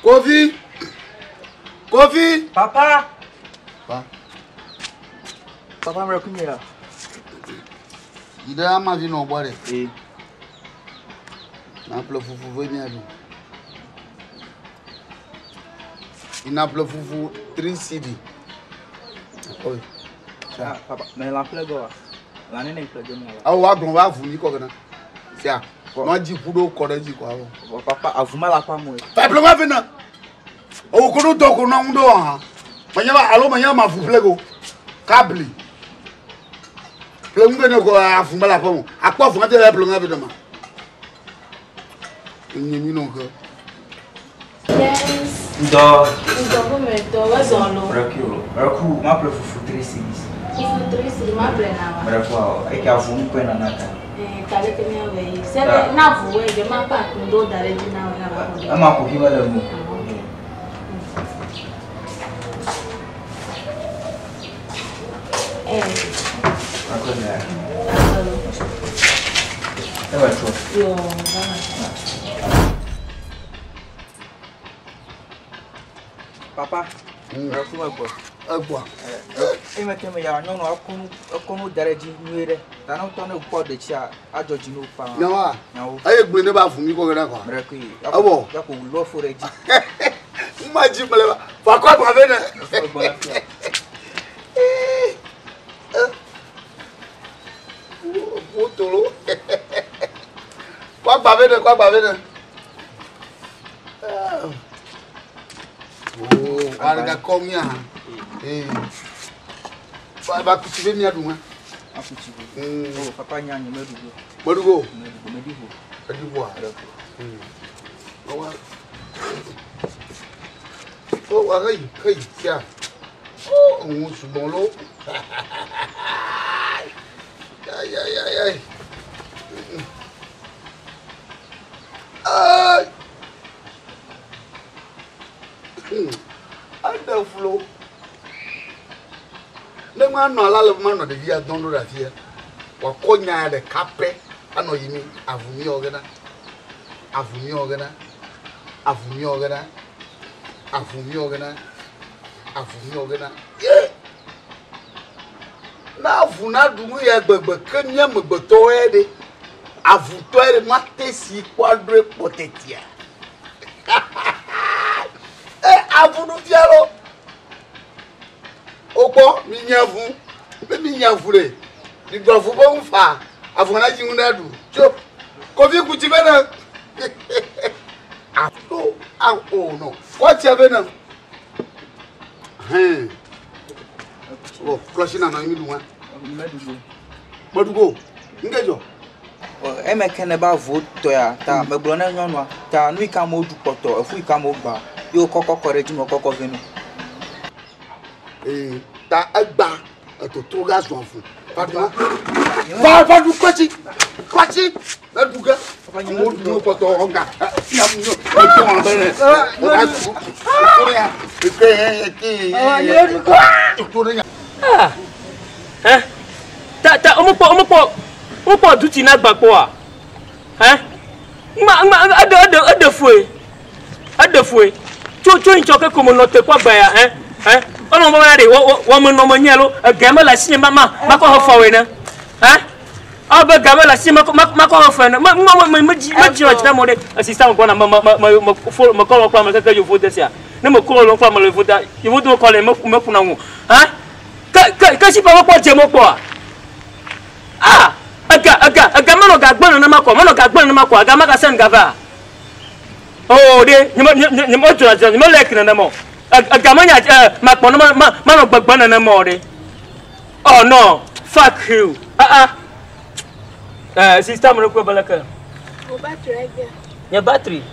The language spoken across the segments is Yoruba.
Kofi! Kofi! Papa! Papa, Papa me reconnaît là. Il a ma vie non boire. Eh. N'a plus foufou venir à nous. Il n'a plus foufou 3 CD. Oui. Ah, papa, mais la plague là. La nene plague là. Ah ouais, on va vous dire quoi là. C'est ça. Moi dis pour nous corriger quoi. Papa, avuma la pas moi. Simplement venir. O ko do ko na ndo ha. Manyama alo manyama fu plego. Kabli. Plego ngene ko afuma la pomo. Akwa fu ngate la plego ngave dama. Nyimi no ko. Yes. Do. Então como é? Do wazolo. Raku, ma ple fufu 3 cities. Fufu 3 cities ma ple na wa. Raku, ai que avumu kwena naka. Kale kenya we. Sele na vuwe je ma pa ndo dare di na wa. Ama ko hiwa da mu. Akonya. Ewa cho. Yo, Papa, raku ma ko. Agbo. Eme keme ya nyono akonu dareji nuere. Tana to na ko de chia ajoji no pa. Nyawa. Nyawo. Aye gbe ne ba fu mi ko gena kwa. Mreku. Abo. Ya ko lo foreji. Ma ji mele ba. Fa ko ba vena. Otolo. Kwa ba vena. Oh, arga komia. Ba kuchibe mi aduma. Akuchibu. Oh, papa nyanya medugo. Modugo. Mediho. Adibo. Oh, arrête, tiens. Oh, on se bon l'eau. Aïe, aïe, aïe, aïe. Aïe. Ada flow. Le man no ala le man no de via dondo da fie. Wa konya de kape ano yimi avumi ogena. Avumi ogena. Avumi ogena. Avumi ogena. Avumi ogena. Yeah. Na avuna dumu ya gbegbe kenya megbeto ede. Avuto ede matesi kwadre potetia. Avunu fiaro. Opo mi nyavu. Mi nyavu re. Ni gbofu bo nfa. Avuna ji nguna du. Chop. Kofi kuti bena. Ato. Oh no. What you bena? Oh, crushing na mi duwa. Modugo. Ngejo. Eme kene ba voto ya ta megbo na nyono ta nu ika mo du poto afu ika mo gba yo koko koreji mo koko venu ta agba to toga so fu padua ba du kwachi na duga mo du poto onga ya mo to on bele Omo duty na gbagbo a adefue cho inchoke ko mo no te kwa gba ya ono mo na de wo mo no mo nyelo gama la sin ma ko ho fawe na aba gama la sin ma ko ho fa na ma ji wa mo de assistant ko na ma ko kwa ma ka yo vote sia na mo ko lo kwa ma le vote you vote ko le ma kuna hu ka si pa ko je mo po aga mano ga gbon na mako aga maka sen gava oh de ni mo jura ni mo lek na mo aga manya makpo na mano gbon na mo de oh no fuck you sister mo ko balaka o battery again. Ya battery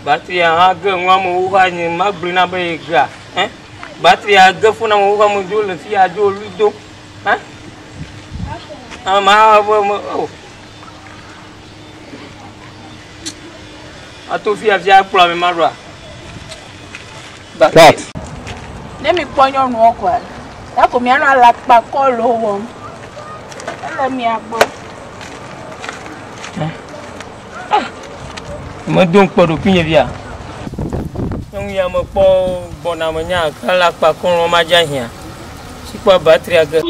battery aga nwa mo wa ni magbri na be ga battery aga fu na mo wa mo jo le fi ajo ludo ama Atofia via pour me marwa. Cat. Let me point on walk well. That come here na like pa call home. Let me agbo. Mo don podo pinye via. Yon ya mo po bona manya kala pa kon ma ja hia. Si kwa battery aga.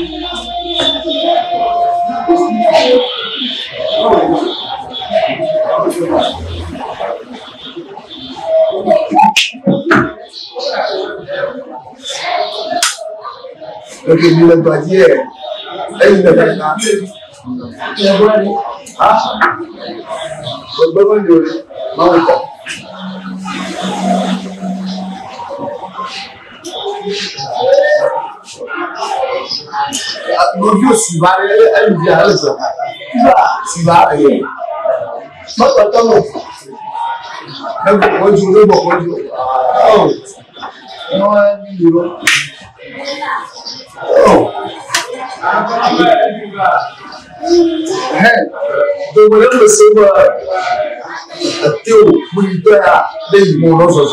Okay, you look like yeah. Hey, you look like that. Yeah, buddy. But what do you do? No, you see, but I'm jealous of that. See, but not a ton of. What you do, what you oh, no, you oh, hey, the whatever silver a deal with the more also,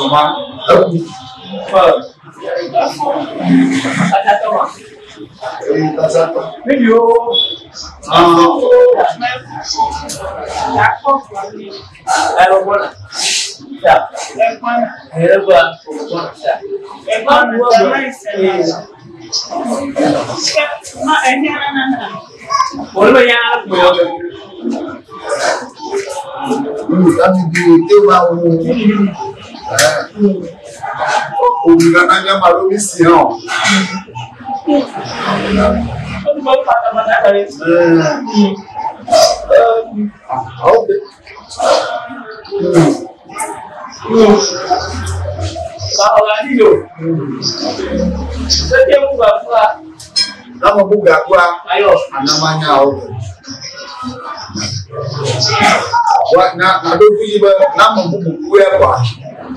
Nama buga kwa ayo anamanya au wa na do kuyiba nama bugu kwa kwa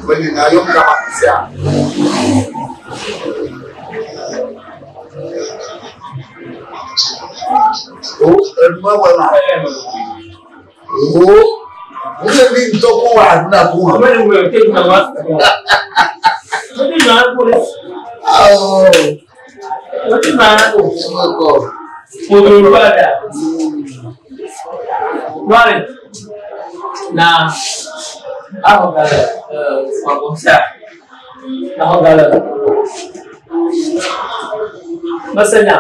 bali na yo kama sia elma wala ule ni mtoko wa na kwa bali wewe tena wa oh what is that? Oh, right. Now, aku gagal. Maksudnya, aku gagal. Maksudnya,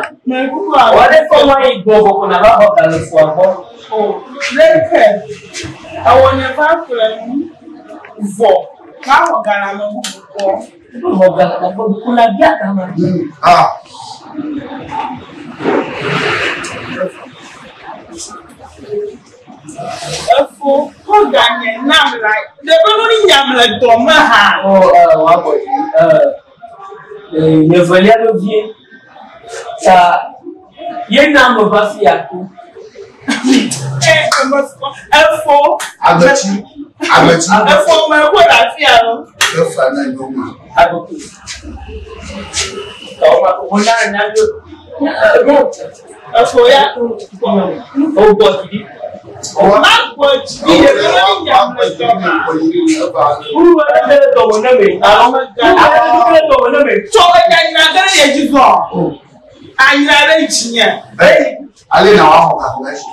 wale kama igogo kuna roho gagal swako. Oh, leke. Awonye fa kule vo. Ka ogala mo vo. Moga kuna bia kama Efo oganye nam like the bonu nyam like doma ha wa boy ne valia lo vie ça yena mo ba fi aku Efo agati Efo ma ko la fi aro efa na nyoma aku kau ma ko na yo Efo ya o boti ma ko ji de bonu nyam like doma uru wa de to mo na me de to mo na me so ya ina ga ne ji zo ayira re jinya ale na wa ho ka ko shi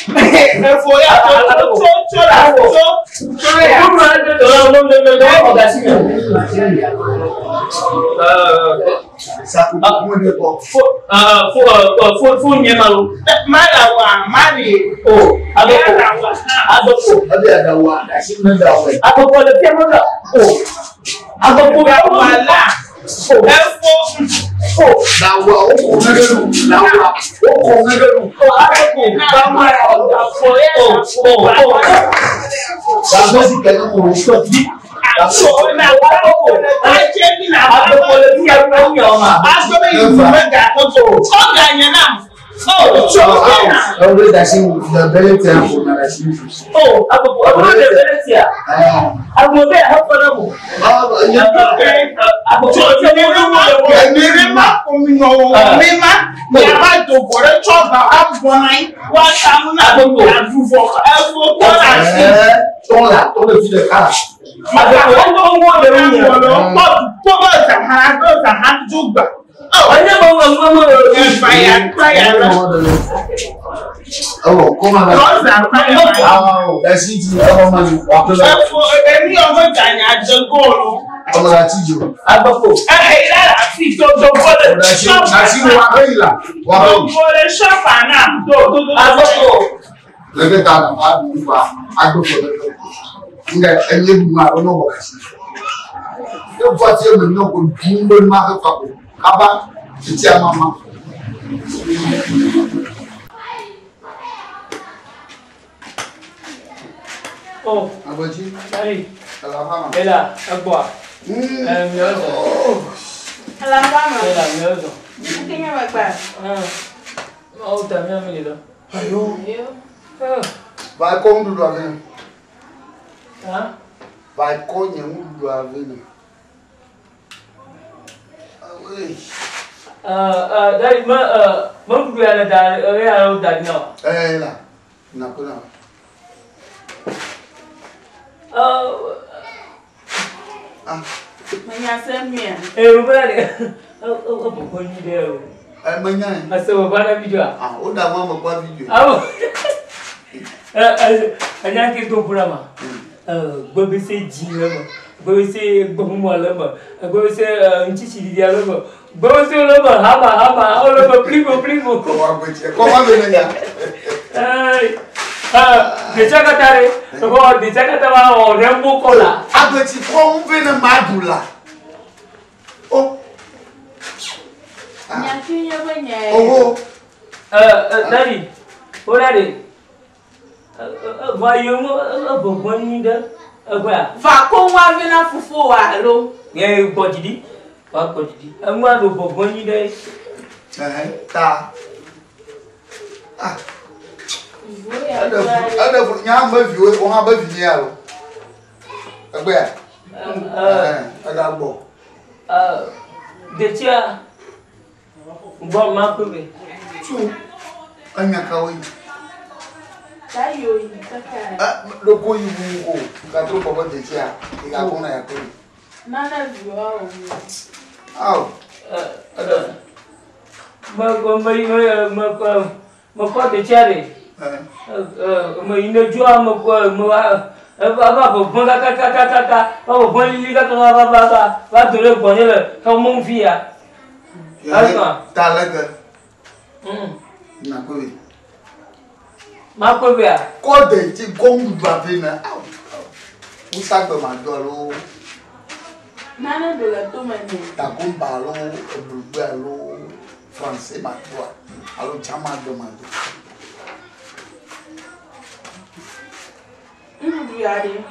Efo ya to ton là, ton le fil de cas. Oh, comment Oh, abadi. allez. Alabama. Et là, à boire. Miozo. Alabama. Et là, miozo. Quem é o pai? Oh, tá minha menina. Ayo. Eu. Vai com do avião. Tá? Vai com do avião. Dari, vamos ver a dar, eu dar não. É lá. Na cona. Manhã semia. Eu vou ver. Eu vou pôr de Deus. É amanhã. Mas eu vou para vídeo. Ah, o da mama para vídeo. Ah, a gente que programa. Babi se dinheiro, babi se bom lama, babi se intici dia lama, babi se lama haba, lama primo. Como vem né? Deixa que tare, agora deixa que tava o rembo cola. Abeti como vem na madula. Oh. Minha filha banhei. Oh. Dari, olha vai eu vou bonita agora. Vá com o avião na fufu alo. Eu pode ir, pode ir. Agora eu vou bonita. Tá. Ah. Vou Ada punya baviu, o baviu alo. Agora. Ada bo. Deixa bom macume. Chu. Anya kawai. Tayo yi kaka. Loko yibu ka to baba de tia. Iga kona ya ko. Nana zuwa o. Au. Ada. Ma de chare. Ma ina jua ma ba bon kaka. Ba bon lili kaka ba dole bonele ka mon fia. Alma. Ta lega. Na ko wi. Ma ko bia. Ko de ti gongu do avena. Au. Usa gbe ma do lo. Nana do la to mani. Ta ko ba lo, obugbe lo, français ma do. Alo chama do ma do. Du yare.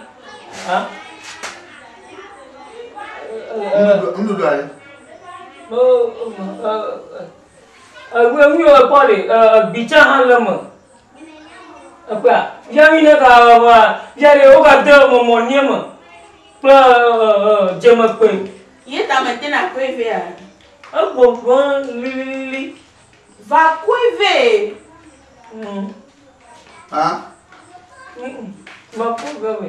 Ha? Ndu ale. We are party, bicha halama. Apa? Yang ini kau jadi orang dah memoniam. Jema kau. Ye ta mete na kueve ya. Apa pun lili. Va kueve. Ha? Mampu gawe.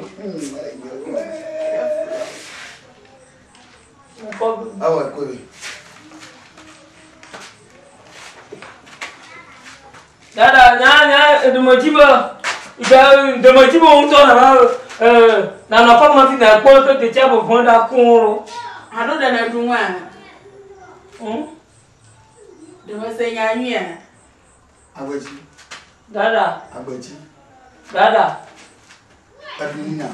Kau. Awa ko wi. Nada, nya demojiba. Ida demojiba unto na pa ma fi na ko to te cha bo fonda kun. Ado da na dunwa. De ma se nya nyu ya. Agbaji. Dada. Agbaji. Dada. Adunya.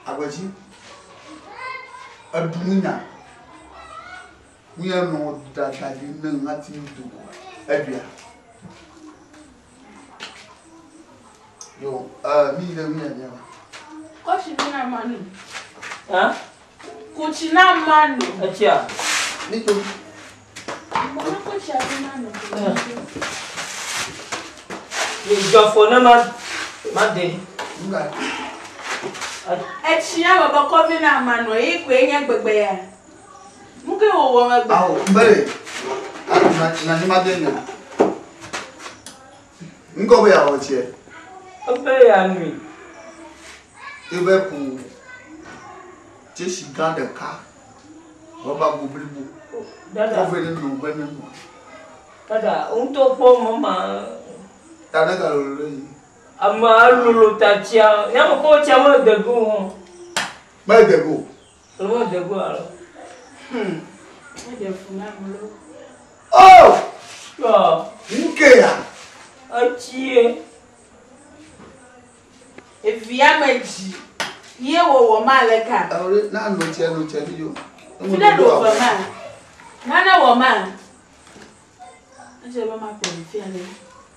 Agbaji. Adunya. We are no that you know nothing to do. Ebia. Yo, me the me. Ko shi na manu. Ha? Ko shi na manu. Achia. Niko. Mo ko shi na manu. Yo for na ma de. Nga. E chi ya baba ko bi na manu e ko enya gbegbe ya. Muke wo wo ma gbe. Aw, mbere. Na ni ma de ni. Ngo be ya o tie. Obe ya nuit. Tu vas pour. Tu es dans le cas. On va oublier. Dada. On va nous venir. Dada, on te prend maman. T'as déjà le. Ama lulu tatia. Ya mo ko tia mo de go. Mais de go. Mo de go alors. de funa mulo. Oh! Ah, Nkeya. atie. Evia meji. Ye wo maleka. Awre na no tia yo. Fina do wo ma. Nana wo ma. Nje mama ko ni fi ale.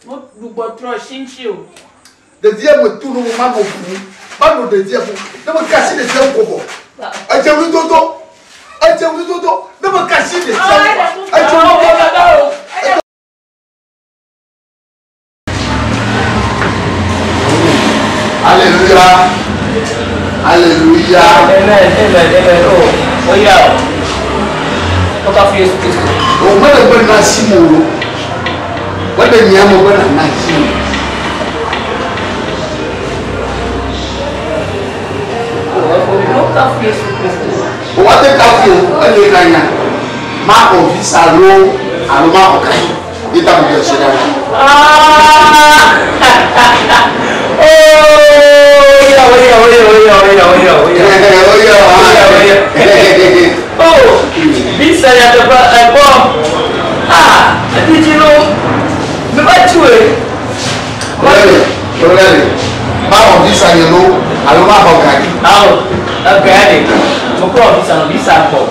Mo dugbo tro shinchi o. De dia mo tu no ma mo fu. Ba no de dia fu. Na mo kasi de dia ko bo. A je wi toto. A je wi toto. Na mo kasi de dia. A je mo ko. Hallelujah. Hallelujah. Amen. Oh yeah. Toka fi Yesu Kristo. O ma de ban na simo. Wa de nya mo ban na simo. Toka fi Yesu Kristo. O wa de ka fi o le na nya. Ma o visa lo, alo ma o kai. Ita mo de shira. Oh, bisa ya dapat bom. Nanti cilo, lepas cuy. Boleh. Mau bisa ni lo, alo ma ho kai. Gani. Mukro bisa bom.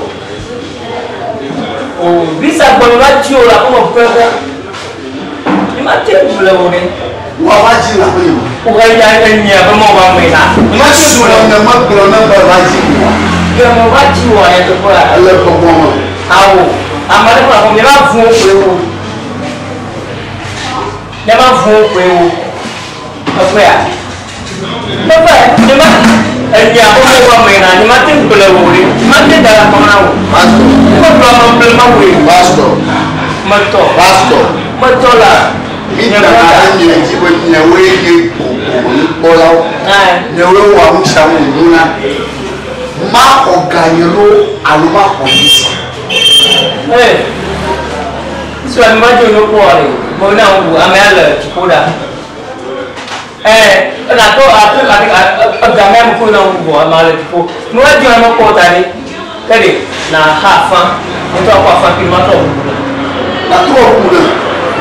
Oh, bisa bom lepas cuy lah, aku mau pergi. Ni mati belum ni. Wa wa ji la pe yo. Bukan yang ni apa mau bang mereka. Ma su na ma bro na ba wa ji wa. Dia mau baca ya tu pula. Ale ko mo mo. Tahu. Amal pula kau memang fun kau. Memang fun kau. Apa ya? Apa? Memang ni apa mau bang mereka. Ni mati belum ni. Mati dalam mana? Pastor. Belum mau. Pastor. Mato. Pastor. Mato lah. Mi na na ni ji bo ni we ni ko la. Ni we wa mu sha mu nuna. Ma oganyelo aluma polisi. Suami maju no kuari. Mau nak bu amel cikoda. Nak tu agama mukul nak bu amel ciko. Mau jual mau kau tadi. Tadi na hafa. Itu apa hafa firman tu. Na tu ko na.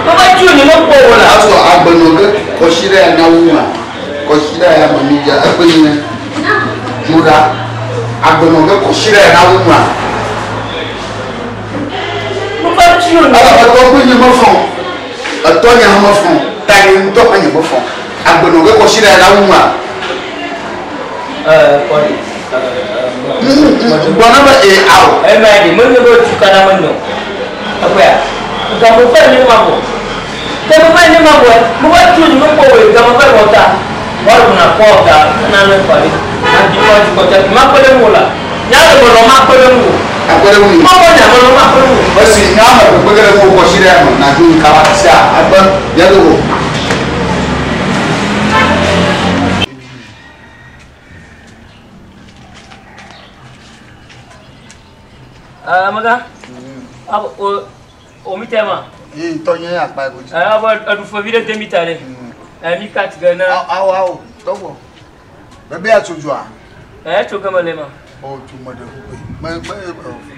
Mau jual ni mau kau lah. Aso agbanoge ko shira na wuma. Ko shira ya mamija agbani. Jura. Agbanoge ko shira na wuma. Mau jual. Ala ko ko ni mo fon. Atonya mo fon. Tani to anya mo fon. Agbanoge ko shira na wuma. Kori. Bona ba aw. Madi, mana boleh tukar nama no. Apa ya? Kamu pernah ni mampu. Kamu pernah ni mampu. Buat tu ni mampu. Kamu pernah kota. Baru nak kota. Nana kali. Nanti kau kota. Mampu dah mula. Nyala belum mampu dah mula. Akwere mu. Mampu dah belum mampu dah mula. Basi nyama ko bagara mo ko shira mo na du ka sa abba ya do. Maka. Apa? Omitema. Tonye ya pa ko ji. Apa? Adu favila demitare. Mikat gana. Aw togo. Bebe atujua. Choka malema. O tu mode ko. Ma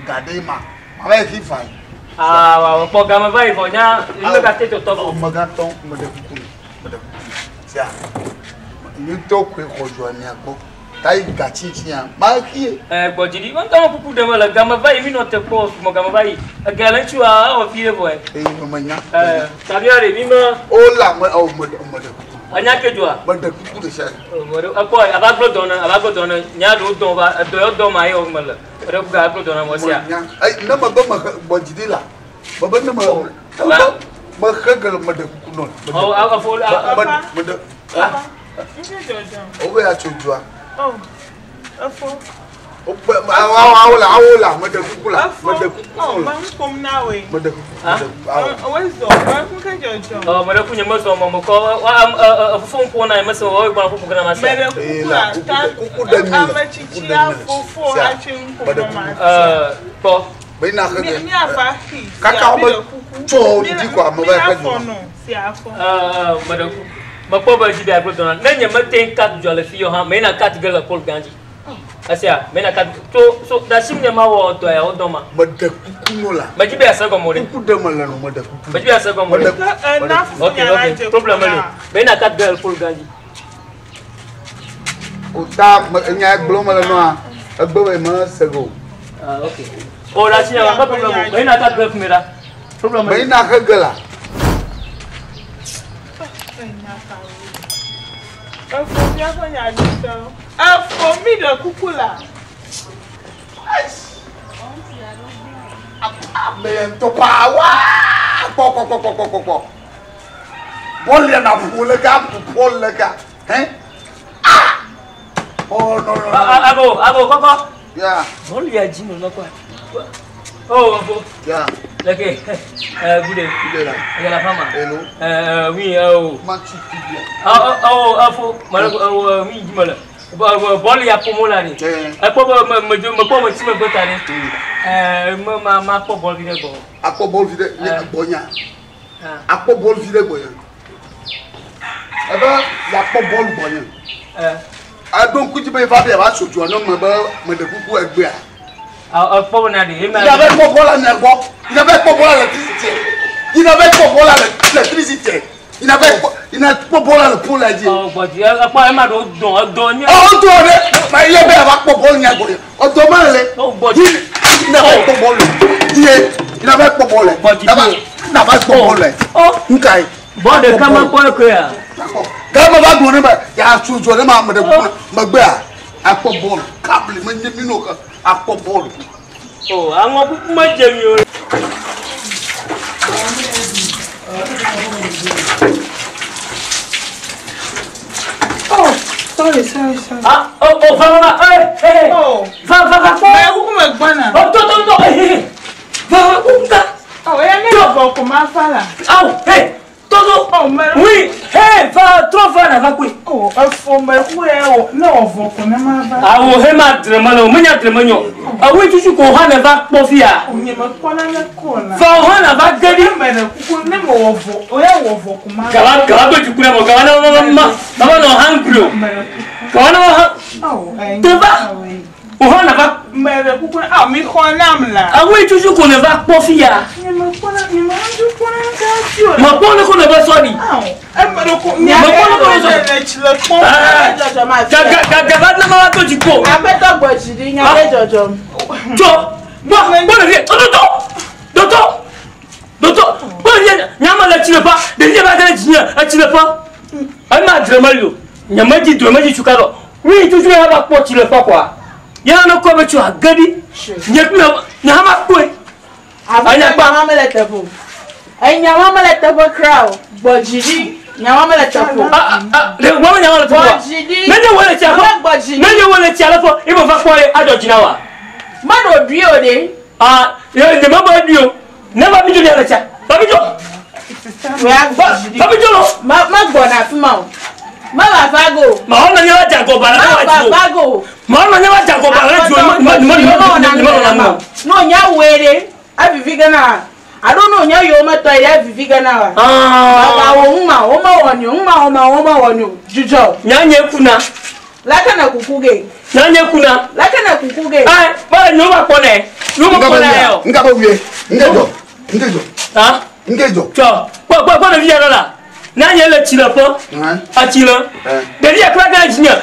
gade ma. Ma ki fa. Wa programa vai vonya, ile ka teto to. O maga ton mode ko. Tia. Ni to ko ko jo ni ako. Tai gachi tia. Ma ki. Bojidi, on tama pupu de mala gama vai mi no te ko mo gama vai. Agalan chua o fie boy. No manya. Tabiare mi ma O la mo o mode. anya ke jua. Mode ku de sha. Moro apo abaglo dona nya do don ba do ma yo mala. Re ga aglo dona mo sia. Ai na ma ba ma bojidi la. Ba na ma. Ma khagal mode ku non. O afo mode. O be atujua. Oh. Afo. Awola, Madakula. Oh, man, come now. Where's the oh, Madakunya must on Momoko, a phone corner, I must have all gone for Grandma. Ma pobre ji da brodo na nya maten kat jole fi yo ha me na kat gela pol ganji asia me na kat so da sim nya ma wo to ya odoma Mada kukunola ma ji be asa go mo de kukude malano mada ma ji be asa go mo de okay problem le me na kat gela pol ganji o ta nya glo malano agbe ma sego okay o la sia ma problem me na kat gela mera problem me na ka gela for me the kukula. Amen to power. Pop. Bolle na pole ga. Eh? Ah! Oh no. Abo koko. Yeah. Bolle ya jino no kwa. Oh, abo. Yeah. Okay. Good day. La fama. Hello. Oui, oh. Machi tibia. Afo, malo oui, dimala. Bol ya pomola ni. Apo me ti me bota ni. Ma po bol vide go. Apo bol vide ni bonya. Apo bol vide bonya. Aba ya po bol bonya. Adon kuti be fa be ba soju ono me de kuku egbe a. Apo na de. Il avait pas pour la nervo. Il n'avait pas pour l'électricité. Il n'avait pas pour l'électricité. Il n'a pas pour le pour la dire. Oh, but il a pas mal de don. Oh, donne. Mais il y avait pas pour le niago. On demande. Oh, but il n'avait pas pour le. Il n'avait pas pour le. Il n'avait pas pour le. Oh, Nkai. Bon de comment quoi que ya. Quand on va donner il y a toujours des membres de Magbea. À quoi bon câble mais ni à quoi bon. Oh, àwọn pupu ma jemi o. Oh, sorry. Ah, oh, va. Hey. Oh, Va. mais où me gbana? Oh, to. Va, kunga. Oh, ya ne go ko ma fala. Hey. Todo. Oh, mais oui. Hey, va trop va na va kwi. oh, for me who e no ovo ko na ma ba. Ah, o he ma drema no, munya drema nyo. Ah, we tutu ko ha na va kpofia. Onye me ko na ko. Va ha na va gadi. Me na ku ne mo ovo. O ya ovo ko ma. Gaba go tukuna mo, gaba na ma no hungry. Gaba na ha. Oh, Teva. O ha na va me na ku ah mi ko na mla. ah, we tutu ko na va kpofia. Ni me ko na ju ko na ka ju. Ma ko na ko na va sori. Gaba na ma to jiko. Abeto gbojiri nya be jojo. Jo. Bon vie. Docteur. Bon nyama la tire pas. Déjà ba dara jinya, a tire pas. Ai ma drama yo. Nyama di drama ji chukaro. Oui, toujours ya ba ko tire pas quoi. Ya no ko be chu agadi. Nyama ko. Anya pa ma mele tefu. Enya ma mele tefu crowd. Gbojiri nya ma mele tefu. Le wa nyama la tefu. Nanya wala tia ko. Nanya wala tia la ko. Ibo fa ko ado jinawa. Mano bio de. Le mama bio. Never be doing that. Babijo. We are Babijo. Ma gbona fuma o. Ma ba fago. Ma ona nyawa jago bara na Ma ba fago. Ma ona nyawa jago bara na no nya were. Avivi gana. I don't know nya yo meto ya avivi gana. Baba wo ma wonyo. Jujo. Nya nye kuna. Laka na kukuge. Nya nye kuna. Laka na kukuge. Ba no ba kone. No ba kone yo. Nga ba wie. Ngejo. Ngejo. Cho. Kwa na via la. Na nye le tila po. A tila. De dia kwa ga jinya.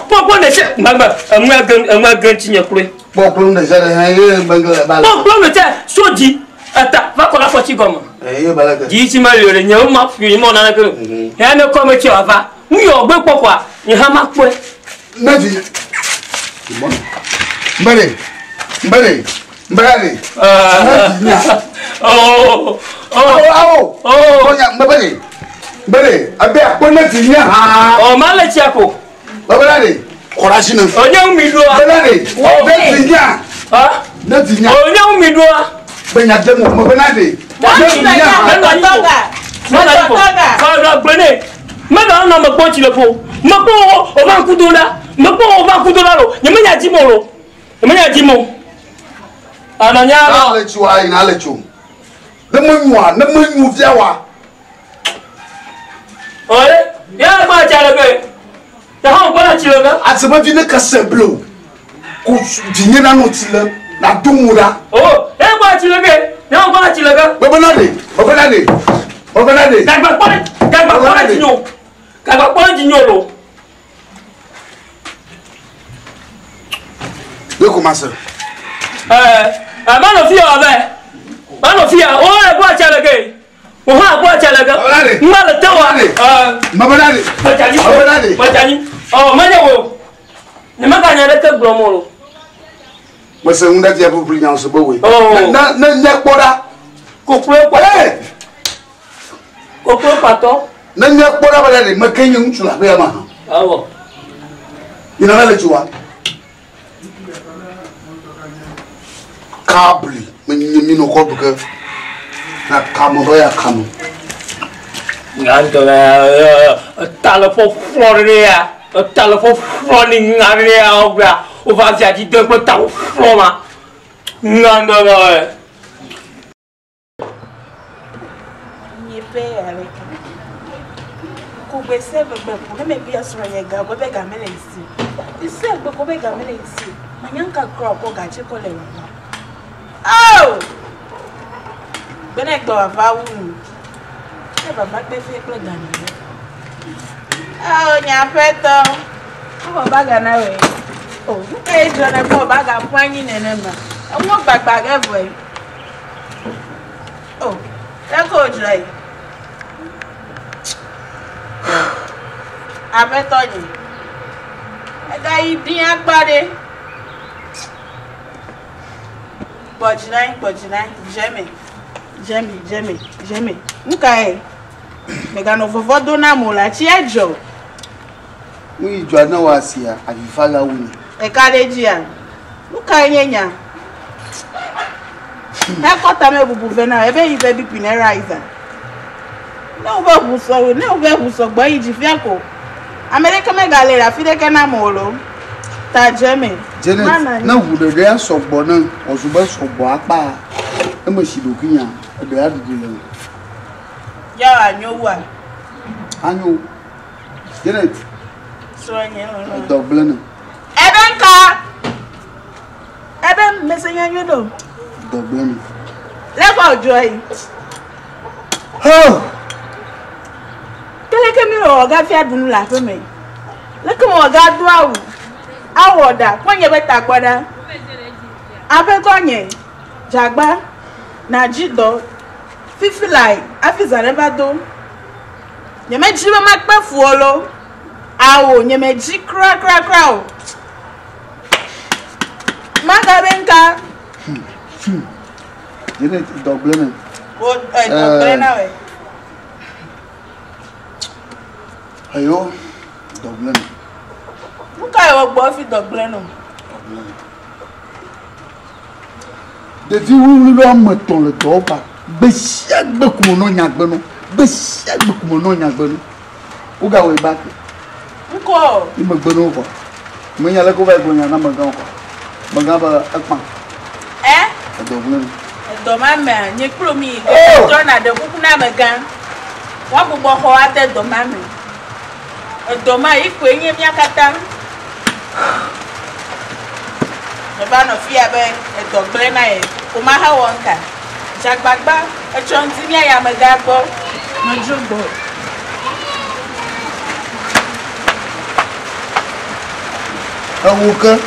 Bon de se. Ngamba, amwa gan tinya kure. Bon plon de jare he bangala bala. Bon plon de te so di. Ata, va ko la foti gomo. Yo balaga. Ji ti ma le nya ma fi mo na ko. Ya ne ko me chi ava. Mu yo gbe popwa. Ni ha ma pe. Naji. Mbare. Oh. Konya mbare. Abe akona tinya ha. Oh, mala chiako. Babare. Courage ne. Onya umido. Benade. Betinya. Ah? Betinya. Onya umido. Benya demo mo benade. Betinya. Fa bene. Mega na mo ponchi le po. Mo po o ba kudola. Mo po o ba kudola lo. Nyemenya jimo lo. Nyemenya jimo. Ananya na le chiwa ina le chum. Na mo nyu fiawa. Oye, ya ba cha le be. Ta ha ba chi le be. Asema vi ne ka seblo. Ko dinye na no ti le na dumura. Oh, e ba chi le be. Ya ba chi le be. Benade. Gagba pole jinyo. Gagba pole jinyo lo. Le commencer. Man of fear of that. Man of fear, all I watch out again. Oh, I watch out again. Mother Tower. Matani. Oh, Manago. The Macana Bromo. Was a wounded devil bring out the boy. Oh, no, what? Coco Pato. None of what McKinney to la Bema. Oh, You know, let you want. Cably, when you know what because not come away, I come. a telephone Florida, a telephone running area over Jati Dupper Flora. None of it. Kube sebe beko me bia so yega go be ga melensi ise beko be ga melensi manyanka kro ko ga che ko le oh bene gbo ava wu e baba pe fe pe ga ni oh nya peto o ba ga na we oh e jo na ko ba ga pwanyi nene ma won gbagba ge boy oh e ko jrai Abetoji. Ega idin agbare. Bojinai, Jeme. Nkai. Mega no vovó dona mola ti ejo. Mu ijo na wa sia afifaga wuni. E kareji a. Nkai nyenya. Na kota me bubu vena ebe ibe bi pinerizer. No be buso gbo iji fiako. America me galera fideke na molo. Ta Jeme. Janet na wudo de asogbo na ozuba sogbo apa. E mo shidokunya e be adudile. Ya anyowa. Anyo. Janet. So anyo. Double na. Ebe mesenya nyodo. Double na. Lego joy. Oh. Keleke mi o ga fi adunu la fe me. Leke mo ga du awu. Awoda, kwanye beta gboda. Abe konye. Jagba na jido. Fifi lai, afiza neba do. Nyeme jibe makpe fuolo. Awo, nyeme ji kra o. Maga benka. Janet double na. O double na we. Ayo, double na. Nunca eu gbo fi double no. De ti wu lo amoton le to ba. Be sia gbe kumo no nyagbe no. Be sia gbe kumo no nyagbe no. U ga we back. Nko. Ni magbe no ko. Mo nya le ko ba go nya na magan ko. Magan ba akpan. Double na. Do ma me nye kuro mi ke jo na de kuku na megan. Wa gbogbo ko wa te do ma me. Do ma iko enye mi akata. Eba no fi abe do gbe na e. Ko ma ha wonka. Jagbagba e chonti mi aya mega gbo. No jogbo. Awoka.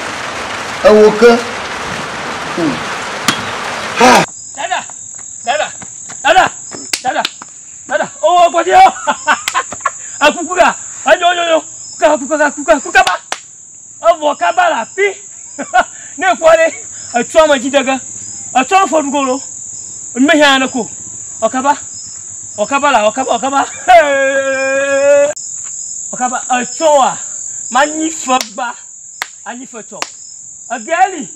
Dada. Oh, kwa dia. Akukuga. Ayo. Kuka ba. Avo kabala pi. Ne kwale. Atwa ma jidaga. Atwa fo dugolo. Mmehia na ko. Okaba. Okaba. Okaba atwa. Manyi fagba. Ani foto. Agali.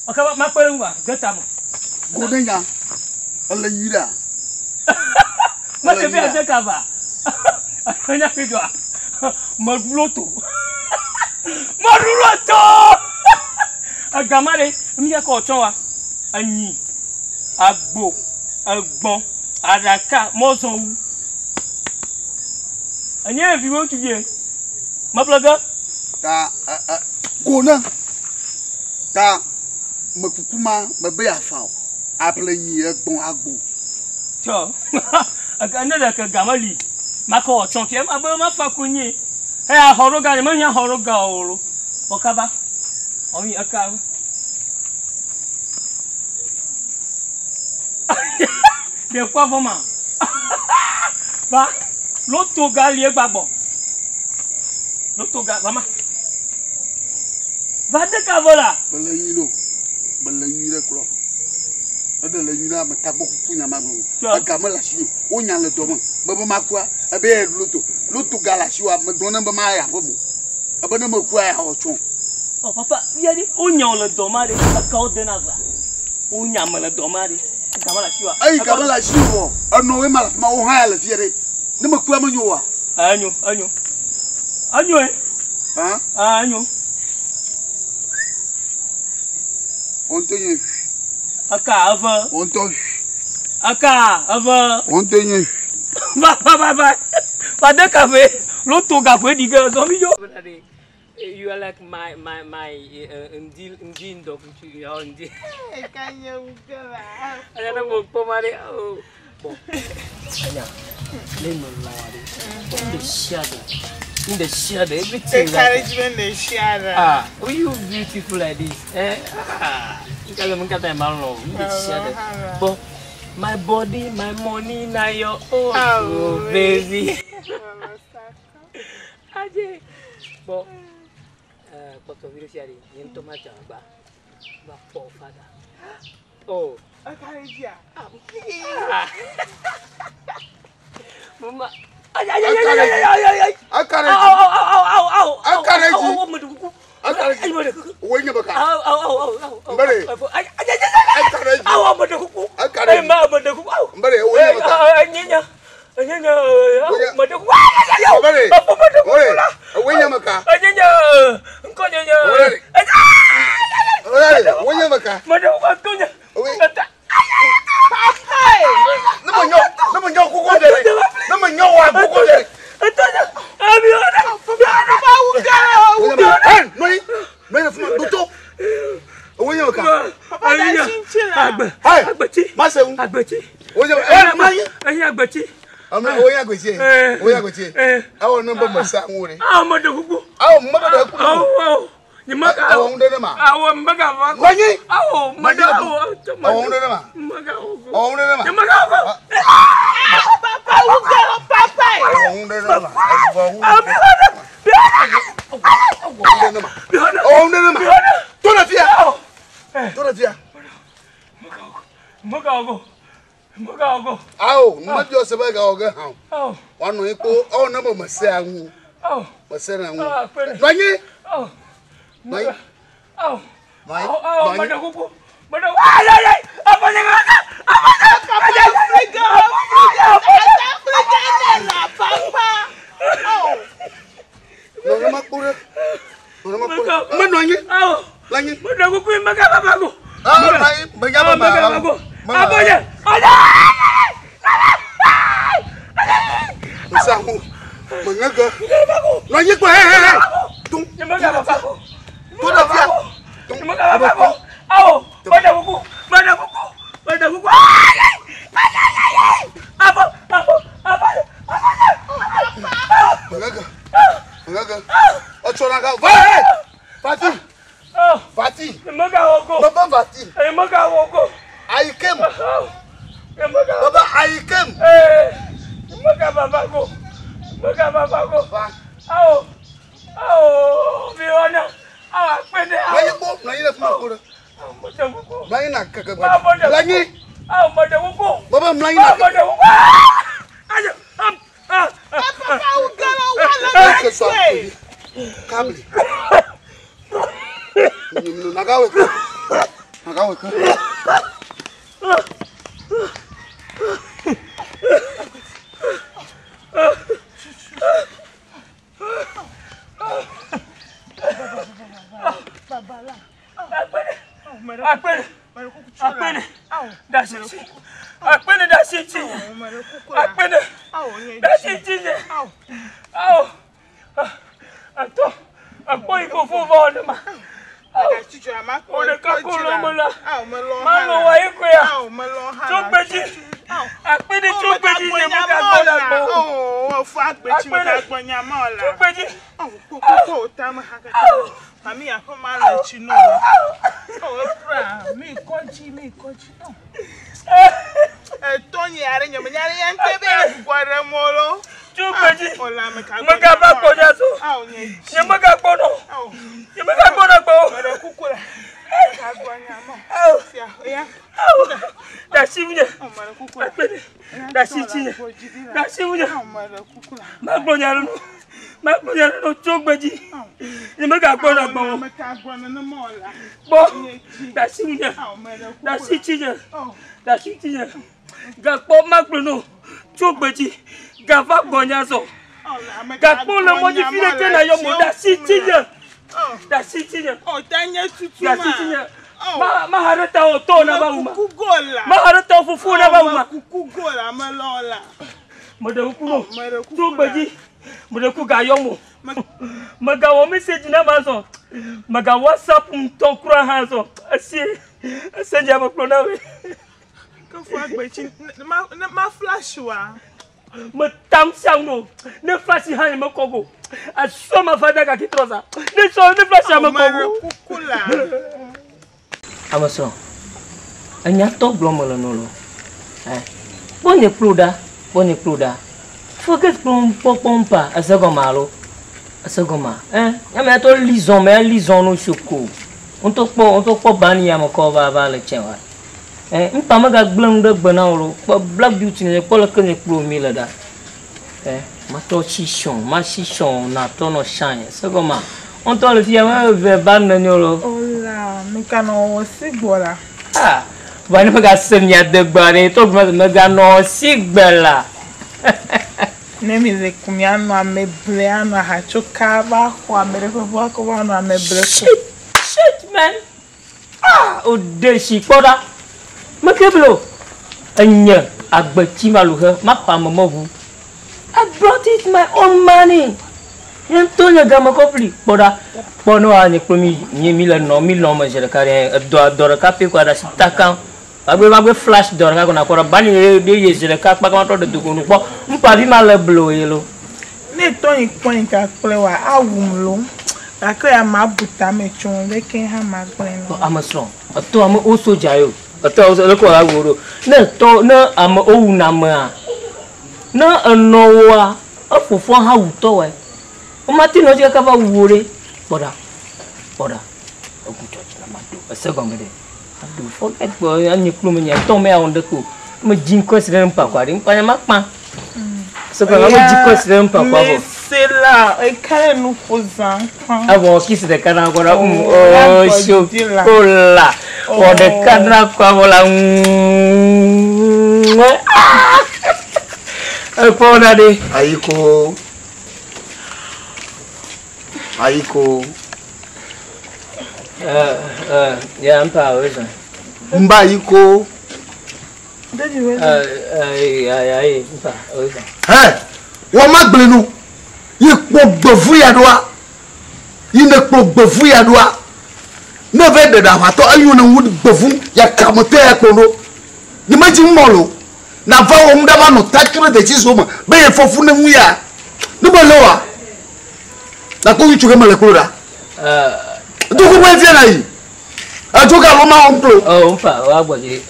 Akaba makpelungwa gata mo. Godenya. Ala yira. Mate bi azekava. Anya pidwa. Maduloto. Maduloto. Agamare mi ya ko ton wa. Anyi. Agbo. Agbon. Adaka mozon. Anya fi wo tuye. Maplaga. Ta gona. Ta makukuma mabe afao. Aple nyi egbon agbo. Cho. Agana da ka gamali. Mako chon fi ma ma fa kunyi. Eh horoga ni ma nya horoga oro. Okaba. Omi aka. De quoi vraiment? Va. L'auto galie gbagbo. L'auto ga mama. Va de kavola. Bala yira kro. Ada la yira ma tabo kunya maglo. Agama la shi o nya le domo. Baba makwa abe loto gala shi wa madona ba ma ya bomo. Abana makwa ya o chon. Oh papa, yadi o nya le domare ka o denaza. O nya ma le domare. Agama la shi wa. Ai gama la shi wo. Ano we mala ma o ha la fiere. Ne makwa ma nyowa. Anyo eh. Ha? Anyo. Ontenye. Aka ava. Onto. Aka ava. Ontenye. Bye. Pada kafe. Loto gafe diga zombie yo. You are like my engine dog to your engine. Can you go? I don't know pomade. Oh. Anya. Lemon lawari. In the shadow, everything. Encouragement in the shadow. Ah, were you beautiful like this? Eh? You can't even get a man in the shadow. But my body, my money, now your own. Oh, baby. Aje. But, Dr. Virusari, you don't matter about poor father. Oh. Mama. Ay. Mogago. Oh, not your sabaga or go home. Oh, one week. Oh, no, Massamu. Oh, Massamu. Rangy? Oh, my. Oh, my. But Nagawe. Mami, I come and let you know. Oh, me coachy. Tony, I didn't know. I'm baby. Guatemala. Chupaji. Ola, Magaba Pojato. Oh, Yamagabono. Yamagabono. Kukula. Oh, yeah. That's you. Oh, Maracuca. That's it. That's you. Oh, Maracuca. Magbonalo. No Chupaji. Yamagabono. Bo. That's you. That's it. That's it. Gapo Magbono. Chupaji. Gava Bonyazo. Gapo le modifié na yo moda citizen. Da citizen. Oh, tanya tutu ma. Ma harata o to na ba uma. Ma harata o fufu na ba uma. Kugola malola. Moda kuno. Tu baji. Moda ku ga yo mo. Maga wo message na ba so. Maga WhatsApp to kura ha so. Asi ja ba kro na we. Ko fu agbechi ma flash wa. Me tam no ne flash han me kogo a so ma fada ka kitrosa ne so ne flash ma kogo kukula amaso anya to blomo no lo bonye pruda focus pompa asagoma ya me to lison no choko on to po bani ya mo ko ba le chewa mpama ga gblang de banawro black beauty ne ko la kene pro mila da ma to chichon na to no shine sagoma on to le fia ma ve ban na nyolo ola me kano sigbola va ne ga senya de gbare to ma ga no sigbela ne mi ze kumiano amebleano hachoka ba kwa merefo ko ba no ameble shit man o de shi poda Makeblo, anya agbachi maluhe mapa mamovu. I brought it my own money. Antonio Gamakopli, Boda, Bono ane promi mila no majere kare do kape kwa da sitaka. Agbe flash do ka na ko bani de yezere ka pa ka to de dugunu po. Mpa bi maleblo yelo. Ne Tony point ka plewa awumlo. Akaya mabuta mechon de ken ha magben. Amason. Ato am o soja yo. Atau saya ko aguro na to na am o na ma na anowa afofo ha wuto we o mati no je ka ba wure boda okuto na madu asagomede adu forget boy anyi klum nya to me awon de ko ma jin ko sire mpa kwari mpa ma pa so ko ma jin ko sire mpa kwa bo c'est là et kare nu fozan abo kisi de kana ko ra o chokola o de kana kwa bola pona de aiko ya mpa wewe mba aiko dadi wewe mpa wewe wo magblenu Yekpo gbevu ya doa. Yine kpo gbevu ya doa. Ne ve de da wato ayu na wud gbevu ya kamote ya kono. Ni maji molo. Na va wo mda ba no takire de chiso ma. Be ye fofu ne wu ya. Ni bo lowa. Na ko yichuke male kura. Du ko be na yi. Ajoka lo ma onplo. Oh mfa wa gboje.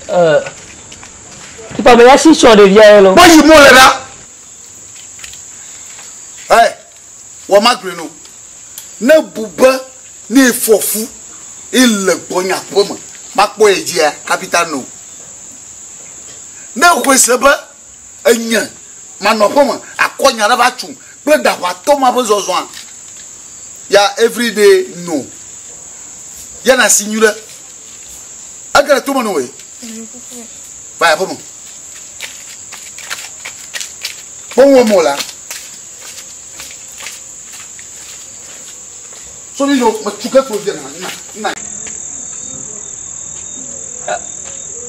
Ipa be ya si so de via lo. Bo yi mo le da. Wa magreno na buba ni fofu ile gbonya poma mapo ejia capital no na kweseba anya manopoma akonya na bachu pe da wa to ma bozozo ya everyday no yana signura agara to mano we vai vamos bon mola so ni no matuka to dia na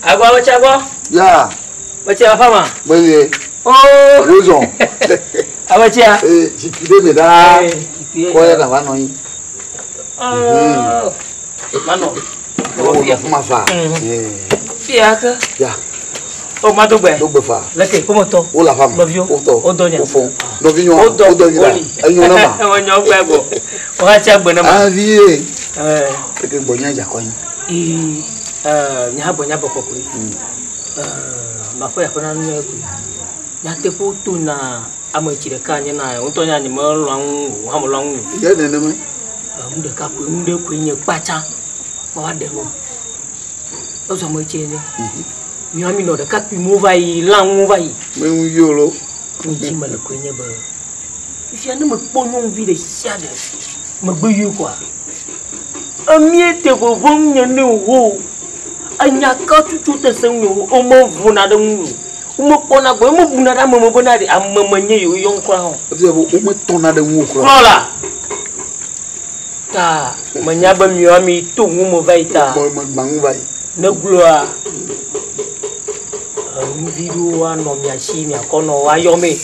agwa ya wacha fama bwe oh raison awacha jipide me da ko ya da wano yi mano o fuma fa fiaka ya o madugbe fa leke como to o la fama novio o to o donya o fon novio o do ira enyo na ma o nyo gbego o ha cha gbena ma vie ke bonya ja ko yi nya bokokuri mafo ya kona nyo ku ya te po tu na amachire ka anya na o to nya ni mo lwan ha mo lwan ya ne ne me nde ka ku nde ku nye pacha wa de no o so mo chenye mi ami no de ka ku mo vai lan mo vai me un yolo nji mala ku nye ba if ya ne mo ponyo vi de sia de mo gbeyu kwa amiete bo bon nye ne wo anya ka tutu te senwo o mo vuna de nwu mo pona gbo mo vuna da mo bona de amamanye yo yon kwa ho e bo o mo tona de nwu kro la ta manyaba miwami tu ngumo vaita mo mang vai na gloa video wa no miashi mi akono wa yome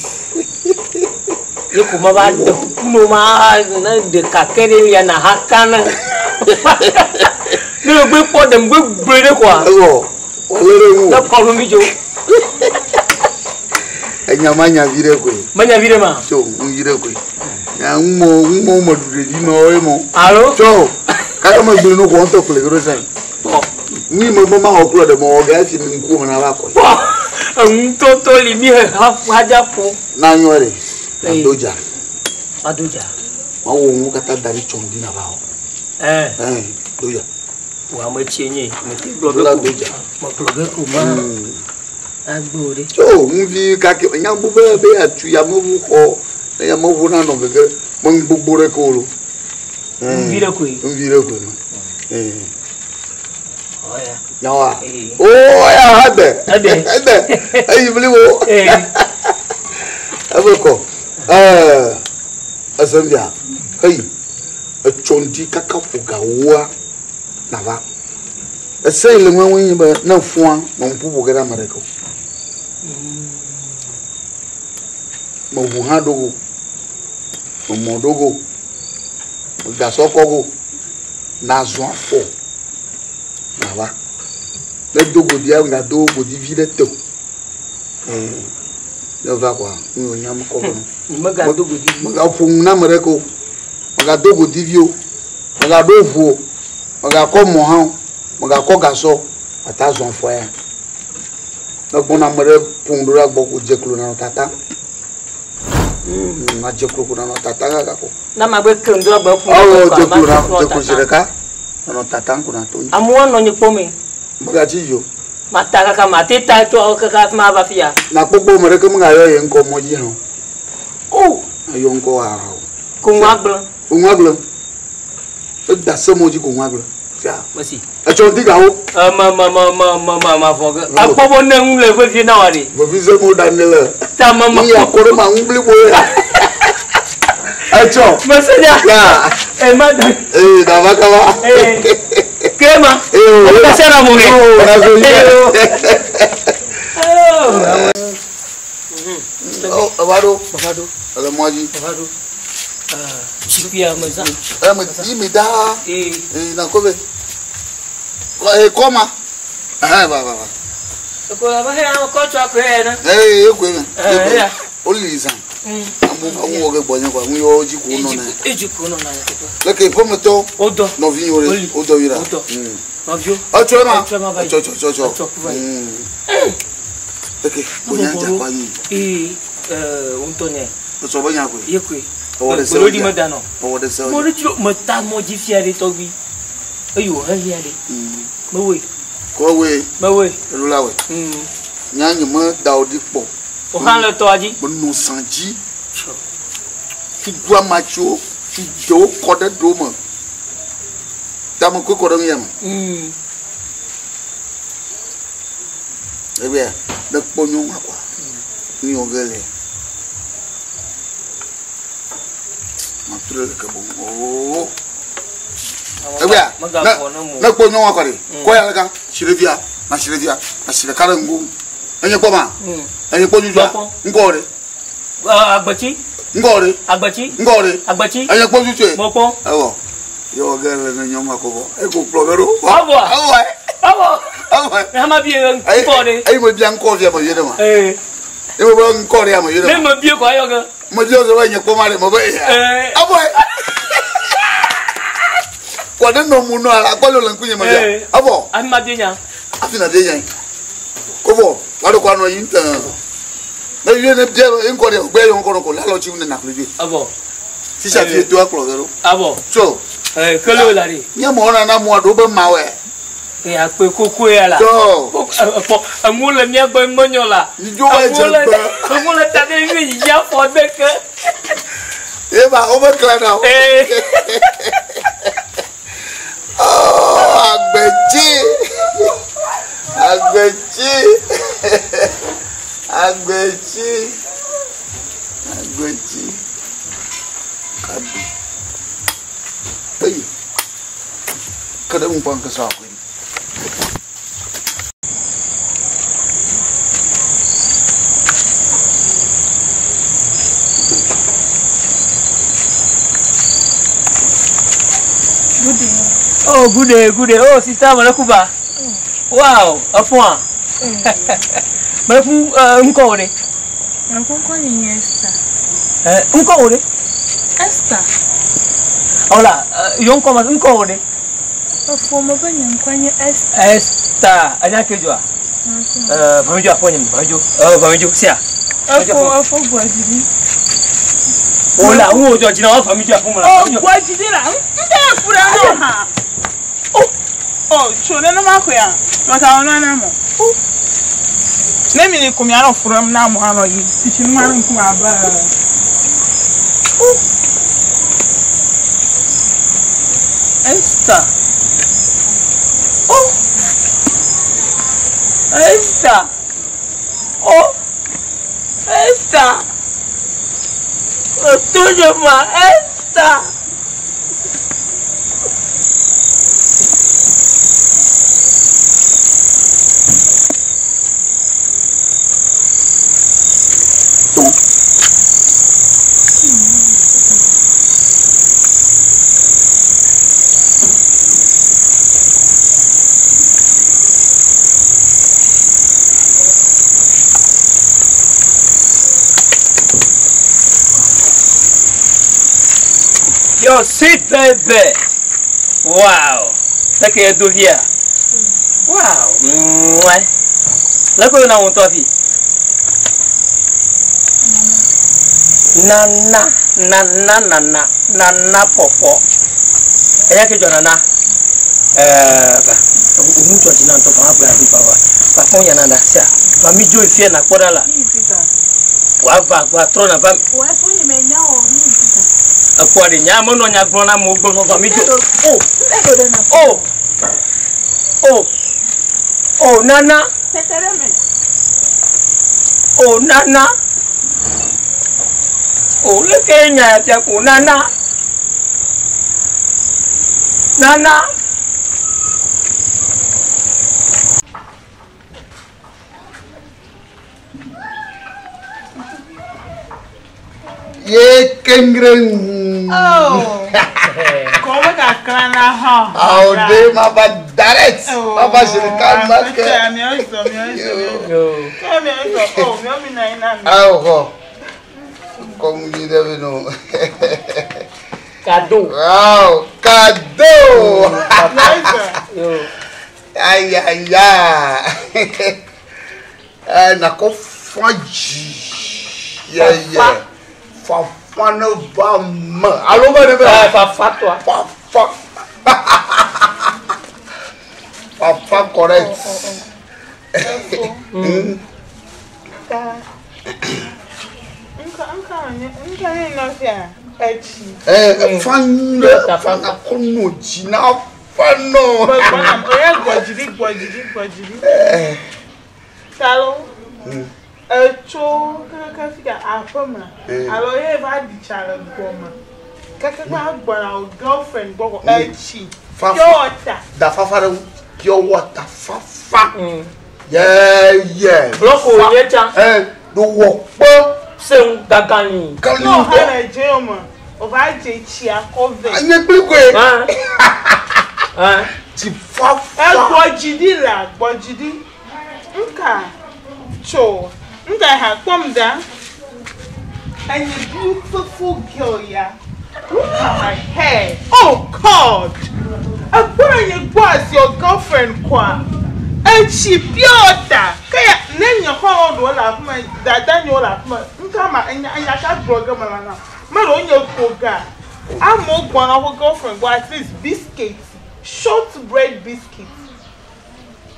yekuma ba de kuno ma na de kakere ya na hakana ne gbe po dem gbe brede kwa o lere nwu na ko mi jo enya manya vire ma so vire ko ya mo dure di no e mo allo so ka ma gbe no ko to kle ro sen ni mo ma ho klo de mo ga si mi ku na ba ko to li mi ha ja po na nyore adoja wa wo mu kata dari chondi na ba ho doja wa ma chenye mo ti bloga doja ma bloga ko ma agbore so nvi ka ke nya bu be atu ya mo bu ho ya mo bu na no gege mo gbogbo re ko lo nvire ko no oya yawa ya hade ayi bili wo abeko asambia hey chondi kaka fuga wa na ba ese ile nwa yin ba na fuan mo mpubu gara mareko mo bu ha dogo mo dogo ga sokogo na zo afo na ba le dogo dia nga dogo di vide to le va quoi nous nyam ko no maga dogo di maga fun na mareko maga dogo di vio maga dovo maga ko mo han maga ko gaso ata zo afo ya na bona mare pundura gbo ko jeklo na tata na jeklo ko na tata ga ko na magbe kendo gbo fu jeklo sereka na tata ko na to amuwa no nyi pome maga ti yo mataka kama teta to ka ma ba fia na popo mare ko mga yo yen ko moji han ayo nko wa ko ngaglo da se moji ko ngaglo fia masi a chonti ga ho ma foga apobo na ngule fe fi na wari bo vi se mo danele ta mama ya ko ma ngble bo ya acho masanya ya madam da va ka va crema ka sera mo Bavado ale moji chipia maza me di me da na ko be koma ba ko ba he am ko chwa ko he na ko me o lizan amu ge bonya kwa mu yo ji ku no na ejiku no na le ke po meto odo no vi yore odo yira novio acho ma cho okay bonya ja kwa ni untonye so bonya ko yekwe o de se o di madano o de se mo ri mata mo ji fiare to bi ayo ha hiare mawe ko we lulawe nyanyi mo daudi po o han le to aji mo no sanji ti gwa macho ti jo ko de do mo Tamo ko ko yam. Ebe de ponyo akwa. Ni ogele. Mature ke bongo. Ebe na ponyo akwa ri. Ko ya ka shirevia na shirekara ngu. Enye poma. Enye ponyo jwa. Ngore. Agbachi. Ngore. Agbachi. Ngore. Agbachi. Enye ponyo jwe. Mopo. Ewo. Yo ogele na nyoma ko bo. E ko plogero. Abo. Abo. Hama bi ngore. Ai mo bian ko via mo yede ma. Eh. E mo bo ngore ya mo yede ma. Me mo bi ko ayo ga. Mo dio so wanye ko mare mo be ya. Abo. Kwa no mu no ala kwa lo lankunye mo ya. Abo. Ami ma bi nya. Afina de yan. Ko bo, wa do kwa no yin tan. Na yeye ne je ngore o gbe yo ko la lo chi na nakleje. Abo. Si sa fi to aklogero. Abo. So, kolo la ri. Nya mo na mo do be mawe. Ya pe koko ya la. So, amula mi agba monyola. Ni jo wa je ba. Amula ta de mi ya fo de ke. E ba o be kla na. Oh, agbeji. Kabi. Hey. Kada umpang ka sa akin. Good day. Oh, sister Malakuba. Wow, afwan. Malaku nkore. Nakuko ni Esther. Nkore? Esther. Hola, yonko ma nkore. Afo mo ba nyankwanye Esther. Esther, anya kejwa. Bamejo aponye bamejo sia. Afo gwajiri. Hola, wo jo jina wa bamejo aponye. Oh, gwajiri la. Nde fura no ha. Oh, chone no makoya. Maka ono na mo. Na mi ni kumya no fura na mo ano yi. Tichi no manu kuma ba. Esther. Oh. Esther. Oh. Esther. Otojo ma Esther. Yo, sweet baby. Wow. Look at you here. Wow. Look at you now on top. Nana popo. Eya ke jona umuto jina to pa abla bi baba. Pa ponya nanda sia. Ba mi jo ifie na kodala. Wa va gba trona ba. Wa ponya me nya o mi pita. Akwade nya mo no nya gbona mo gbona ba mi jo. Oh, Nana. Oh, Nana. Oh, look at you, Nana. Nana. Ye kengren. Oh. Como ka kana ha. Oh, de ma ba direct. Baba shirikan ma ke. Oh. Como ni deve no. Cadeau. Wow, cadeau. Ai. Na ko faji. Yeah. Fafana bama. Allo ba de ba. Fafa toi. Fafa correct. Fanda kono jina Fano. Talo. Cho kaka afama. Alo ye ba di chala goma. Kaka ba gbara girlfriend go echi. Pure water. Da fafa pure water fafa. Yeah. Bloko yeta. Do work po. Se gagani. No ha Nigeria. Ova je chi akove. Anye plikwe. Ti fafa. Gbojidi. Nka. Cho. Nka ha kwamda. And you beautiful girl, yeah. Look at my hair. Oh God. I was your girlfriend kwa. And she piota. Kaya nenya kwa ndo la kuma dada nyo la kuma. Nkama anya ka blogger malana. Malo onye koga. I'm more gonna her girlfriend but at least biscuits. Shortbread biscuits.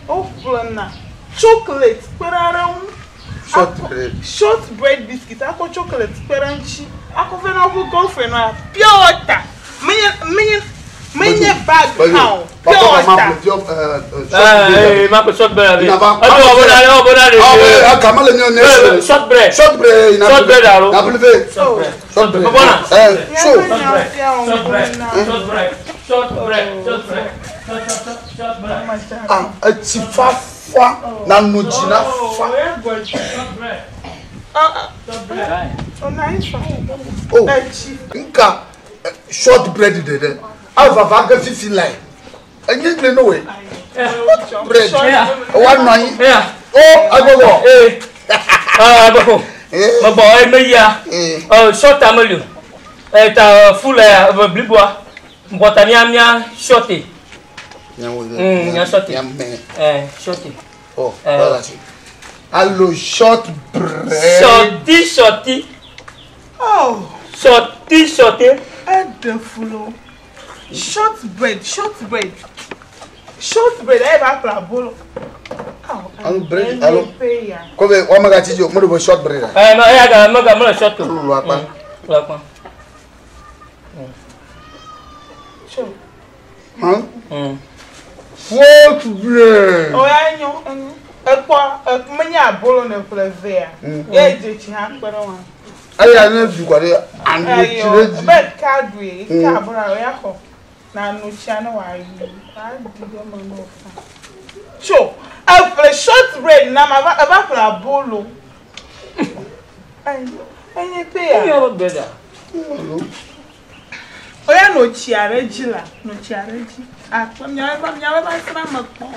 Oh blana. Chocolate. Shortbread biscuits. Ako chocolate. Peranchi. Ako vena her girlfriend piota. Menye bag how. Hey, ma short bread. Short bread. Short bread. Na nojina fa. Oh, nka short bread de. Alva vaga fifi line. Enye gle no way. Bread. One nine. Oh, agogo. Agogo. Ma boy me ya. Short amelu. Ta full blibwa. Mbotani amia shorty. Nya shorty. Shorty. Oh, voilà. Allo short bread. Shorty. Oh, shorty. and the flow. Shortbread. I have a bolo. Allo bread. Allo. Kobe wa magati jo mo do short bread. No, ya maga short to. Lu apa? Sure. Short bread. Oh, I know. Manya bolo ne flavor. Yeah, je chi ha pere wa. Aya na du kwade anu chire. Bet cadwe, ka bora ya ko. Na no chia na wa yi. Ka di go ma no fa. Sure. I shortbread na ma ba for bolo. Any pay. You better. Oya no chiareji la, no chiareji. Ah, mnyawe ba sina makpo.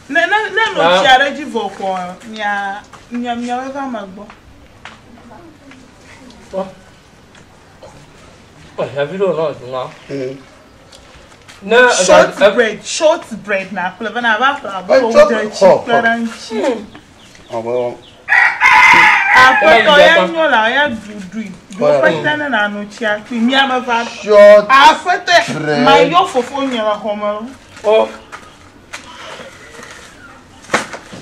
Na no chiareji voko mnyawe ba magbo. Oh, have you don't know? No, shortbread na pleva na ba for Oh, Apoto ya nyola ya dudui. Go patana na no chia kwi mi amava. short. Afete my yo fofo nyola homo. Oh.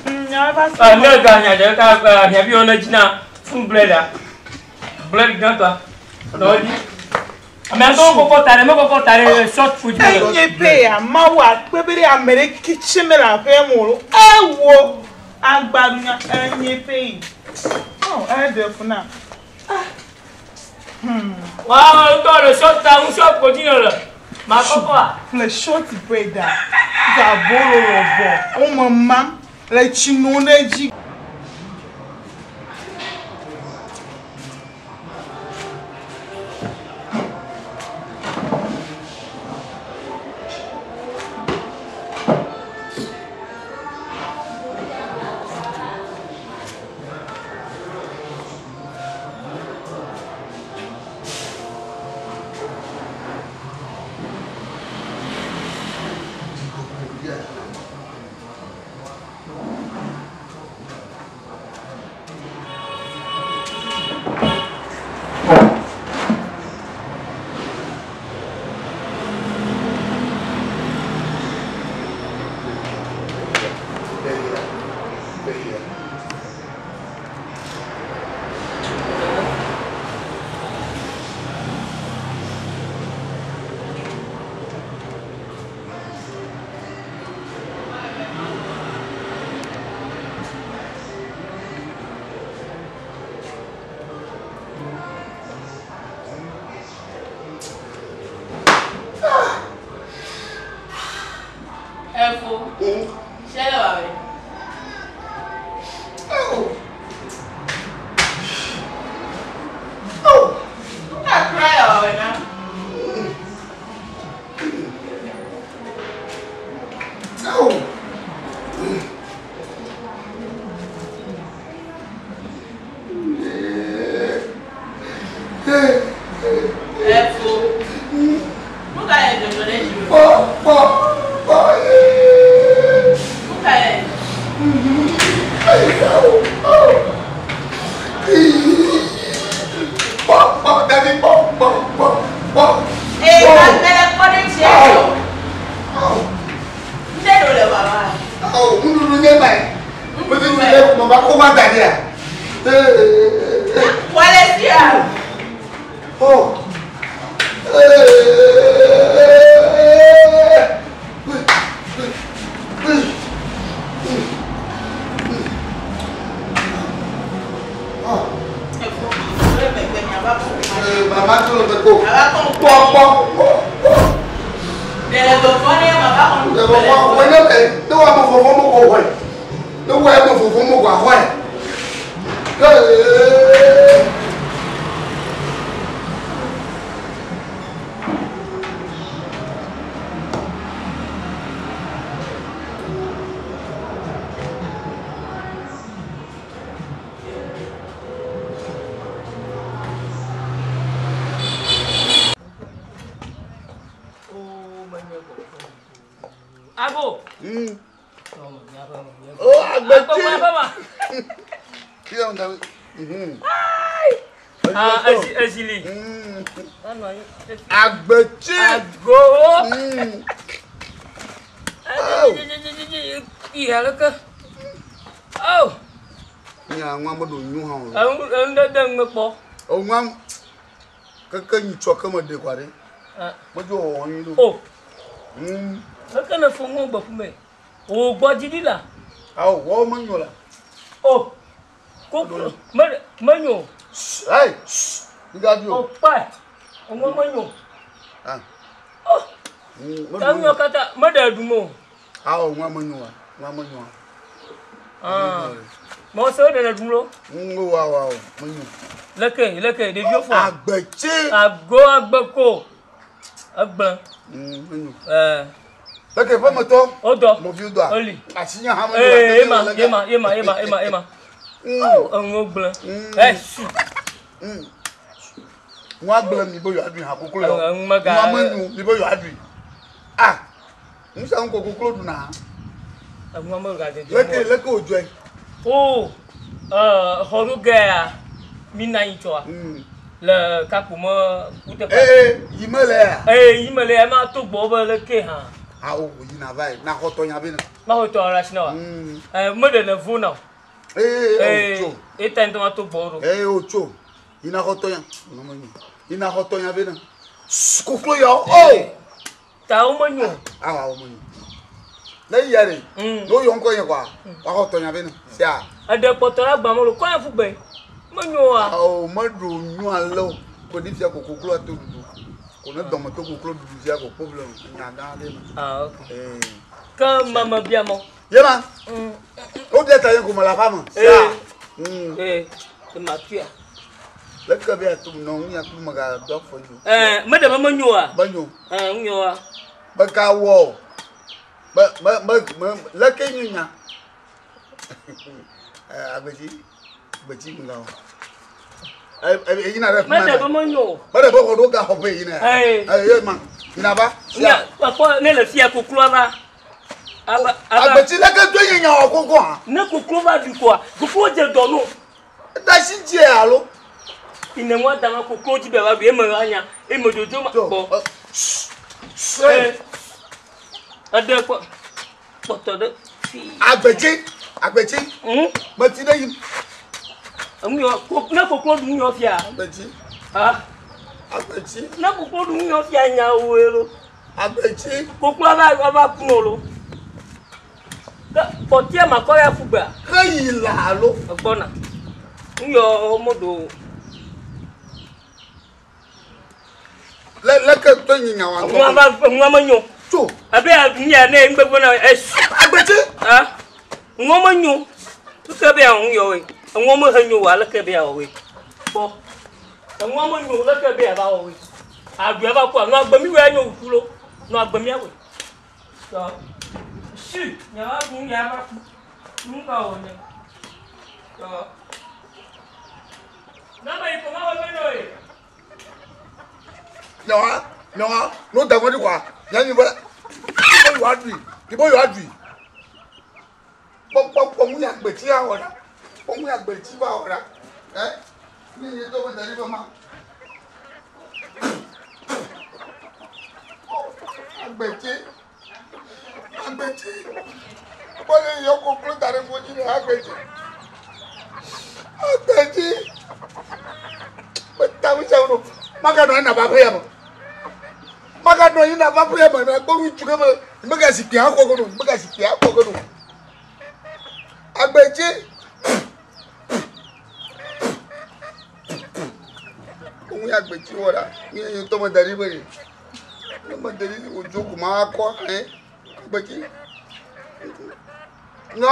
Nyaba. No ganya de ka have you on na full bread. Bread ganta. No di. Ame ko tare short food. Enye pe ya mawa pebere amere kitchen la pe mo. Ewo agbarunya enye pe. Oh, I do for now. Wow, got a short down shop continue. Ma papa. Le shortbread da. Da bolo. Oh mama, let you know neji. Ago. Oh, Agbechi. Kila mtu. Asili. Agbechi. Ago. Iya laka. Oh. Nya ngwa mo do nyu ha. Ndeng ngpo. O ngwa ka nyu choka mo de kware. Mo jo onyu do. Oh. Laka na fongo ba fume. O gbajidi la. Aw, wo mo nyu la. Oh. Ko manyo. Hey. Ngadu. Oh, pa. O mo manyo. Ah. Oh. Kanyo kata madadumo. Aw, ngwa mo nyu wa. Ngwa mo nyu wa. Ah. Mo so de na dulo. Wow. Mo nyu. Leke de bio fo. Agbechi. Ago agbeko. Agban. Mo nyu. Leke fa moto. Odo. Mo fi do. Oli. Asinya ha mo. Ema. Oh, ngogble. Ngwa gble mi bo yo adu ha kokolo yo. Ngwa menu mi bo yo adu. Ah. Nsa nko kokolo du na. Ngwa mo ga de. Leke ojo e. Oh. Horuga mi na ito. Le kakuma ute pa. Yimele ma to gbo ba leke ha. Ah o yi na vai na hoto nya be na. Ma hoto ara shina wa. Mo de na fu na. Ocho. Etendo ma to gbo ro. Ocho. Ina hoto nya. Ina hoto nya be na. Kokolo yo. Oh. Ta o manyo. Ah o manyo. Na yare. No yo nko yen kwa. Wa hoto nya be na. Sia. Ade potora gba mo ro kwa fu gbe. Manyo wa. Oh, madu nyu alo. Ko di fia kokolo to dudu. Ko na domo to kokolo dudu fia ko problem nya da de. Ah, okay. Ka mama bia mo. Yema. O de ta yen ko mala fama. Sia. Ma tia. Le ka bia tu no nya tu maga do fo you. Mada mama nyu wa. Banyo. Nyu wa. Ba ka wo. Ba le ke nyu nya. Agbechi ngao. Ina ref ma. Mada mama nyu. Mada bo ko do ga ho be ina. Ma. Ina ba. Nya ko ne le fia kokulu ba. Agbechi le ke do yin nya okoko ha. Ne kokulu ba du ko. Kokulu je do no. Da shi je alo. Ine mo da ma kokulu ji be ba bi e mo anya. E mo jojo ma bo. Ade ko. Poto de. Agbechi. Ma ti de yin. Na kokulu du nyo fia. Agbechi. Na kokulu du nyo fia nya wero. Agbechi. Kokulu ba kunolo. Potia makoya fugba. Kayi la lo. Agbona. Nyo modo. Le ke to yin nya wa. Nwa manyo. To. Abi nya na ngbegbo na Agbechi. Nwa manyo. Tuka be an yo we. Nwa mo hanyo wa le ke be a we. Bo. Nwa manyo le ke be a ba we. Adu ba ko no agbami we anyo kulo. No agbami a we. So. Shi, nya bu nya ba. Nunca o ne. So. Na ba iko ma wa no e. no da woni kwa ya ni ba you adri the boy you adri pom mu ya gbe ti ahora pom mu ya gbe ti ba ahora ni ye to ba dari ba ma agbeje bole yo ko klo dari foji ni agbeje but we say no magano na ba prayer magano ina ba prayer na gboru chuga ma mega sipi akoko no agbeje oun ya agbeje wora ni eyin to mo dari bere mo dari ojo ko ma ko agbeje no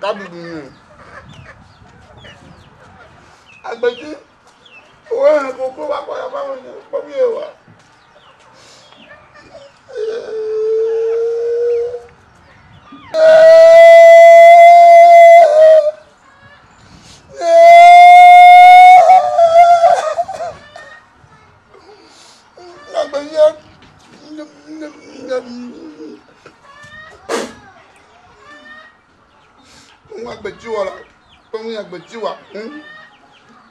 tabu agbeji owo en ko ba ko ya ba won po bi e wa agbejiwa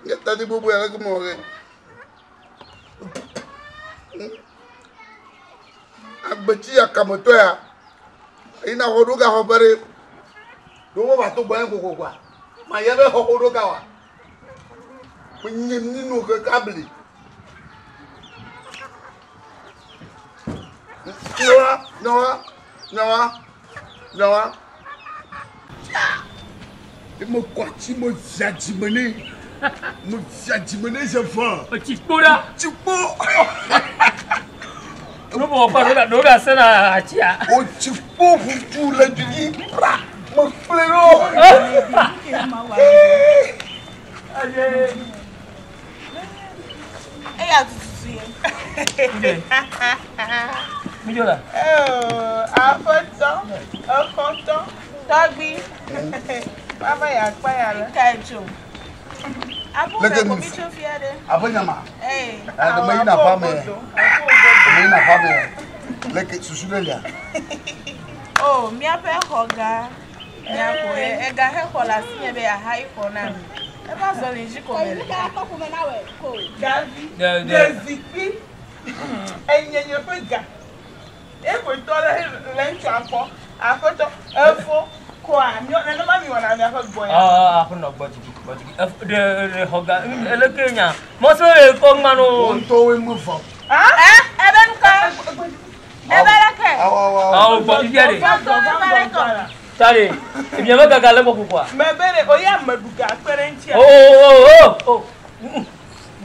ya tadi bobo ya ko mo re agbeji ya kamoto ya ina horuga hobare do ba to gban kokoko kwa ma ye be horuga wa kunyim ninu ke kabli Noah mo kwati mo zadimene je fa Chipura chipo no mo pa do ga sana achia o chipo futu la digi pra mo flero aye ya tusie Mijola afoto tagbi Mama ya pa ya la kajo. Abu be ko mi to fi ade. Abonyama. Ado mai na fa me. Mai na fa me. Leke susulelia. Oh, mi ape hoga. Mi ako e ga he ko la si be ya hai ko na. E ba so le ji ko me. Ka pa ko me na we ko. Gavi. De zipi. Enyenye pe ga. E ko to le ncha afo. Afoto efo kwa nyo na mama mi wana mi afa boy afa no gboti de hoga elekenya mo so e ko ngano on to we mu fo ebe nka ebe lake awo bo idiare tare e bi maga gale mo kwa mebere o ya maduga pere ntia oh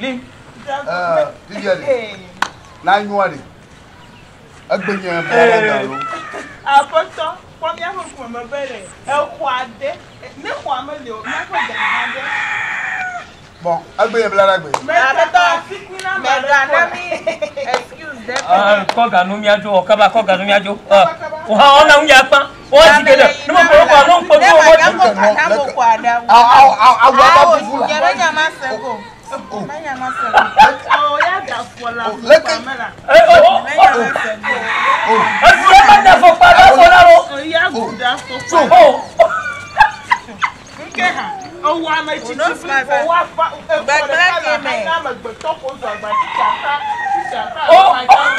lim idiare na nyuari agbenya bara dalo apoto Kwami ya ko mebere e kwade ne kwa mele o na ko jahade bon agbenya blara gbe meta sikina mega na mi excuse them ko ga no mi ajo o ka ba ko ga no mi ajo wa ona un ya pa o ti gele no mo ko no po na mo kwada awa ba fufula ya nya masego manya masego o ya da fola pamela da fo pa da fo la ro o ya guda fo nke ha o wa ma ti o wa pa na ma gbe to ko so gba ti chaka o my god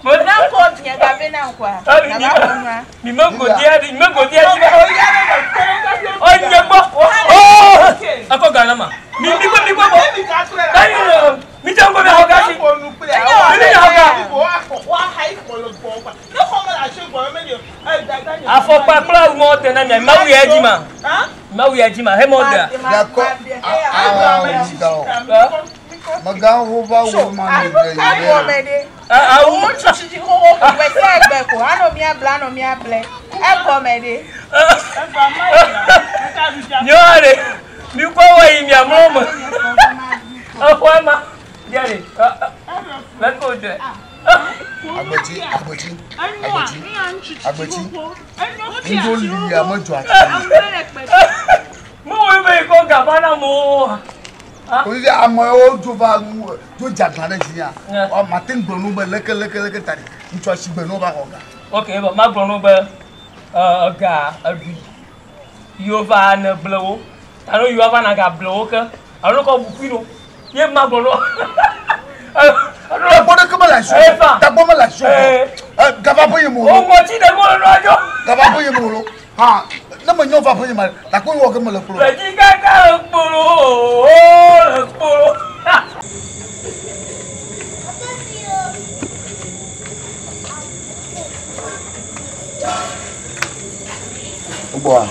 mo na ko tiyan ga be na kwa na ba ko nwa mi mo go dia di o ya na o nye gbo ako ga na ma mi gbo mi jango be hoga si mi ya hoga wa hai ko lo bo pa no ko ma la se gbo me ni afo pa kla mo te na mi ma wi ejima ma wi ejima he mo da ya ko Maga ho ba wo ma ni de o chichi ho ho we se egbe ko ano mi able e ko me de e gba ma ya yo are mi ko wa yi mi amomo afo ma diare la ko de agbeji ndo li ya mojo ati ko gabana mo. O di amo o jo ba jo jagna de jiya. O matin gbonu be leke tari. Ncho si gbenu ba oga. Okay, but ma gbonu be ga abi. You va na blow. I know you have an aga blow ka. I don't ko bufiro. Ye ma gbonu. Bora como la show. Ta boma la show. Gava boye mo. O mo ti de mo rojo. Gava boye mo. Ha, na mo nyofa boye ma. Ta ko wo ke mo le pro. Ji ka ka polo. O polo. Boa.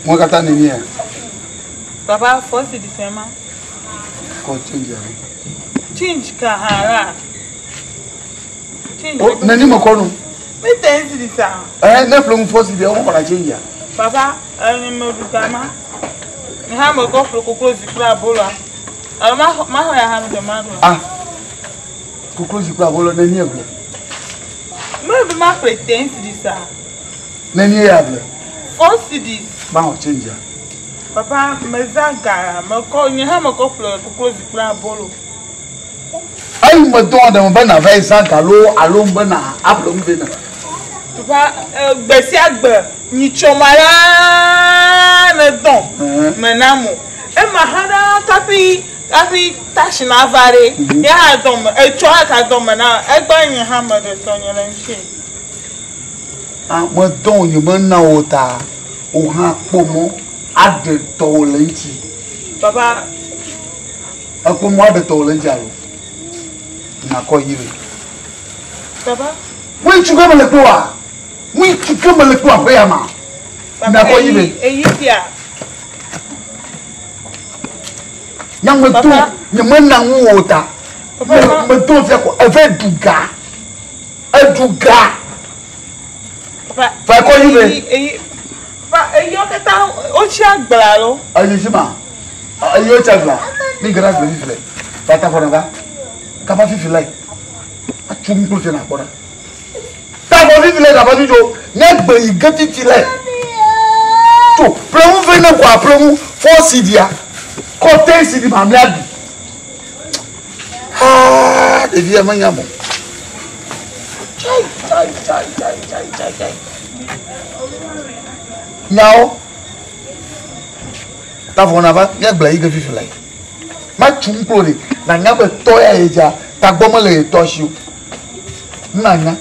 Mo kata ni ni. Papa, first December. Ko change. Change kahara. Change. Oh, nani mo ko nu. Me tense December. Ne flung first de mo para change. Papa, ani mo dukama. Ni ha mo ko flo kokoro zikra bola. Ma ho ya ha de ma. Ah. Kokoro zikra bola nani e blo. Me be ma pretense December. Nani e ya blo. First this. Ba o change. Papa, mezaga, me ko ni ha mo ko flo kokoro zikra bola. Ai mo don da mo ba na vai san kalo alo mba na aplo mbe na. Papa, gbesi agbe ni chomara na don. Menamo. E ma hana kapi tashi na vare. Ya don e cho aka don na e gba yin ha mo de so nyere nse. Ah, mo don ni mo na o ta. O ha po mo ade to le nti. Papa, Ako mo ade to le njalo. Na ko yiwe. papa. Mwi chuka mo le kwa. Mwi chuka mo le kwa pe ama. Na ko yiwe. Eyi pia. Nyang mo tu, ni mo na wo ta. Papa, Mo to fe ko e fe duga. E duga. papa. Fa ko yiwe. Papa, eyi o keta o chi agbara lo. Ayi sima. Ayi o chagla. Ni gra gbe file. Fa ta fona ba. Ka fa file. A chum ko fe na pora. Ta bo file ka ba ni jo. Ne gbe yi gati file. To, plemu fe na kwa plemu fo sidia. Ko te sidi ma mi adi. Ah, de vie ma nyamo. Chai. Now, ta fona ba, ya gbe yi gati file. Ma chum ko ni na nya be to ya eja, ta gbo mo le to shi o. Na nya.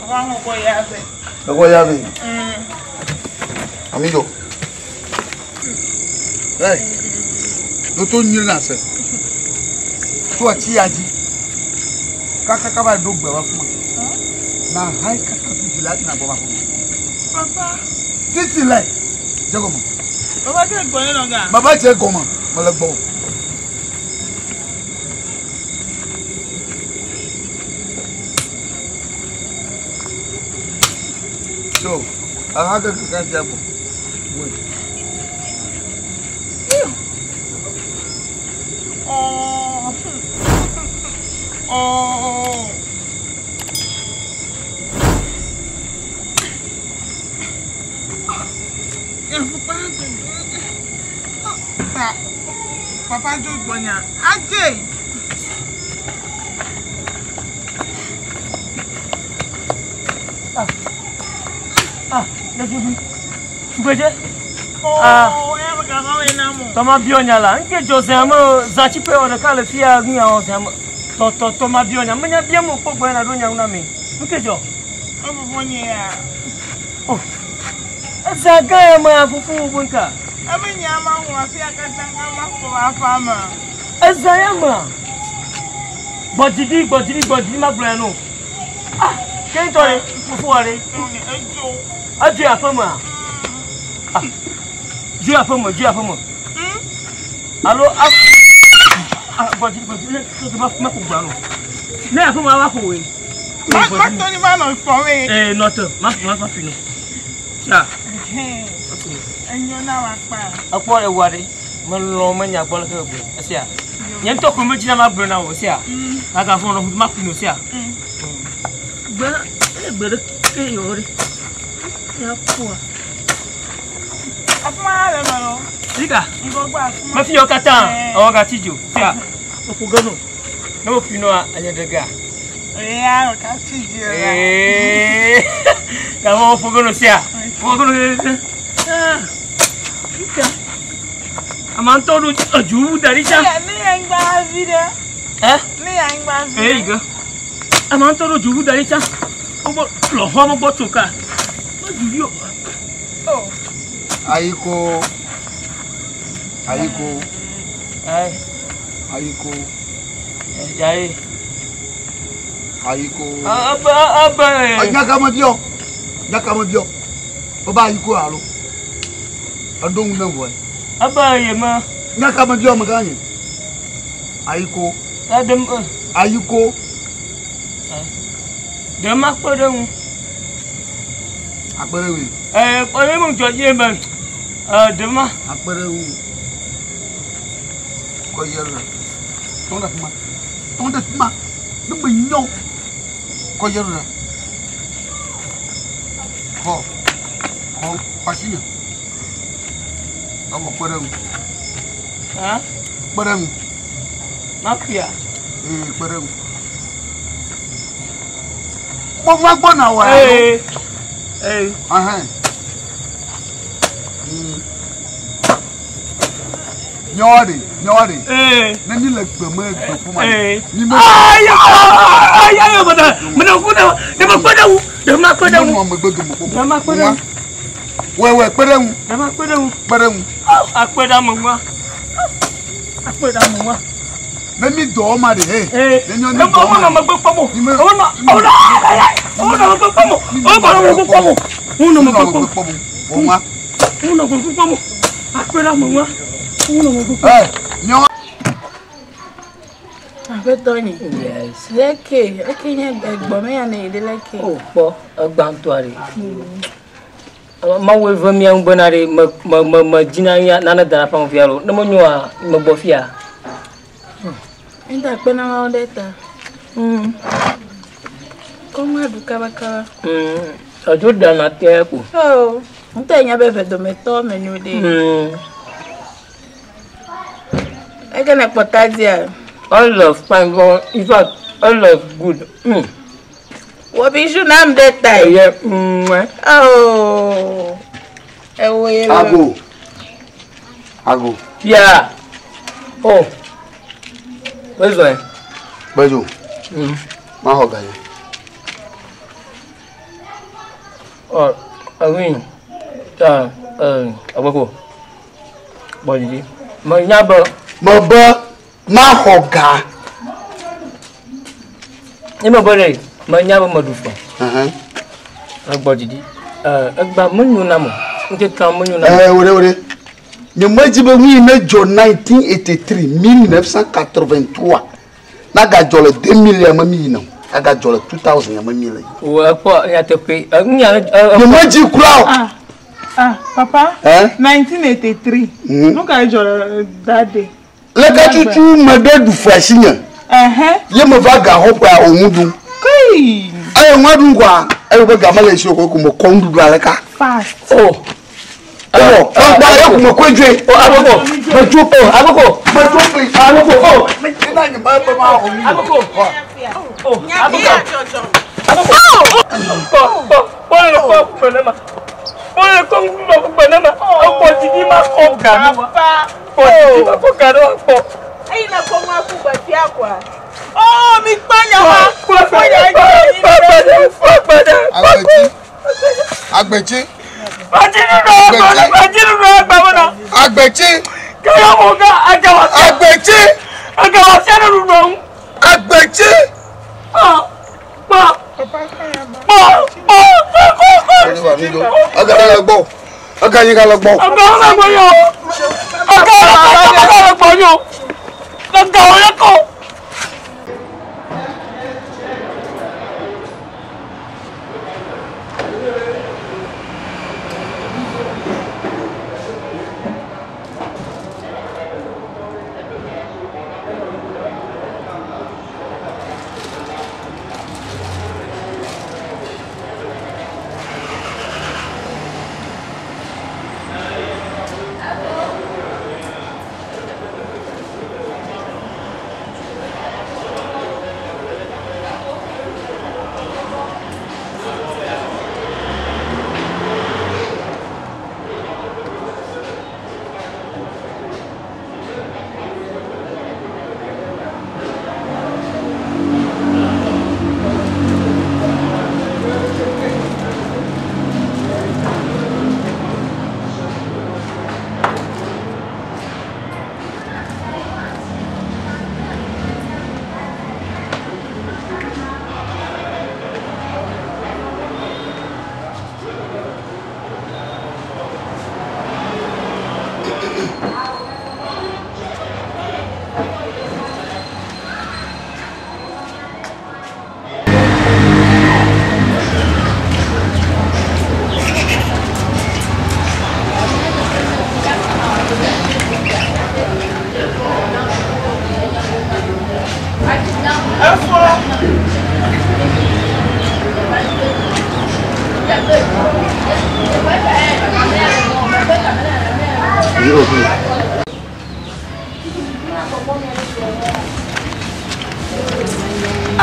Papa mo ko ya be. Ko ya be. Amigo. Hey. No to nyi na se. To achi aji. Kaka ba do gbe wa fun. Na hai kaka tu la na bo ba. Papa. Titi lai. Jago mo. Papa ke gbo ni loga. Baba che ko mo. Mo le gbo. So, aga ka ti abo. Wait. Oh. Papa do gbonya. Aje. Tubeje? Oh, ya ba ka we na mo. Toma bionya la. Nke Jose amo za chipe o de kale fia ni a o se amo. To toma bionya. Menya bia mo pogbo na do nya una mi. Nke jo. O bo fonye ya. Oh. Asa ga ma fufu bunka. Amenya ma ho afia ka tanga ma ko afa ma. Asa ya ma. Bodidi ma bro no. Ah, ke to re fufu are. Ejo. Aju afama. Ah. Ju afama. Allo bodidi to ma ko gba no. Na afama wa ko we. Ma to ni ma no so we. Not ma fi no. Ja. Enyo na wa pa. Apo e ware. Mo lo ma nya gbolo ke gbo. Asia. Yen to ko meji na ma bro na wo sia. Aga fo no ma fi no sia. Egbe ke yori. Ya kwa. Afuma le malo. Diga. Ngogba afuma. Ma fi yo kata. Awon ga tijo. Tia. Opugano. Na mo fi no anyadaga. Ya ka tiji. Na mo opugano sia. Opugano. Tia. Amanto do aju dari cha. Ni engba video. Ni engba video. Iga. Amanto do aju dari cha. Obo lo ho mo botuka. Ma juyo. Oh. Ayiko. Ai. Ayiko. Jai. Ayiko. Aba. Nyaka mo bio. Baba ayiko alo. Adong na boy. Aba ye ma. Nyaka mo bio magani. Ayiko. Adam. Ayiko. Dem ma podon. Apere wi. Pore mo joje ma. Dem ma. Apere wi. Ko yera. Tonda fuma. No binyo. Ko yera. Ko pasinya. Awo pere wi. Pere wi. Mafia. Pere wi. Mo ma gbọ́ na wa. Nyori. Na ni le gbe mo egbe fún ma. Ni mo. Ay, bada. Me na ku na. De ma peda wu. Mo mo gbege mo. De ma peda. We pere wu. De ma peda wu. Pere wu. Apeda mo wa. Na mi do ma de No mo gbe pomo. Apeda mo wa. Nyo. Abetoni. Yes. Leke nye egbo me ya na ide leke. Oh, po agbantuari. Ma we vami an bonare ma jina ya nana dara pa mo fiaro. Na mo nyoa mo bo fia. Enda pena wa odeta. Como educa baka. Ojo da na te ku. Oh, nte nya be fe do me to menu de. Ege na potazia. All of fine, in fact, all of good. What be you name that time? Yeah. Oh. Ago. Yeah. Oh. Where's that? Bejo. Ma ho gaye. Oh, I mean, abako. Body. Ma hoga. Ima bole, manyaba madufa. Agbodidi. Agba munyu namo. Nke kan munyu namo. Ore. Ni majibe wi na jo 1983, 1983. Na ga jo le 2000 ya mami na. Aga jo le 2000 ya mami le. O ko ya te pe. Ni maji kura. Papa. 1983. Look at your that day. Leka chuchu mede du fashinya. Ye me va ga hopa onwudu. Kai. Ayo nwadu kwa, ayo be ga male shi ko mo kondu aleka. Fast. Oh, ba ya ko mo kwedwe. Aboko. Majupo, aboko. Aboko. Ina ni ba ba ma omi. Aboko. Olha como o banana, o potigi ma ko ganu. Potigi ma ko ganu po. Ai na ko ma ku ba ti akwa. Oh, mi panya wa. Agbechi. Agbechi. Kaya mo ga agawa. Agbechi. Agawa senu no. Agbechi.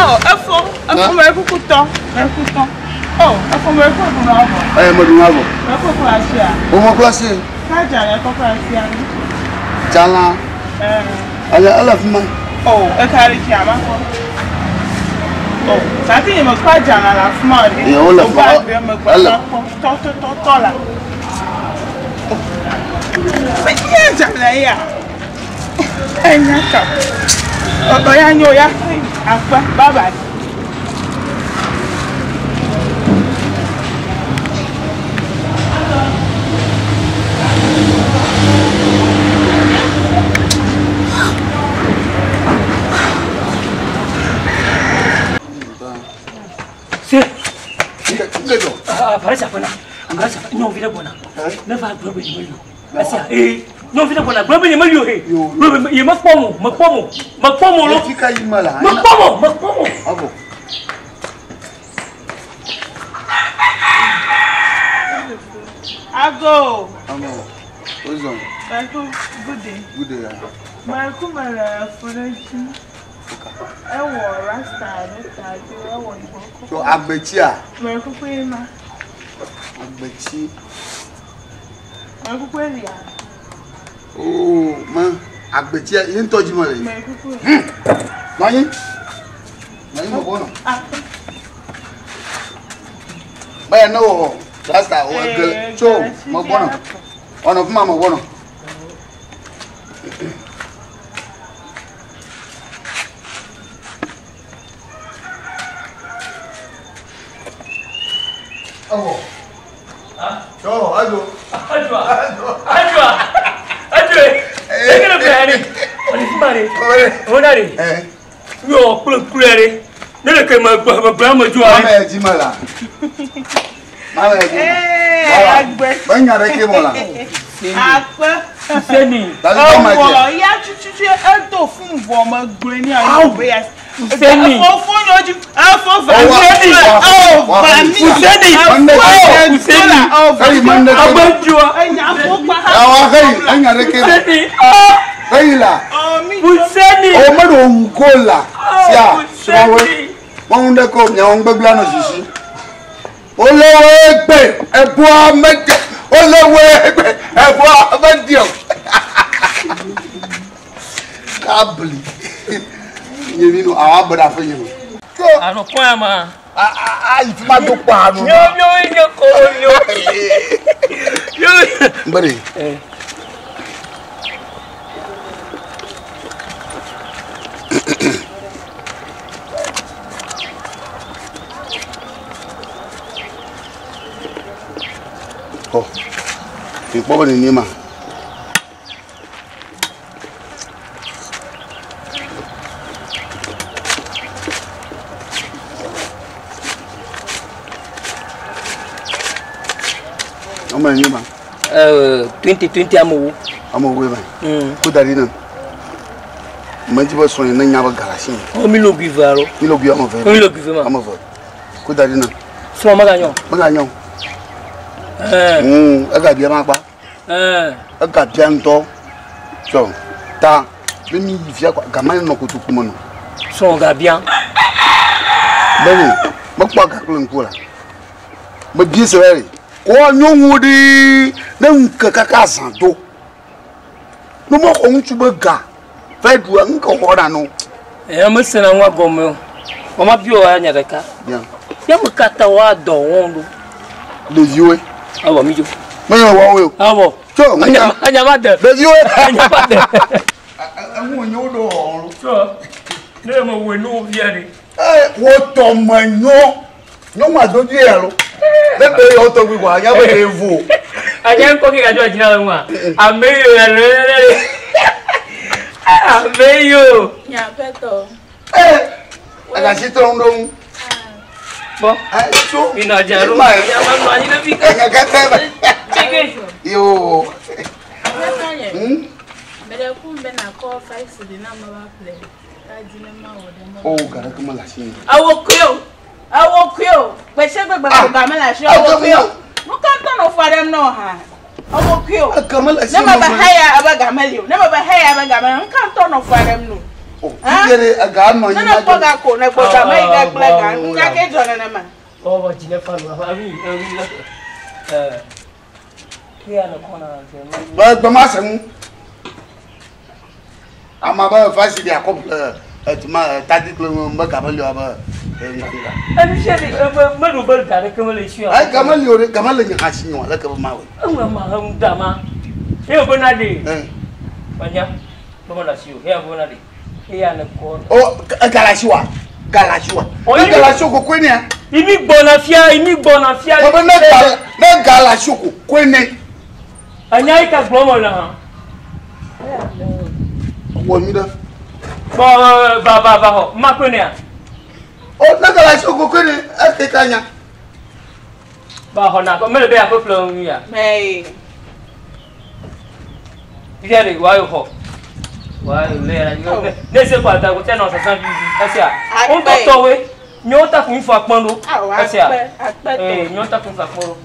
Oh, afọ me kukuto. Oh, afọ me kukuto na abo. Eh, mo dun abo. Me kukuto asia. O mo classe. Ka jare kukuto asia. Jala. Ala fuma. Oh, e ka ri ki ama ko. Oh, sa ti mo ka jana la fuma ni. E o la fuma. Ala. To la. Me ye jana ya. Enya ka. O ya nyo ya. Apa, bye-bye. Parece a pena. Não vira bona. Não vai pro bem melhor. Assim, não vira bona. Pro bem melhor. E mas como lo. Fica aí mala. Mas como? Abo. Ago. Amo. Ozon. Good day. Good day. Marco mara foreji. Ewo rasta neta ti ewo iboko. So agbechi a. Marco pe ma. Agbechi. Marco pe ri a. Oh, man. Agbechi a yin toji mo le. Marco pe. Mayin. Mayin mo bono. Ah. Baya no rasta o gele. So mo bono. Ono kuma mo bono. Oh. Ah? Yo, ajo. Segera berani. Oni mari. Onari. Yo, kulere. Nele ke ma jua. Mama e jimala. Mama e jimala. Agbe. Banya re ke mola. Apa. Seni. Oh, ya chuchu e do fun bo ma gbe ni ayo be ya. Seni. Afo yoji. Afo va. Seni. Oh, Vani. Seni. Seni. Oh, Hey, mande ko. Abajua. Enya afo pa. Awa hey, anya re ke. Seni. Hey la. Oh, mi. Seni. O ma do ngola. Sia. Swawe. Seni. Won de ko nya won gbegla no sisi. Olowo egbe, ebu amede. Olowo egbe, ebu amede. Kabli. Yemi no awa boda fe yemi. Ano kwa ma. Ifuma do pa no. Yo ko yo. Yo. Mbere. Oh. Ipo ni ni ma. Oma ni ma. 2020 amu. Amo we ba. Ku dari na. Manji bo so ni na nya ba garasi. O mi lo bivaro. Mi lo bi amo ve. O mi lo bive ma. Amo ve. Ku dari na. So ma ganyo. Ma ga nyon. Aga bi ma pa. Aga bi anto. So, ta bi mi via kwa ga man no ko tu kuma no. So ga bien. Bani, ma kwa ga kulun kula. Ma bi so ere. Ko nyon wudi na nka kaka santo. No mo ko nchu ba ga. Fa du nka ho da no. Ma sena nwa gomo. O ma bi o anya deka. Bien. Ya mo kata wa do won. Le vieux. Abo mi jo. Mwen wa we. Abo. So, anya ma de. le vieux. Anya ma de. Amu nyo do ho. So. Ne mo we no viare. Wo to manyo. No ma do di ero. Le be yo to gbi wa ya be evo. Anya ko ki ga jo jina nwa. Ameyo ya re. Ameyo. Ya peto. Aga si to ndo. Bo. So, Ina jaro. Ma. Ya ma no ani na bi. Aga ka te ba. Chege. Yo. Peto ye. Bele kumbe na call 5 cedi na mama play. Oh, gara kuma la shi. Awo kuyo. Pese gbe ga me la shi awo kuyo. Mo ka tan no for them no ha. Awo kuyo. Kamala shi. Never be hire abaga melio. Never be hire abaga me. Nka tan no for them no. Oh, kigere aga no ni na boga ko na boga mai ga plaga. Nka ke jona na ma. Oh, wa jine fa no. Abi kia na kona ba ba ma semu. Ama ba fasi dia couple tuma tadi klo mba kamali aba Ani shedi madu bar da kamale shi ai kamali ni hasin wala ka ma wai ma ham dama e bona de banya bona shi he bona de e ya na ko oh galashiwa ko kwene imi bona fia baba na galashiwa ko kwene anya ika glomo na ha wo mi da ba ho ma kwene a oh na galashiwa ko kwene e kanya ba ho na ko mele be akoflo mi ya Hey. Igere wa yo ho wa le ra yo ne se kwa ta ko te no sasan bi asia on to we nyota fun fu apon lo asia nyota fun fu apon lo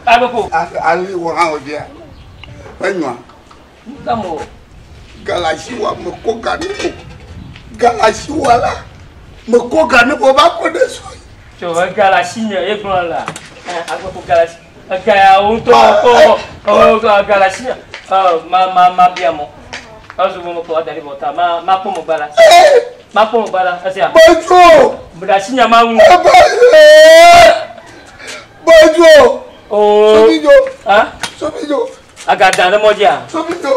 abeko ali wo ha o dia enwa kamo galashiwa mo ko gani ko galashiwa la mo ko gani ko ba ko de so so galasinya e plan la abeko galasi kaya on to galasinya ma biamo azu mo ko adari bota ma po mo bala asia bojo galasinya ma un bojo oh sobijo agada na moja sobijo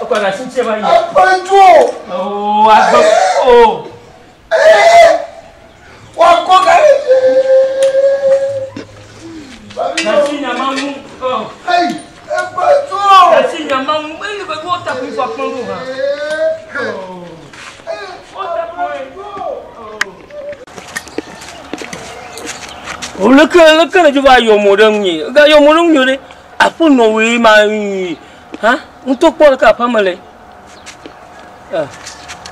ko na sinche ba yi bojo oh agbo oh wa ko gari galasinya ma un oh hey bojo galasinya ma un e ko ko ta ku fa pon lo ha oh leke na juba yo modong ni ga yo modong ni de apu no we ma ha untuk pol ka pamale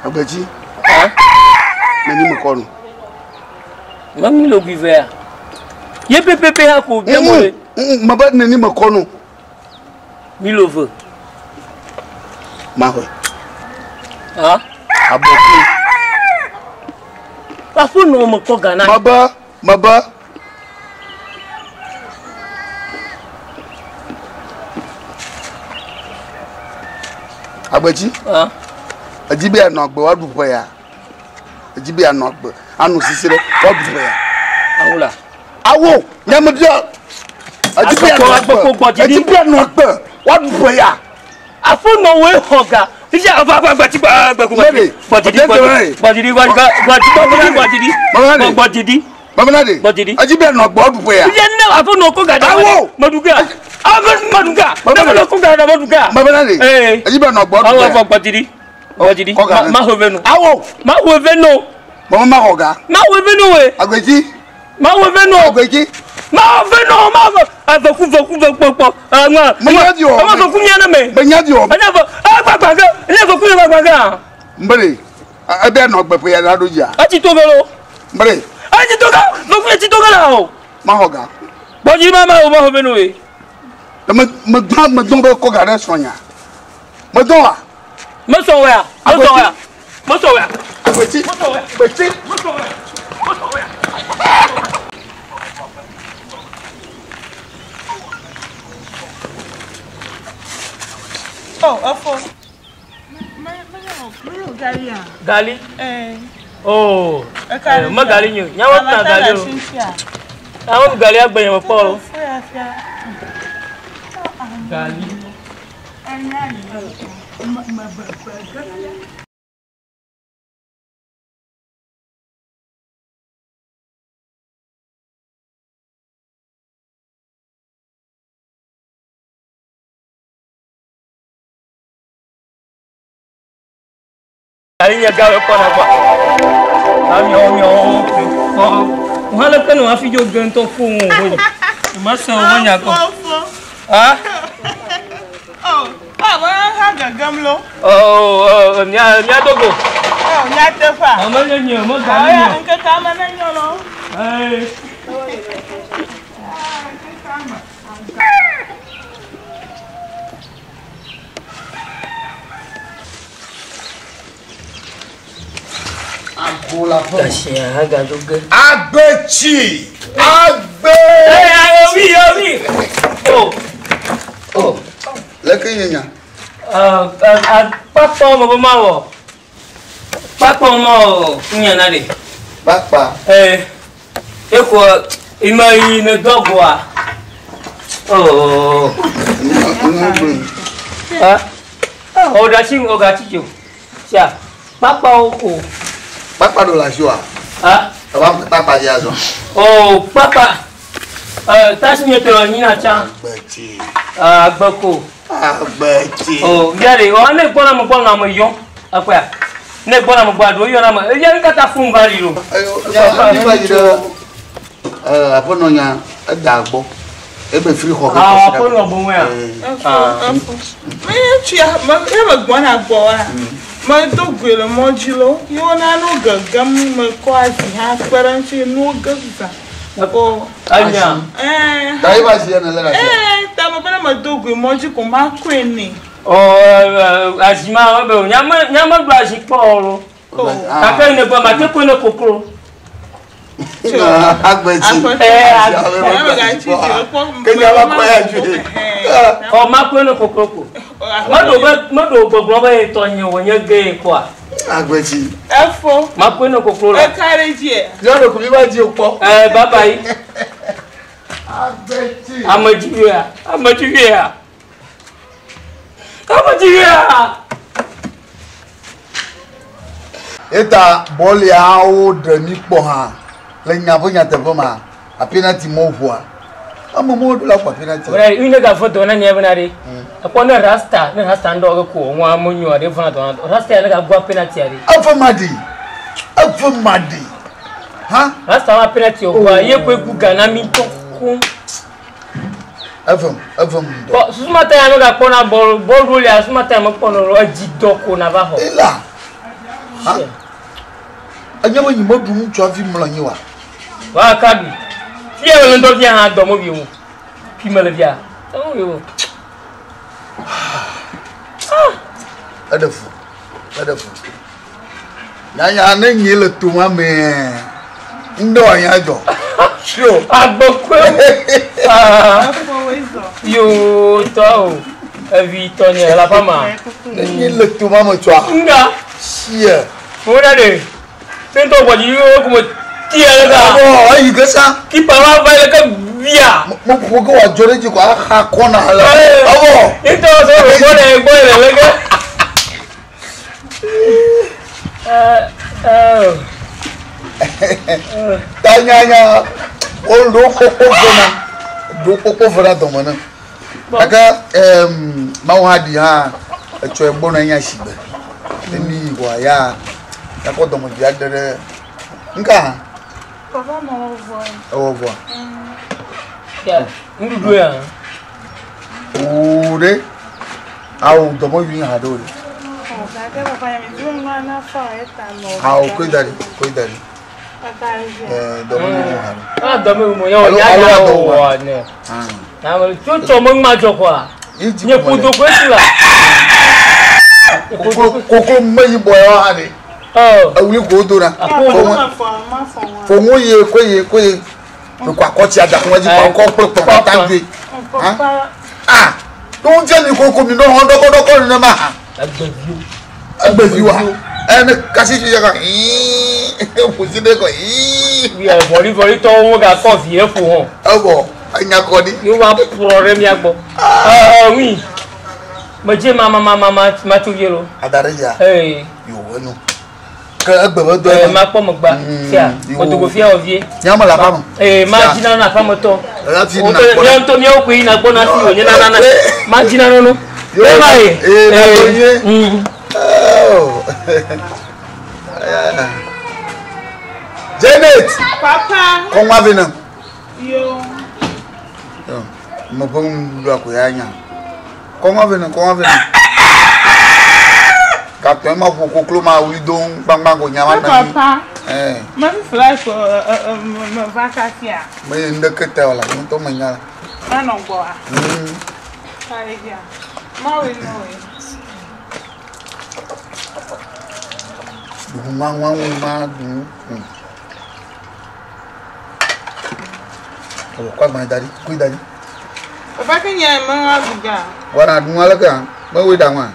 abaji ha nani mo kono mami lo biver ye pepe ha ko bien mo maba nani mo kono mi lo veut ma ho ha aboki apu no mo ko gana maba agbaji ajibe anogbe wadupo ya ajibe anogbe anu sisire wadupo ya awula awo nyamudio ajibe anogbe wadupo ya afu no we hoga ija agba ti gba ku bodidi Mamanade ajibe anogbe wadupo ya ije ne afu no ko gada maduga maduga no ko gada maduga mamanade ajibe anogbe wadupo ya bodidi ma hovenu awo ma hovenu mama ma hoga ma hovenu we agbeji ma hovenu agbeji ma hovenu ma avaku popo ama Menyadio ama ko kunya na me menyadio ana fo agbaga ile ko kunya agbaga mbere abe anogbe pe ya lado ya ati to gelo mbere ati to ga lo ku ati to gela o ma hoga bodidi ma hovenu we me don ko ga re sonya me don wa mo so we agbeji Oh, afo. gali oh ma gali nyu nyawo na gali o awon gali agbeyan mo po gali Kalinya gawe kona kwa. Amyo. Wala kanu afijo gento ko ngo. Masa wanya ko. Ah? Oh. Ah, ha gagamlo. Oh, nya dogo. Oh, nya tefa. Amanya nyo, mo Ah, gani nyo. nke kama na nyolo. Ai. Agola fún. Kàṣẹ àgà tó gé. Agbechi. Omi. Oh. Lẹ́kìn yẹn yàn. Pápá ọmọ bó máa wọ̀. Pápá ọmọ yẹn náà rè. Pápá. Ekò ìmọ̀ yìí ní dọ́gbọ̀ à. Ọ̀dà sí ọ̀gá títò. Ṣá pápá ọkọ̀. Pápá ló la ṣọ́ à. Pápá yà zọ. Pápá. Tásí yẹn tẹ̀rọ yín náà chá. Agbechi. Agbẹ́kọ̀. Agbechi. Yẹ́rì ọ̀ ní gbọ́nà mo gbọ́nà mo yọ. Apẹ́ à. Ní gbọ́nà mo gbọ́dọ̀ yọ náà mo. Ẹ̀yẹ́ ní kàtà fún bá rí ro. Nípa yìí dẹ́ àfọ̀nà yẹn ẹ̀dá gbọ́. Ebe firi xɔ kɛ àfọ̀nà ọ̀bùn wẹ̀ à. Me tia, me gbɔna gbɔ wa. Me do gbe le mɔdzi lo. Yewo na nu gegem me kɔ asi hã kpe ɖe ŋuti nu geza. Ko Anya. dayi ba si yɛ ne lɛ la se. Ta me bena me do gbe mɔdzi ko ma koe ne. Azima ọbẹ̀ o nyama gba azi kpọ̀ ọ̀rọ̀. Kàkẹ́ yìí nìkan màtí kó ní kòkòrò. Agbechi. Kenya wa kɔ ya ju de. Ọ̀ má kó ní kòkòrò kò. Mọ́tò gbogbo bẹ́ẹ̀ tọ̀ yẹn wọ̀ nyẹ́ gé kọ́ à. Agbechi. Efo. Má kó ní kòkòrò la. Ekari die. Yọ̀dọ̀ kò bí bá di o pọ̀. Bàbá yìí. Agbechi. Amajuwia. Eta bɔli awo dɛmi kpɔ hã le nyabo nyateƒe ma apenati mo ʋua ame mo do la kɔ apenati. Wọ́n yìí ní ká fọ́ tọ́ náà nyẹ́ bẹ́ẹ̀ rí. Ẹ̀kọ́ ní rasta ń dọ̀ ọ́ kó wọ́n á mú nyọ́ àdé fún àtọ̀ rasta yẹn ní ká gbọ́ penalty àdé. Afe madi ha. Rasta wọn penalty ọ̀gbọ́n ayé kó egu Ghana mi tó kún. Afe mu dɔ. Susumata yẹn ní ká kpọ́ náà bọ́ọ̀lù rólì à susumata yẹn kpọ́ náà ọ̀jì dọ́kọ̀ náà bá họ. Ela ha anyama nyimo dum tsɔ fi mlɔ nyi wa. Wàá kábi fíyẹ wẹ̀lẹ̀ ńdọ́ fíyẹ hàn dọ̀mọ́ bi wò fi mẹ́lẹ̀ bíà ẹ̀wọ̀n bi wò. Ɛdɛ fu nyanya ne nyi le toma mɛ ŋdɔ anya dzɔ sio. Agbekwe yóò tọ́ o ẹ̀vi tọ́ ni ẹ̀ la fà ma. ne nyi le toma me tsɔa. Nga sie. mo na de tento bɔdi yóò kò mo tiẹ̀ lé ka. Ayi ke sa. Kipa wa va yẹ kẹ bia. Mo ko ke wa jɔ de dzi ko aha kɔna la. Awɔ. Nítorí ọ̀sẹ̀ o gbọ́ dẹ̀ gbọ́ yẹ lẹ́gẹ́. Tanyanya o do koko fana dɔmɔ na. Aka mawu ha di ha etsɔ egbɔ na nya si bɛ. Emi wa ya yakɔ dɔmɔ di adɛ dɛ nka. Papa ma wo voy. Ɛwɔ bɔ. Ndudu ya. O de awo dɔmɔ wi ha do de. Awo ko dari. Dɔmɔ wi ha. Ah dɔmɔ wi mo yɛ o nya nya o wɔ ne. Na mo tó tɔ mo ŋma jɔ kɔ a. Nye kudo ko esi la. Koko mmeyi bɔ yɔ ha de. Awuli ko do na. Fo ŋu ye ko ye. Kò akɔtsi adakun ɛdzi kò akɔ kple kpɔkpɔ tagbe. Ah, tó ń jẹ́ ní koko mi náà hàn dɔkɔdɔkɔ ni ne ma ha. Agbevi wa. Ɛni kasi fi yɛ ka efusi de kɔ Wíyà vɔlivɔli tɔ wo ka kɔ fi efo hàn. Ɛbɔ anyakɔdi. Yóò wá pɔrɔ ɖe mía gbɔ. Oui. Medze ma tso vie lo. Adare ya. Yòówó nu. Ke egbe be dɔ yɛ. Ma kpɔ me gba. Fia. Kotogo fia wɔ vie. Nyama la fa me. Ma dzina na aƒe me tɔ. Ɛyà fi na kpɔ. Míawo ŋutɔ míawo koe yina gbɔ na fi wònye nana. Ma dzina nono. Eba ye. Janet. Papa. Kɔnwa bi na. Yo. Mo pon lu akoya nya. Comment venir? Quand tu m'as beaucoup clos, ma oui donc, bang go nyama. Papa. Même flash me vacatia. Mais ne que t'es là, non to manya. Ah non quoi. Allez bien. Moi oui. Quoi ma dari? Cuidado. Papa que nya ma buga. Wana dunga la ka. Ba we da ma.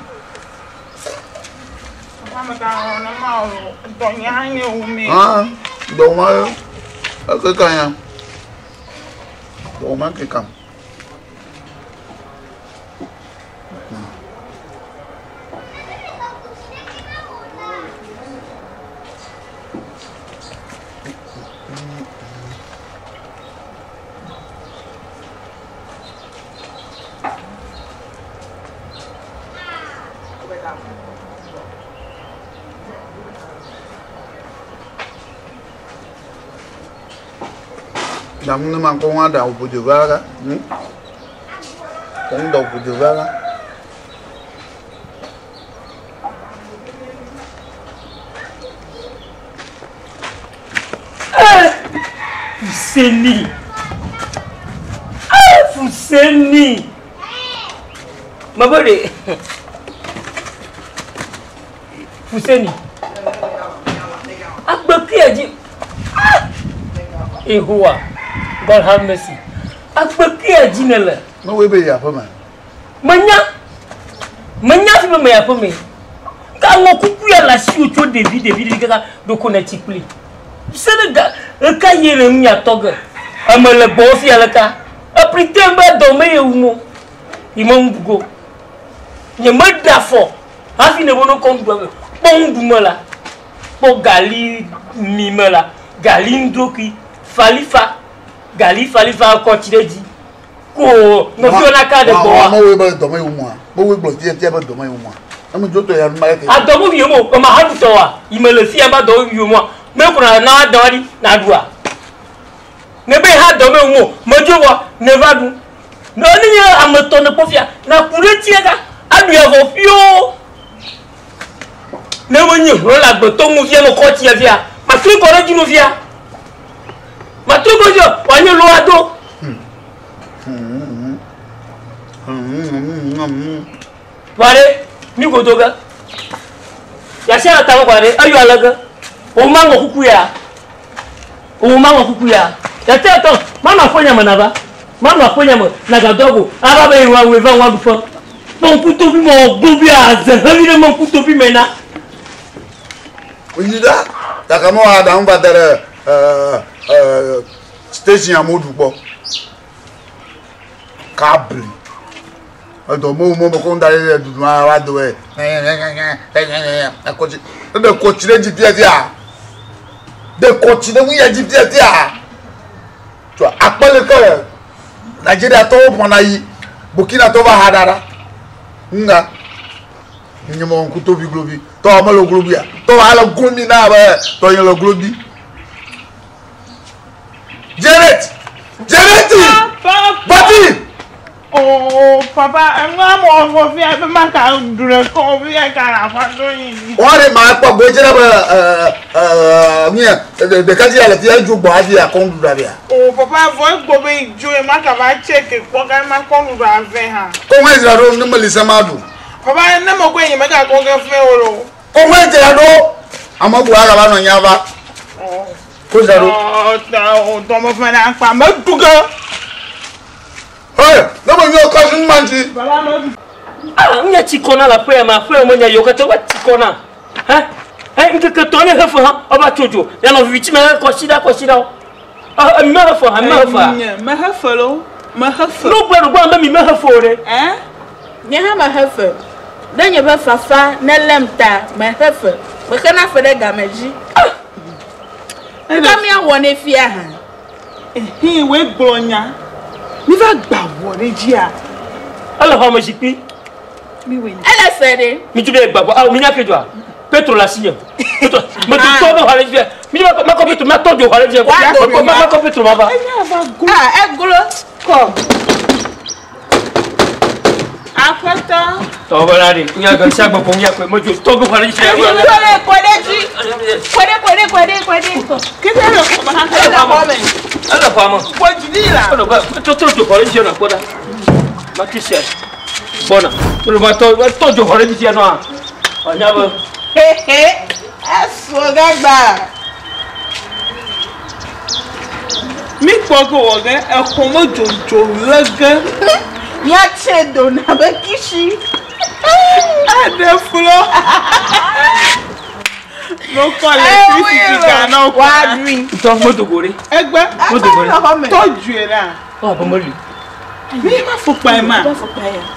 Papa ma ka na ma do nya nya umi. Ah, do ma. Ka ka ya. Do ma ke kam. Đóng nó mang con hoa đậu của chữ ra đó, con đậu của chữ ra đó. Fuseni, mabode, Fuseni, akbaki aji, Ehua. God have mercy. Akbaki ajinela. Nó quay bây giờ phải mà. Manya fi me ya me. Ka ngo kuku ya la si ocho David ka do connect pli. Senegal e ka yere nya toga. Amele bo fi ala ka. Aprite ba do me yumo. Imam bugo. Nye mada fo. Afi ne bono kon do. Bon dumala. Bo gali mimela. Gali ndoki falifa. Gali falifa continue di. Ko no fi na ka de bo. Mo we ba do me yumo. Bo we blo tie ba do me yumo. Amu joto ya ma ke. Adomu bi yumo, o ma hadu to wa. Imele fi ba do yumo. Me ko na dori na dua. Ne be ha do me yumo. Mojo wa ne va du. No ni ya amoto ne pofia na kure tie ga. Adu ya go fio. Ne wonyi ro la gbo to mu fi mo ko tie fia. Ma tu ko re jinu fia. Ma tu ko jo wa ni lo ado. Wale ni go doga. Ya sha ta ko re ayu alaga. O ma ngo kuku ya. Ya ta to mama fonya manaba. Mama fonya mo na ga dogo. Aba be wa we va wa du fo. Mon kuto bi mo gobi aze. Habi ne mon kuto bi mena. Oyida ta ka mo ada un badere station amodu po. Kabri. Ado mo ko ndare du ma wa do e. Akoji. De coach de dia dia. De coach de wi ya dia dia. Tu apele ko Nigeria to pona yi. Burkina to ba hadara. Nga. Nyimo nkuto bi globi. To amalo globi ya. To ala gomi na ba to yin lo globi. Janet. Bati. Oh, papa, I'm not more for fear of my car. Do not call me. I can't find What am I for? Go to the country. I'll tell you about the account. Oh, papa, voice go be doing my car. Check it. What I'm not going to have there. Come on, I don't know Melissa Madu. Papa, I'm never going to make a go get fail. Oh, wait, I know. I'm a guava on Yava. Oh, don't move my hand. I'm a booger. Hey, no one your cousin Manji. Ah, nya chikona la pe ma fe mo nya yokato ba chikona. Nke ke tone he fo ha oba tojo. Ya no viti me ko shida. Ah, me ha fo. Me ha follow. No gba me ha fo re. Nya ha ma ha fo. Dan ye ba fafa na lemta me ha fo. Me kana fo de gamaji. Ka mi awon e fia ha. He we glonya. Mi va gba wore ji a. Ala fa mo sipi. Mi we ni. Ala fere. Mi tu de gba mi nya kejo a. Petro la siye. Petro. Mo tu to do hale je. Mi ma ko Petro ma to do hale je. Ma ko Petro ma ba. E gulo. E gulo. Ko. Akwata. Tobalari, nya ga shagba ko nya ko mojo to go fara shi ya. Kwade. Kisa lo ko ma ha ko me. Ala fama. Ko jidila. Ono ba to fara shi na koda. Ma kisi. Bona. To ba to fara shi na. Anya ba. Aso gagba. Mi pogo woge e ko mo jojo lege. Ya chedo na be kishi. Ade fulo. No call electricity kana o kwa drink. To moto gore. Egbe moto gore. Toju e na. O ba mo li. Mi ma fupa e ma.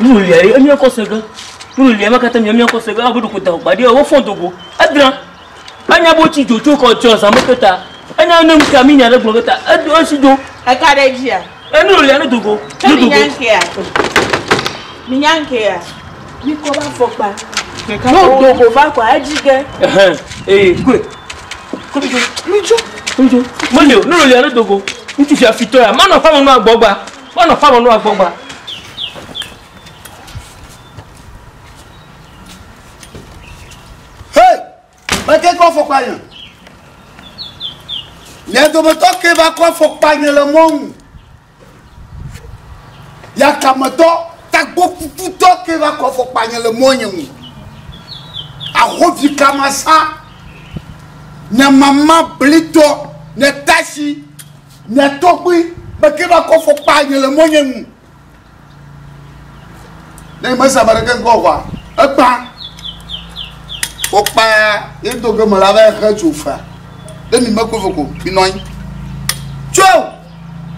Nu li ari emi ko sega. Nu li ma kata mi ko sega abudu ko ta pade o fondogo. Adran. Anya bo ti jojo ko jo sa mo keta. Anya nem kami nya le glogeta. O si jo. E ka de ji a. Enu li anu dogo. Minyanke ya. Mi ko ba fopa. Ke ka No dogo ba kwa ajige. Kwe. Ko bi jo. Mi jo. Mo le nu li anu dogo. Nti fi afito ya. Ma no fa mo nu agbogba. Hey! Mais qu'est-ce qu'on faut pas y? Les domoteurs qui va quoi faut pas y le monde. Ya kamoto ta beaucoup puto qui va quoi faut pas y le monde. A hovi kamasa. Ne maman blito, ne tashi, ne tokwi, mais qui va quoi faut pas y le monde. Ne me sabareke quoi? Apa? Opa, il doit me laver un chauffeur. Demi me convoque, binoy. Tchou!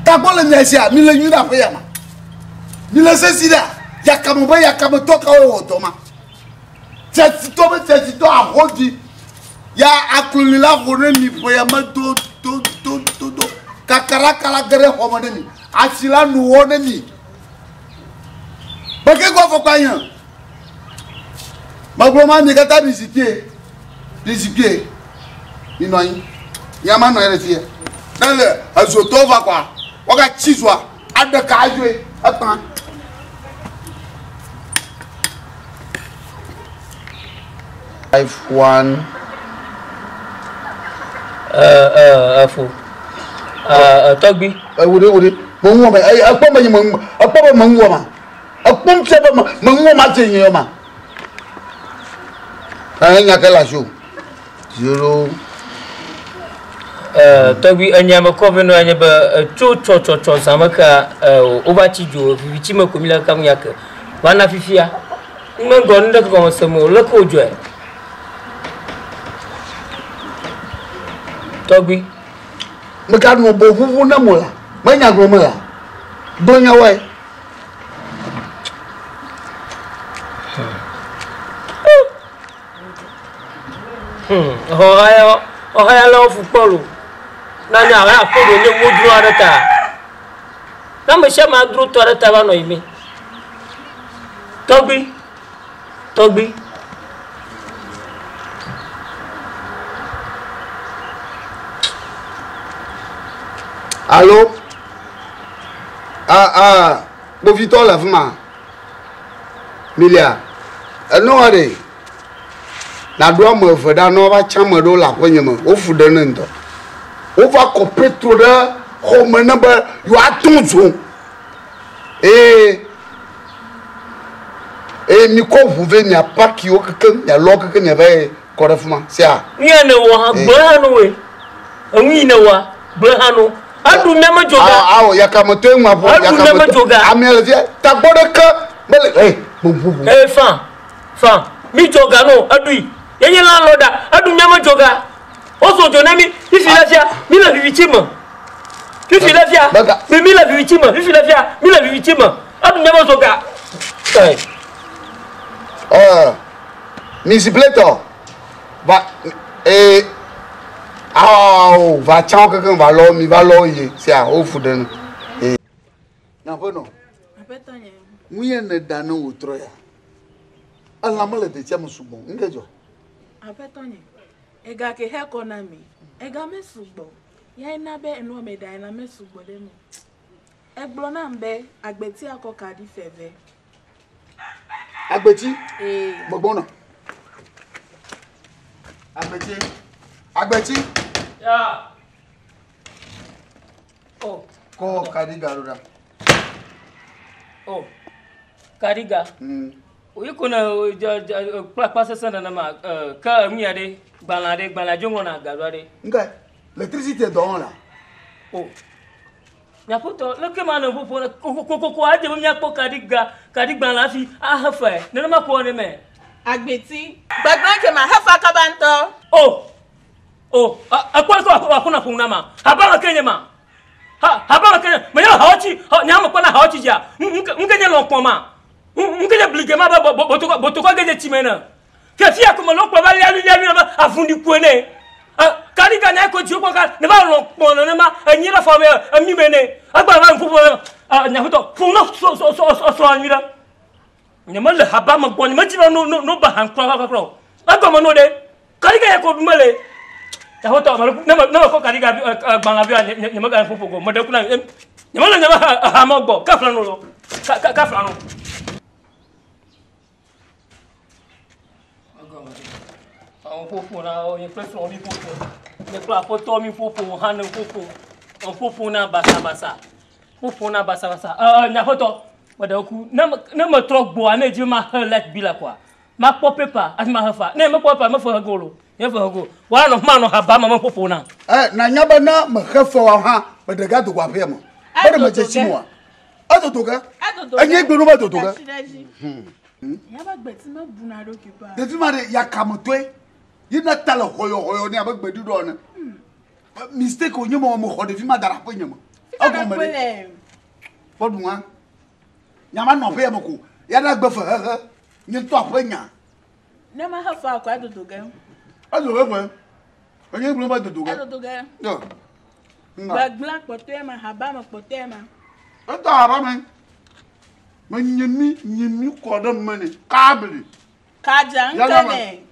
T'as pas le nésia, mais le nuit d'après yama. Mais le sésida, yakamoba yakamotoka au automa. C'est to a rodi. Ya akulila rone ni boyama do. Kakaraka la gere homodeni. Asila nu woneni. Baké quoi faut pas yan? Ma grand-mère n'est pas visitée. Il n'a pas de fille. Dans le azoto va quoi? On va chizwa. À de cajouer. Attends. F1. Afo. Togbi. Oui. Mon woman. Apa mon woman. Apa siapa mon woman c'est ma. Anya kala show 0 Togbi anyama koveno anyaba cho samaka obachi jo vivichi makomila kamyaka wana fifia ngon nda ko samo lako jo Togbi mekanu bo fufu na mola manya gomola donya wai Ohaya lo fukpolo na nya ara ko do ne modru arata na me se ma dru to arata ba no imi Togbi Allô? Bovito la fuma. Milia. No are. Na do mo foda no ba chama do la kwanyema. O fuda nndo. O va kopetro da ho menaba you atunzo. Mi ko vuve ni apaki o keke ya lo keke ne ba ko refuma. Sia. Ni ene wo ha gbahanu we. Anwi ne wa gbahanu. Adu mema joga. Awo yakamoto enwa bo yakamoto. Amele vie tagbodeka mele bubu. Fan. Mi joga no adui. Yenye landlorda adu mema joga. Oso jonami ifi lafia mi la vivitima. Ifi lafia. Mi la vivitima. Ifi lafia mi la vivitima. Adu mema joga. Misipleto. Va va chao quelqu'un va l'oyer c'est à au foudre na bono Apetonye. muye ne dana utro ya ala mala de chama subo ngejo Apetonye. Ega ke economy. Ega mesugbo. Ya ina be enu me da ina mesugbo de mo. Egbo na mbe agbeti akoka di feve. Agbeti. Gbogbo Agbeti. Ya. Oh. Ko Kadiga roda. Oh. Kadiga. Oyi kuna pasa sana na ma ka mi ade gbala jongo na galwade. Ngai. L'électricité don là. Oh. Ya poto le ke ma na popo ko aje mi akpo Kadiga la fi a hafa. Na ma ko ne me. Agbeti. Gbagban ke ma hafa ka banto. Oh, akuna kuna ma. Haba Kenya ma. Haba Kenya. Me yo haochi, nyama kwa na haochi ja. Ngenye lokpo ma. Ngenye blige ma boto geje timena. Ke fia ko lokpo ba lialu ma afundi kuene. Kadiga na ko joko ka ne ba lokpo no ma anyira fa me ami mene. Agba ba mfupo nyahoto. Funo so anyira. Nyama le haba ma gboni ma jiro no ba han kro. Agba mo no de. Kadiga ya ko dumele. Ya hoto nama ko Kadiga banga bia nyama ga fufu go moda kuna nyama ha mogbo ka fla no lo ka fla no on fufu na o ye preso on mi fufu ne kla poto mi fufu han fufu on fufu na basa fufu na basa nya hoto moda ku nama trok bo ana ji ma let bila kwa ma pop paper as ma hafa ne ma pop ma fa golo ye fa go wa no ma no haba ma popo na na nyaba na ma khafa wa ha ba daga do kwa fe mo ba da ma je chi mo adodoga anye gbe no ba dodoga Nyaba gbeti ma buna do ki ba de ti ma de ya kamotwe yi na tala hoyo ni abagbe du do na mistake onye mo mo khode fi ma dara po nyama ogo mo de bodunwa nyama no pe mo ko ya da gbe fa ni to apanya na ma hafa ko adodoga adodoga onye gbe no ba dodoga yo gbagban potema haba ma potema ata haba men nyemi ko da mane kabri kaja nkane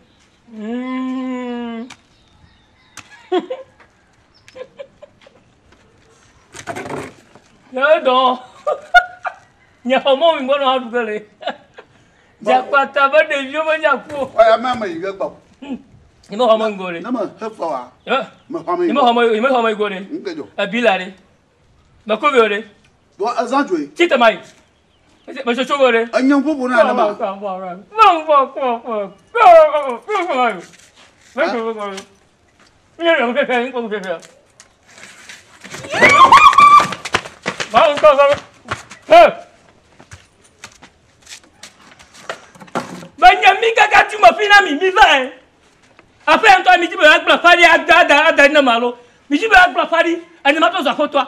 ya do nya homo mi ngono adu gele jakpata ba de yo ma jakpo aya mama yi gba ni mo homo ngore na ma hefa wa ma homo ni mo homo ngore ngejo abilare ma ko biore do azanjwe chita mai ma so chogore anyan popo na na ma Mika tu ma fina mi va après Antoine mi dit ba gba fari ada na malo mi dit ba gba fari animateur za ko toi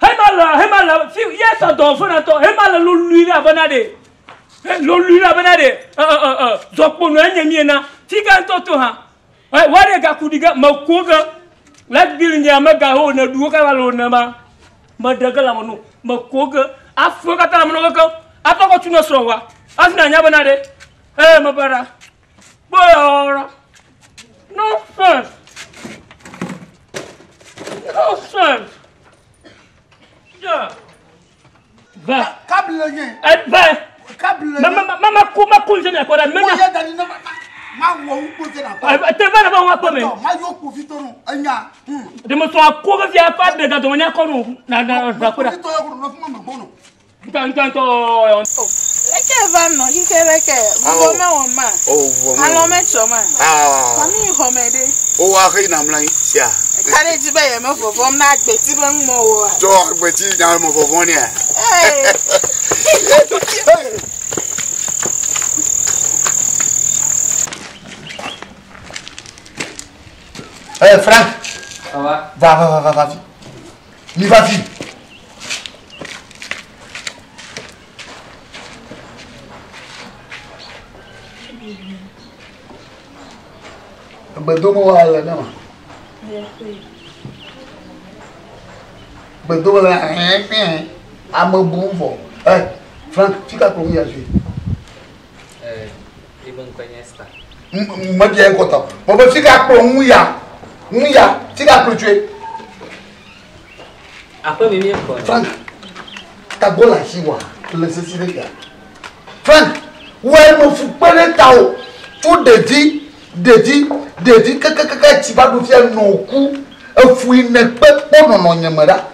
hemala fi yes do fona to hemala lo lui abonade zokpo no anyami na fika ntoto ha ware ga kudiga makoga ladbil nyama ga ho na duo ka walo na ma daga la mono makoga afu ka ta mono ko atoko tuno srowa asna nya banade mabara boyora no sense yeah va kabla nye va kabla mama kuma kunje na ko da mena ya dani na ma wo ko te na te va na ba wa ko me ma yo ko fitonu anya de mo so ko ga fi apa de ga do nya ko no na ko da to yo ko no fuma ma bono tanto leke va no ki ke leke mo ma o ma alo me choma mami ho me de o wa ke na mlan ya kare ji be ye mo fofo na agbeti be mo wo to agbeti jan mo fofo ni Frank. Ça va? Va. Mi va fi. Bedomo wala nama. Bedomo la amabumbo. Frank, fica com minha gente. Iban conhece. Madia kota. Mas fica com Muya, fica com tu. Apa mimi ko? Frank, ta bola siwa. Tu le sesi de Frank, Ouais, me fou pas le tao. Tout dédi que tu vas nous faire nos coups. Un fouille n'est pas bon non nyamara.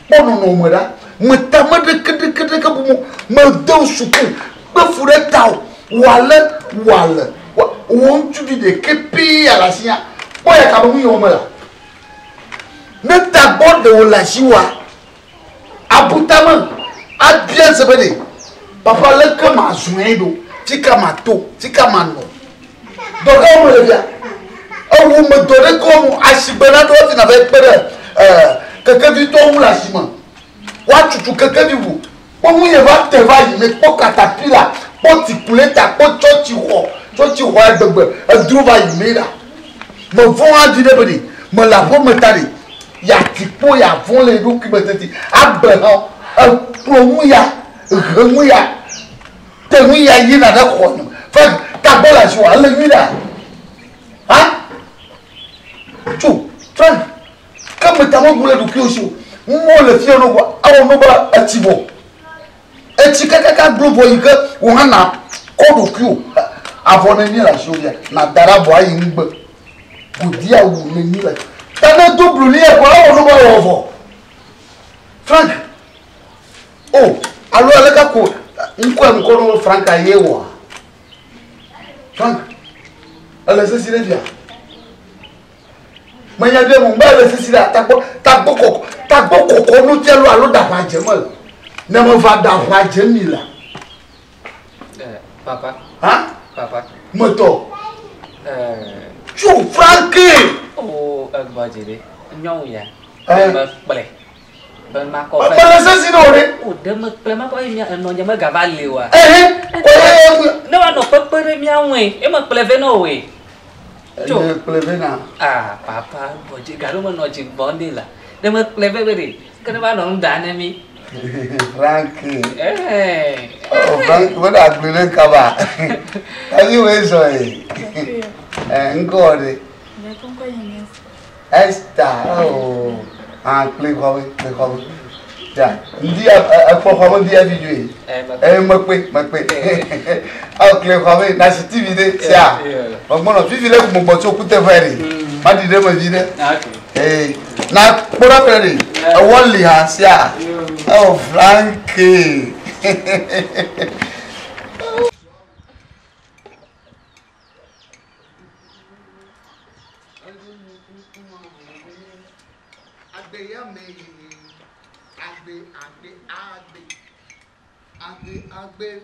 Bon non mara. Me tama de que me deux soukou. Me fou le tao. Wale. On tu dis de kepi à la sia. Boy ya kabu yomara. Ne t'aborde la chiwa. Abutama. A bien se bede. Papa le kama zuendo. Tika mato, tika mano. Donc on me le dit. On me donne comme Ashibana toi tu n'avais pas quelqu'un du ton ou la ciment. Wa tu quelqu'un du vous. Pour moi il va te va mais pour catapila, pour tipuler ta pour tu roi de drova il là. Me vont à dire bedi. Me la pour me tari. Ya tipo ya vont les roues qui me te dit. Abraham, pour moi ya tengu ya yina da khonu fa ka bola shi wa le yina ha tu tran comme tamo bule du kyoshi mo le fio no wa awo no ba atibo eti kaka globo yi ka wo hana ko du kyo avona ni la shoria na darabo ayi ngbe gudia wu ni la tana double ni e ko awo no ba wo Frank oh alo ale ka ko Nko Franka yewa. Frank. Ala sesire dia. Manya de mo ba la sesire takbo koko no telo alo da pa jemal. Na mo va da pa jemila. Papa. Hein? Papa. Moto. Chou Frankie. Oh, agba jere. Nyong ya. Boleh. Ben mako. Apa sesire ore? Oh, deme plema ko imi no nyama gavale wa. No wa no pepere mi anwe. E ma pleve no we. Pleve na. Ah, papa, boje garo ma no jin bonde la. Deme pleve beri. Kana ba no ndane mi. Frankie. Oh, Frank, what are you doing, Kaba? Anyway, sorry. Ngore. Esther. Oh. Play cover. Ja, dia for dia video. Makpe. Ah, play cover na TV sia. Ogbono fifi le mo gbo ti o kute fere. Ma di de mo vide. Okay. Na pora fere. Wonly ha sia. Oh, Frankie. Agbe.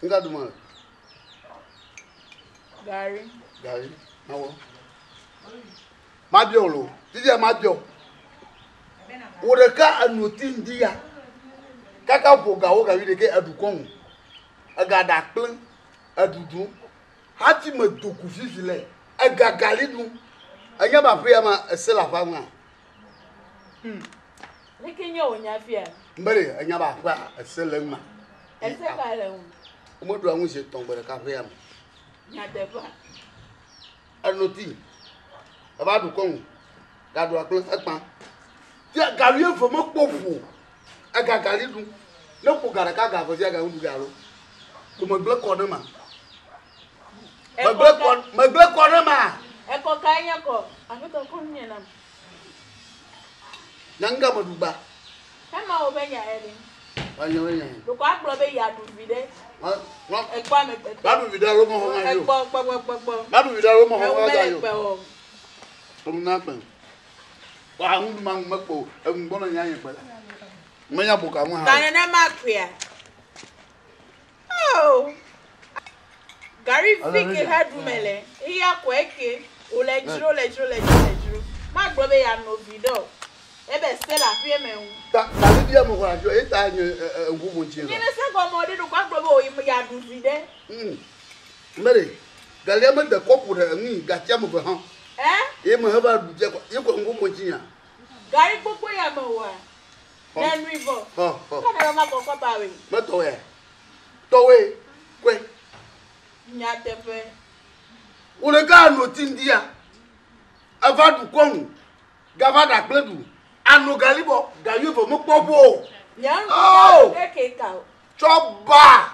Nga duma. Gary. Nawo. Mabiolo. Didi mabio. Wodeka anuti ndia. Kaka boga wo ga wi de ke adukon. Aga da plan adudu. Hati me doku fifile. Aga galidu. Anya ba pe ma esela fa nwa. Lekenyo onya fia. Mbere anya ba pa esela nwa. Ese ka le un. Mo do anwu se ton bere ka pe am. Nya deba. Anuti. Aba dukon. Ga do aklo epan. Ti gari efo mo pofu. Aga galidu. No ko gara ka ga fo si aga undu garo. Ko mo ble ko na ma. Me ble ko na ma. E ko ka nya ko. Ani to ko nye na. Nanga maduba. Kama o be nya eri. Wanya. Do ko agbo be ya du vide. E kwa me pe. Ba du vide ro mo ho ma yo. E po. Ba du vide ro mo ho ma yo. Yo. Tum na pe. Wa hundu ma mako e ngbono nya yin pe. Menya buka mu ha. Kana na makria. Oh. Gary fike hadumele. Iya ko eke. O le jiro. Ma gbo be ya no video. Ebe Stella fi emewu. Ta di dia mo kwa jo e ta yin ngumu nchi ro. Ni se ko mo de do kwa gbo be o ya du vide. Mbere. Galia me de kopu de ngi gatia mo be han. E mo ha ba du je ko. E ko ngumu nchi ya. Gary popo ya mo wa. Then river. Kana ma ko ba we. Meto e. Towe, kwe. Nyatepe. Ulega no tindia. Avadu kwon. Gavada pledu. Anu galibo, gayuvo mokpobo. Oh! Choba!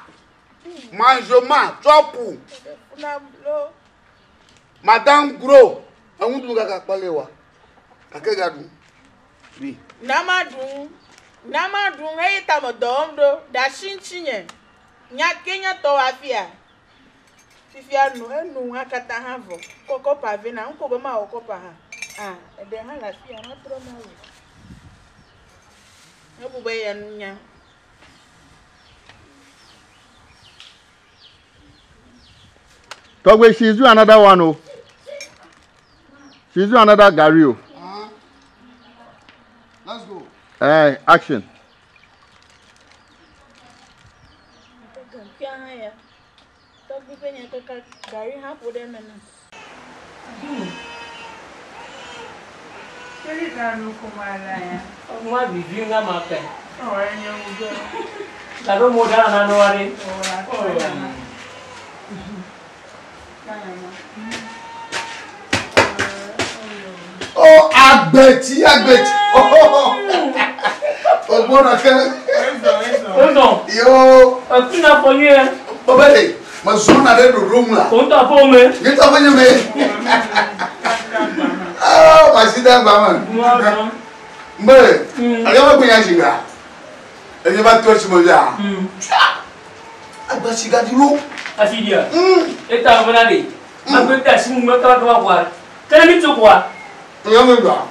Manjoma, chopu. Madame Gros. Amudu gaga palewa. Akegadu. Oui. Namadu. Namadu hey tamodomdo. Da shinchine. Nya Kenya to afia. Fifia no enu akata havo. Koko pavena, unko bema okopa ha. Ah, ede ha la fia na troma wo. Ebube ya nya. Togwe, she's do another one, oh. She's do another Gary, oh. Let's go. Action. Uma vivinha mata. Tá bom mudar na noite. Oh, agbeti. Oh, bona ke. Pardon. Yo, Aqui na folha. obele. Mas zona de room lá. Conta por me. Que tá vendo me? Ah, mas ida ba man. Mbe, ali ba gbe yan siga. Ele ba to si mo ya. Agba siga di lo. Asidia. Eta bona de. Agbeta si mo ka kwa. Kana mi to kwa. Yo me ba.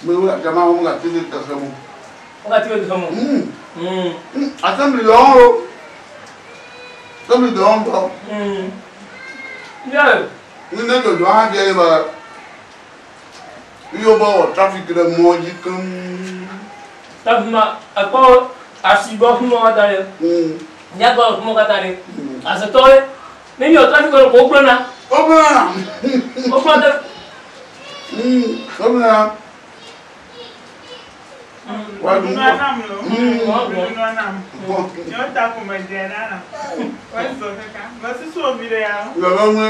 Me wala jama mo ga ti ta femu. O ka ti o mo. Assembly lo. Assembly do ndo. Yeah. Ni ne do ha de ba. Yo ba traffic de mo ji kan. Tabma ako asibo mo ka dare. Nya go mo ka dare. Asatoy. Ni yo traffic ko brona. Obana. O ko da. Obana. Wadu. Yo ta ko me de na. Wa so kaka. Ba si so bi de ya. Lo lo mu.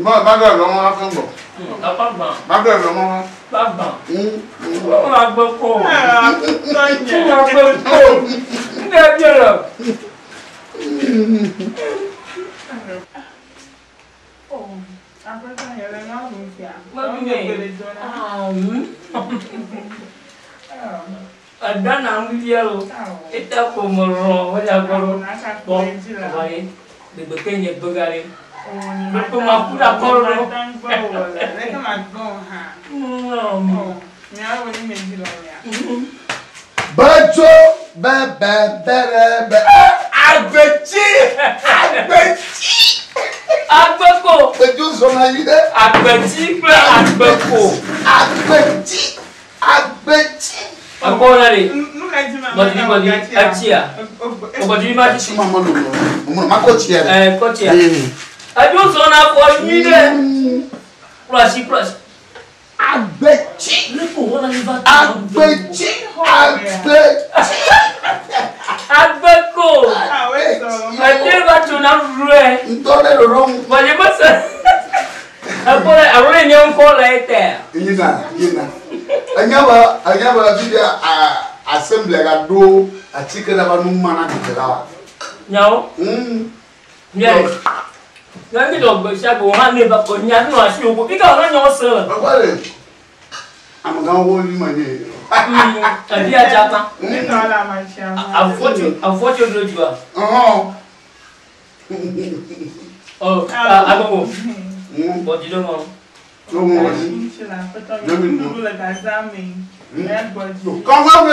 Ba ga lo mo afun bo. Apa ba? Ba ga lo mo. Ba ba. O ma gbo ko. Ah, O Tonya. ma gbo ko. Nde je lo. Oh, apata ya le na mu fia. Ma bi ada na nglia lo. Eta ko mo ro wa ya ko. Bo. Vai. De bekenya bogare. Ko ma pura ko ro. Le ka ma go ha. No. Mi a wo ni me di lo ya. Bajo be. Agbeti. Agbeko. Eju so na yi de. Agbeti pe agbeko. Agbeti. Agora ali. Nu ka ti ma. Bodi atia. O bodi ma ti. Mama no. Mo ma ko ti e. Ko ti. Aju so na ko mi de. Plus. Agbeti. Le ko wona ni ba. Agbeti. Agbeko. Ah, we so. Ade ba to na rue. Ntole ro. Bodi ma se. Agora arure ni on ko la ete. Yina. Anyaba video assembly ga do a chicken na ba nu mana de la. Nyao. Yeah. Ngangi do go sha go ha ne ba ko nya no asi obo. Ika ona nyo se. Babale. Am ga wo ni manye. Adi aja pa. Ni no la ma sha. Afocho do jiwa. Oh, agogo. Bodi do mo. No mo ni. Nu le ka zami. Come on,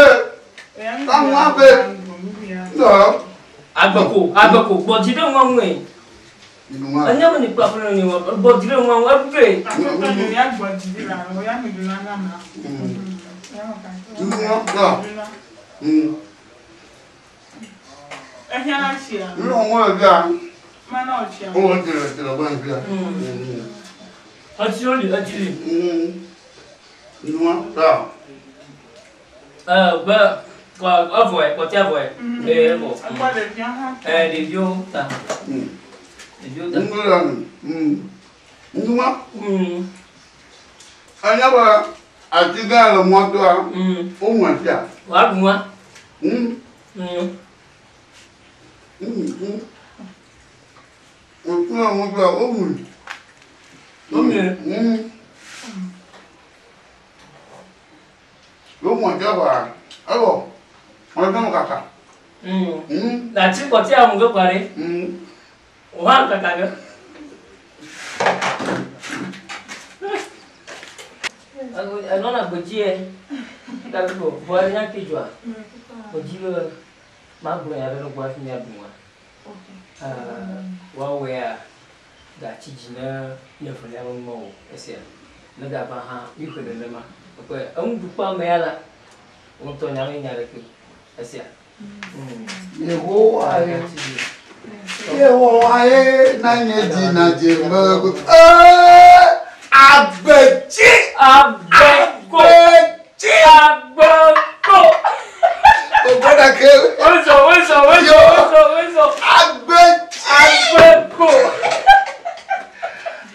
no. Agbeko. Bodi do mo nwe. Anya mo ni problem ni wo. Bodi do mo abuke. Ni ya bodi di la. O ya mi du na na ma. Ehia chia. No mo ga. Mana o chia. O te la ban ga. Actually. No ta. But Avoue, quand tu avoues. Eh, bon. Quoi de bien? Des vieux, ça. Des vieux, ça. Anyaba atiga le moto a o mo tia Wa gwa. o mo gba o mu lo mo tia ba alo o don kaka La chi ko ti amu go pare. Wa kaka ga. Nona bojie dago boari nya kijwa bojie magbo ya belo gwa fi ya bunwa wa we a ga chijina ne fo ya mo ese na ga ba ha yi ko de ma ko an du pa me ala on to nya nya re ki ese Yeho aye na nye di na je mo Abeji! Abeko! Ogbona ke. Ozo. Abeko!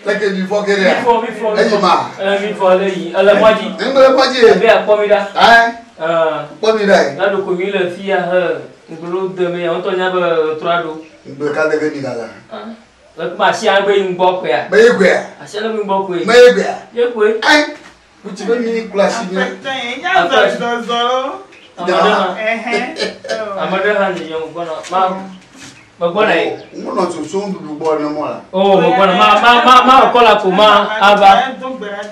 Like before get there. Before. Hey ma. Before leyi. Alamoji. Ngole moji. Be apomida. Pomida. Na do ko mi le fi a ngolo de me on to nya ba trado. Ngbe ka de ni gala. Le ma si agbe ngbo ko ya. Be egbe. Ase le ngbo ko yi. Me egbe. Ye ko yi. Ai. Uti be mi class ni. Amade ha ni yo ngbo na. Ma gbo na yi. Mo no to so ndu gbo na mo la. Oh, mo gbo na ma ko la ko ma aba. Dogbera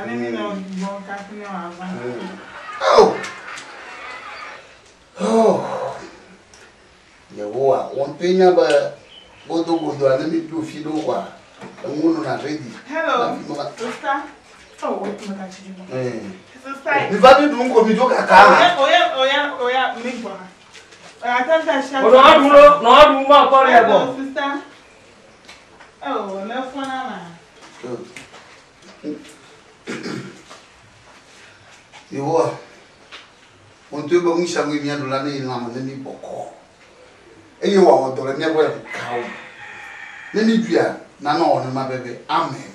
ni no gbo ka fun na aba. Yehowa, won penya ba godo ane mi do fi do wa. Ngono na ready. Hello. Sister. Oh, wait, my God. Sister. Mi va bi dun ko mi do kaka. Oya, mi gbo. Atanta sha. No adu ma ko re bo. Sister. Oh, na fona na. Yehowa. On te ba mu shangu mi adola na ina ma ni boko. Eye wa o dole ne bo e kawo. Ne ni dua na na o ne ma bebe. Amen.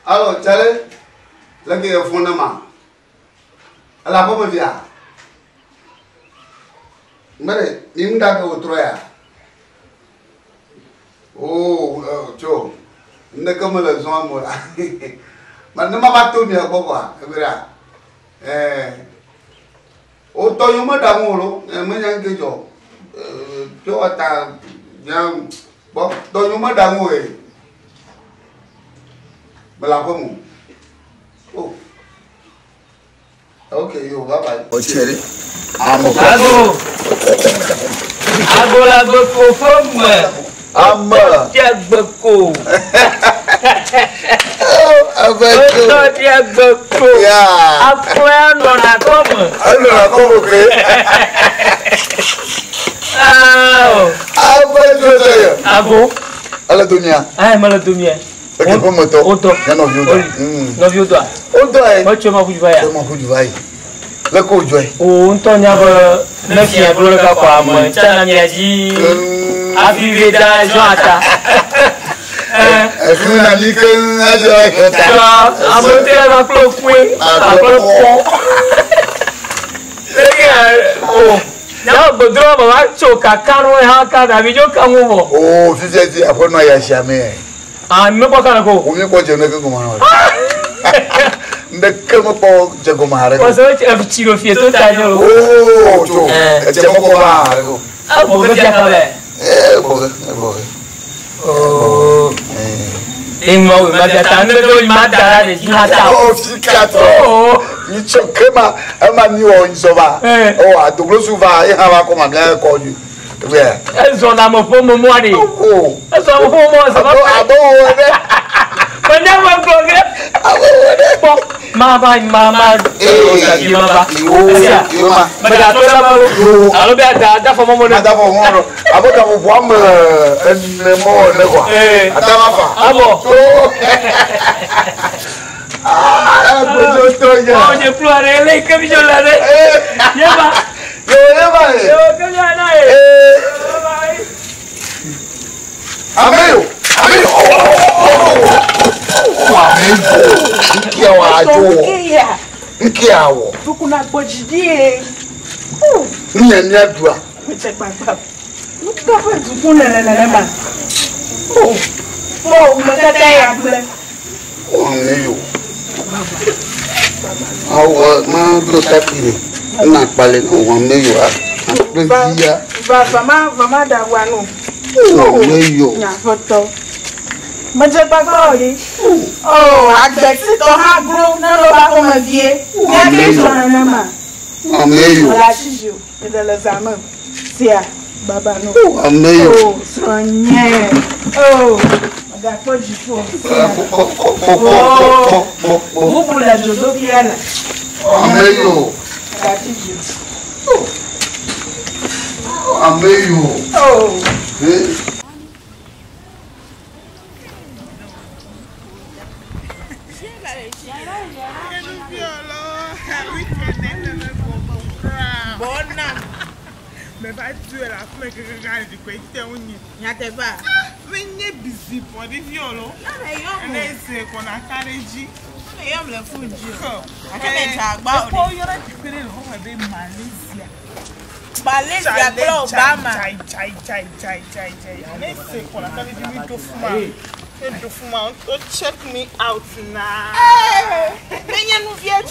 Alors, Chale, là qui est fondement. La pomme via. Mais, il me donne au troya. Oh, Joe, ne comme le son moi. Maintenant, ma tout bien, pourquoi? Autant you me d'amour, mais rien que Joe. Joe, t'as bien. Bon, donc you me d'amour. Bala pomo. Oh. Okay, yo, bye bye. O chere. Ago la go ko fom. Amma. Ti agbeko. Abeko. O ti agbeko. Yeah. Afwa no na komo. Ano na komo ke? Abeko yo. Ago. Ala dunia. Ai mala dunia. Okay, pomo to. Oto. Ya no viuda. No viuda. Oto ai. O choma ku vai. Choma ku vai. La ko joy. O Antonia ba na fia bro ka kwa mo. Chana miaji. Avive da joata. Funa liken na joata. Amote na flo fue. Aflo po. Oh. Na bodro ba wa choka karo ha ka da bijo kan wo. Oh, fizeti afono ya shame. Ah, me ko kana ko. O me ko je na ko ma na. Ndeke mo po je ko ma re. Ko so e tiro fie to ta jo. Oh, to. Je mo ko ma re ko. Ah, bo ga ka le. Bo. Oh. Imo magata ndo madara de jinata. Oh, fikato. Ni chokema ama ni o nsoba. Oh, adoglo suva e hawa ko ma bla ko ju. Yeah. Ezo na mo fomo mo ani. Oh. Ezo mo fomo so ba. Abo ode. Benda mo goge. Abo ode. Mama mama. Eh, mama. Mama. Baga to na ba. Alo be da fo mo na. Da fo mo ro. Abo da mo am en mo ne kwa. Atama fa. Abo. Ah, bojo to ya. Oh, je plore le ke bi jola re. Yeba. Yeba. Yo ke jana e. Bye. Ameyo. Ameyo. Nkia wa ajo. Nkia wo. Tukuna gbojidi. Nya nya dua. Meche gbagba. Nuka fa tukuna lele ma. Oh, mekata ya ble. Ameyo. Awo ma do tapiri. Na pale no ameyo a. Ameyo. Vama da wanu. Ameyo. Nya foto. Meche gbagba yi. Oh, agbe ti to ha gro na lo ba ko ma vie. Ya ke so na ma. Ameyo. La shijo. Edele zaman. Sia baba no. Ameyo. Oh, sonye. Oh, aga po jifo. Vous pour la jodo bien. Ameyo. Aga shijo. Ameyo. Oh. Me va tuer la femme que regarde du côté où il y a des bas. Mais il est busy pour des violos. Et c'est qu'on a carré. Mais il y a le fou du. Oh, il y aura du pédé le roi de Malaysia. Malaysia, Obama. Chai. Mais c'est qu'on a carré du mytho fuma. Oh, check me out now. Mais il y a nous viens de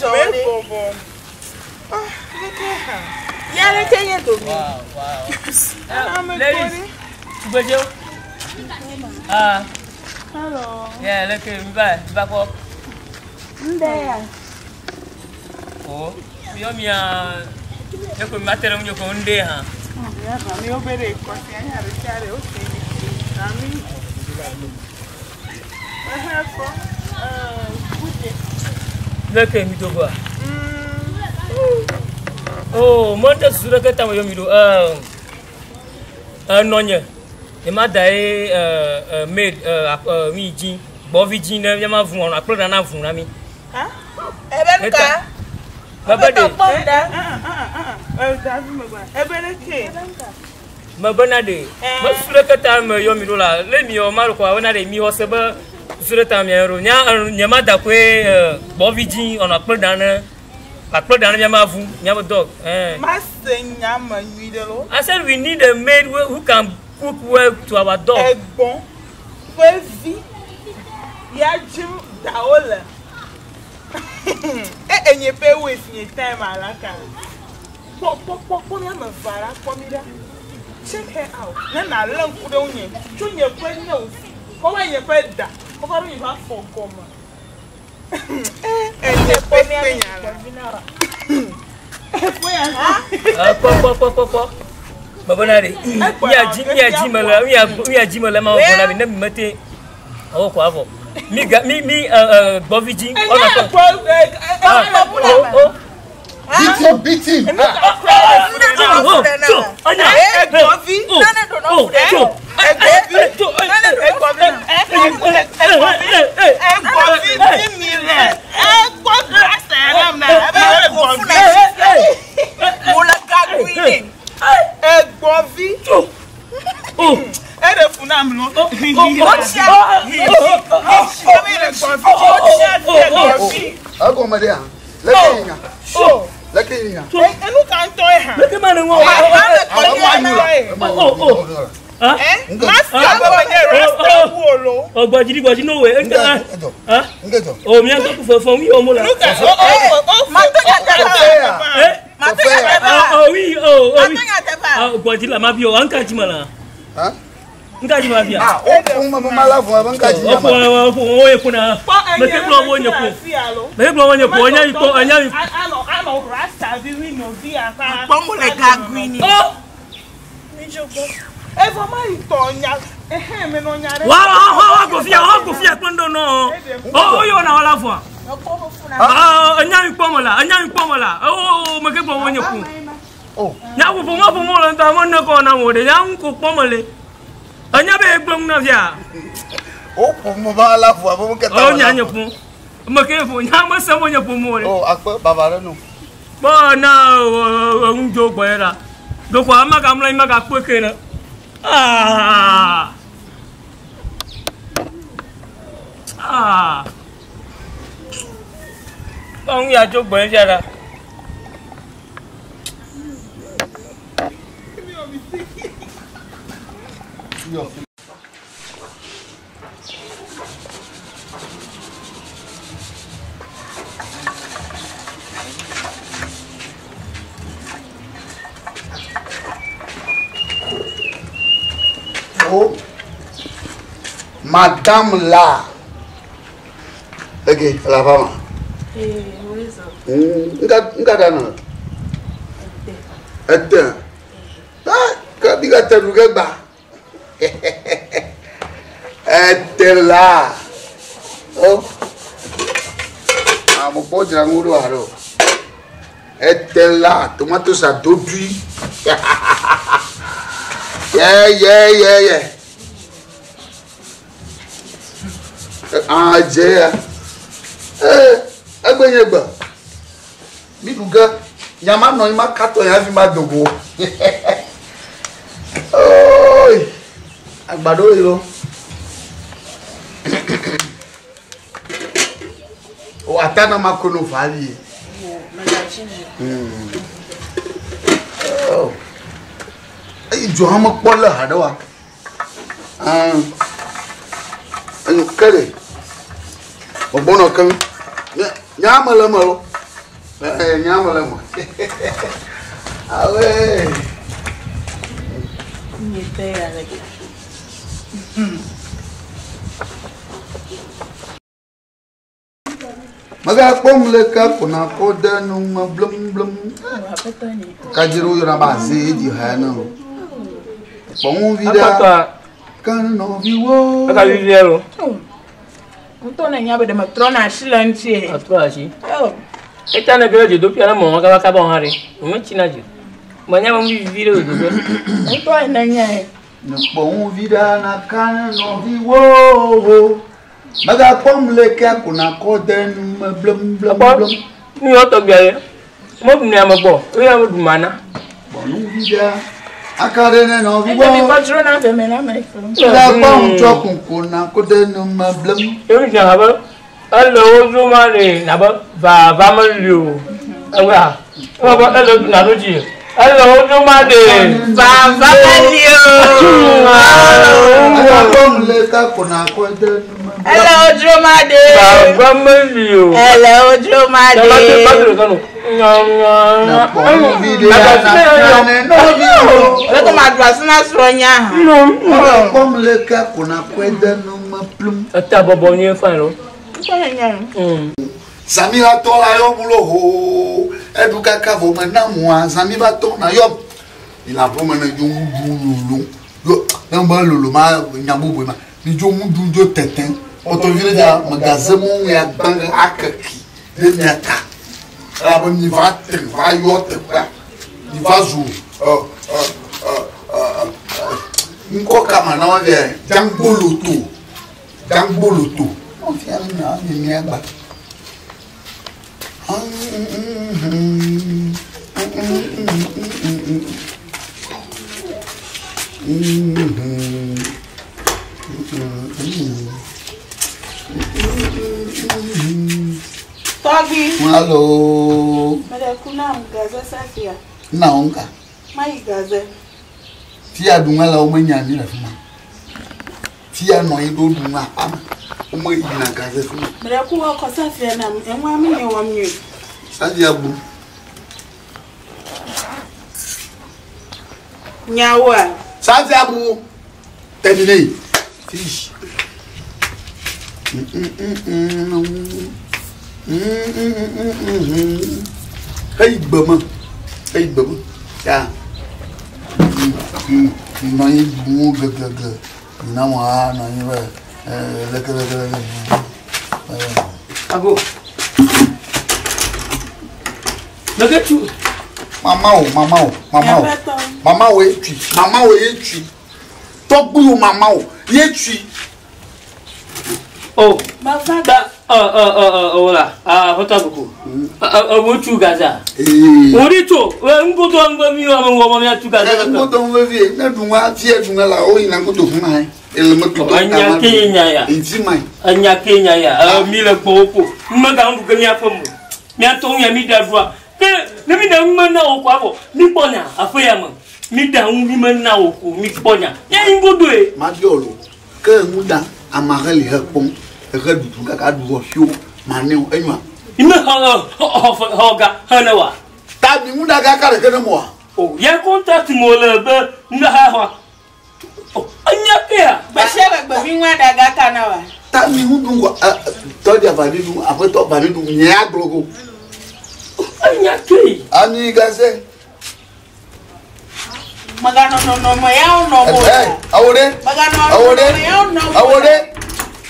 oh, look at her. Yeah, they tell you to me. Wow. Ladies, Tubajo. Hello. Yeah, look at me back up. There. Oh, you me you could matter on your own day, huh? Yeah, I'm over there. I had a carry. Okay. I have look at me to go. Oh, monta sura que tamo yomido nonye e ma dai made mi jin bo vi jin na ya ma fun ona pro na fun na mi ha ebe nka baba de ebe ke ma bana de ma sura que tamo yomido la le mi o ma ko ona de mi ho se ba sura tamo yero nya ma da kwe bo vi jin ona pro na I put down your mouth, your dog. I said we need a maid who can cook well to our dog. Bon, Welvi, Yajim Daola. And you pay with your time, Alaka. Check her out. Then I learn put on you. Junior friend knows. How are you bed that? How are you have for coma? And the penny. Pop. Babonari. We are Jimala, my own. Never met it. Oh, Quavo. Me, Boviji. Beat him. ngaji ma bia ah o mama la fo ban ka ji ya ma o ye kuna me ke blo wo nyepo me blo wo nyepo anya ko anya ano rasta bi wi no bi aka Pomo le ga green. oh Mi jogo. e fo ma itonya me no nyare wa ko fia kondo no o yo na wala fo Pomo funa. ah anya ikpomo la o me ke blo wo nyepo oh nya wo pomo la ta mo ne ko na wo de nya ko pomo le anya be gbong na bia o mama la fo ba ka ta o nya nyepo me ke fo nya mo se mo nyepo mo le oh akpo baba re no bo na unjo gbera do kwa maka mla maka kweke na Ông ya cho bữa ra ra. oh madame là ok la femme Oui, ça. nga dana ete ah ka biga teru ge gba ete la oh ah mo po jira nguru aro ete la tomato sa dodui yeah ah je agbenye gba mi duga nyama no ma kato ya fi ma dogo oi agbado iro o atana makono fali oh ai jo ha mo pola hadawa kare obono kan nyama la malo nyama la mo awe Ni te avec. maga pom le ka kuna ko danu ma blum blum kajiru yora ba se di hano pon vida kan no viwo Aka video. Ntona nyabe de matrona shilanti. Atwa shi. Oh. Eta na gele do pia na mo ka ka ba hare. O me china ji. Manya mo video do be. Ntona nanya. no pon vida na kan no viwo maga pom le ka kuna ko danu ma blum blum blum Ni o to gbe. Mo bu ni amagbo. O ya mo du mana. pon vida akare no Ebe mi viwo patrona fe me na me fo. la pon chokun kuna ko danu ma blum E mi jan haba. Hello ojo ma re na ba va mo lu. Ewa. O ba hello na do ji. Hello ojo ma de. Va valio. maga pom le ka kuna ko danu ma Hello Dromade. Va mo lu. Hello Dromade. Ba to kanu. na pon vida na kan no viwo Ole ko ma dwa sina sronya. maga pom le ka kuna ko danu ma blum Ata bobo ni fa lo. Ntona nanya. Samira to la yo bulo ho eduka ka vo na mwa Samira to na yo ila vo na jo mu yo na ba lulu ma nyabubu ma ni jo mu du jo teten o to vile da magasin mu ya banga akaki de nyaka aba ni va te va yo te pa ni va zu nko kama na wa ve jangboloto o fi ala na ni agba Togi. Hello. Mede kuna mgaze safia. Na onka. Mai gaze. Ti adunwa la o manya ni la fuma. Ti ano yi do dunwa ama. O mo yi na gaze fuma. Mede ku ko safia na enwa mi ne wam nyu. Sadi abu. Nyawa. Sadi abu. terminé. Fiche. Hey, Bama. Hey, Bama. Ya. Non, il bon gaga. Non, moi, non, il va. Ago. Naka tu. Maman, oui, tu. Maman, oui, tu. Top boulot, maman, oui, tu. Oh, voilà. Hota beaucoup. Tu Gaza. Morito, un goto anga mi wa mo ya tu Gaza. Un goto on veut vie, na dunga tie dunga la o ina goto fuma hai. El me to anya Kenya ya. Inzimai. Anya Kenya ya. Mi le popo. Mmaga ndu kenya famu. Mi aton ya mi da droit. Que ne mi da mna o kwa bo. Mi ponya afoya mo. Mi da mi mna o ku mi ponya. Ya ngodo e. Ma diolo. Que muda amareli hepom. Redu kaka du fio maneu enwa. Ime hoga hanawa. Ta bi muda kaka re kene mo. Oh, ya contract mo le be na ha. Oh, anya kia. Ba shebe gbe mi wa daga kana wa. Ta mi hundu to dia validu après to validu nya glogo. Anya ki. Ani gaze. Magano no mo ya no mo. Awore. Magano awore.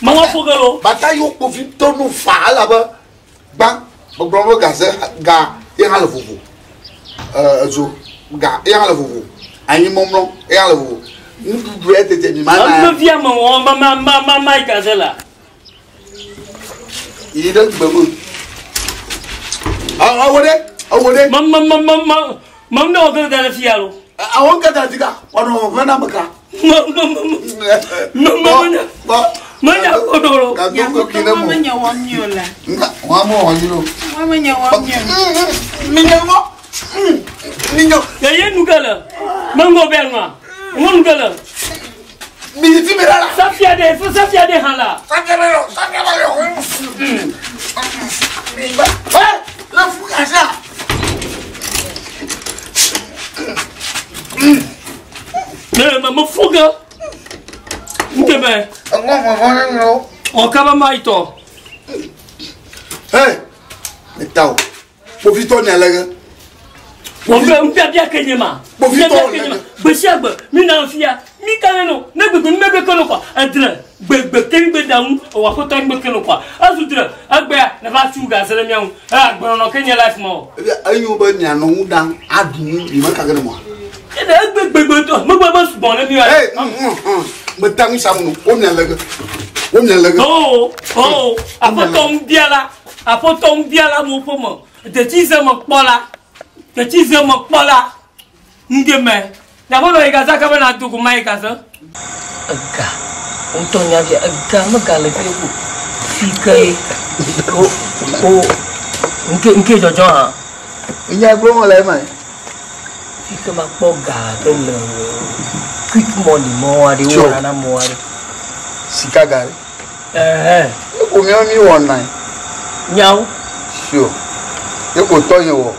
Mama fogalo. Bata yo ko fi tonu fa la ba. Ba bo gaze ga ya le fufu. Zo ga ya le fufu. Anyi momlo ya le fufu. Ndu ete mi mana. Am via mo mama gaze la. Ida gbemu. Awore. Mam no ga da fialo. Awon ka da diga. Ono fana maka. Manya kodoro. Ka go kina mo. Manya wonyola. Wa mo wonyo. Manya wonyola. Minyo. Ya ye nugala. Mango benga. Mon gala. Mi ti mera la. Safia de hala. Safia le. La fuga ça. Mais maman fuga. Ndebe. On kaba maito. Hey. Metao. Profito ne lega. On peut bien kenyema. Besiagbe, mi na fia. Mi kaneno, na gbegbe mebe kono kwa. Adre, gbegbe kengbe daun, o wa ko tan gbe kono kwa. Azudre, agbe na ba tu ga sele miaun. Agbe no Kenya life mo. Ayu ba nya no dan adun bi ma ka gele mo. Ede gbegbe to, mo gbe ba su bon le mi. Hey, me tang samu o nya lega. Oh, apotom biala mo pomo. De tize mo pola. Que tu veux me parler, n'demain. D'abord, les gars, ça comme un tout comme un gars. Aga, on t'en y a vu. Aga, me gale fait vous. Fille, n'que je joins. Il y a gros là, mais. Fille ma poga, le quick money, moi, des ouana, moi. Sikagari. Combien mi one night? Nyao. Sure. Yoko toyo.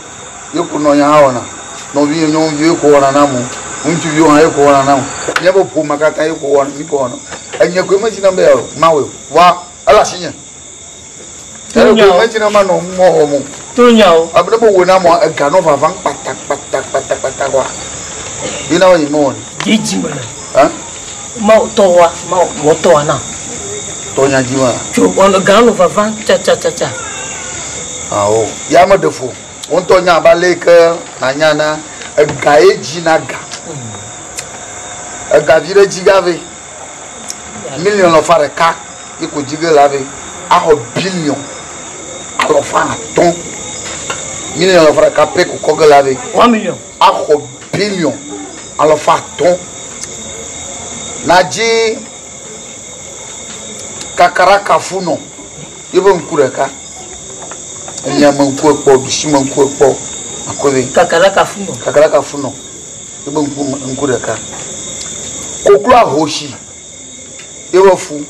Yoko no yaona no vi no vi ko na namu unti vi ha ko na namu nyebo pu makata yoko won mi ko no anya ko ma jina be mawe wa ala sinya ko ma jina ma no mo mo to nyao abna bo wona mo ga no fa van patak wa bina wa mo ni jiji mala ha ma to wa na to nya jiwa cho on ga no fa van cha ah o ya ma defo on to nya ba leke anya na ga eji na ga vire jigave million of fare ka iko jige lave a billion alo fa ton million of fare ka pe ko ko lave 1 million a billion alo fa ton naji kakaraka funo ibo nkureka nyama nkuepo bishima nkuepo akole kakaraka funo ibo nkureka koklo ahoshi ewofu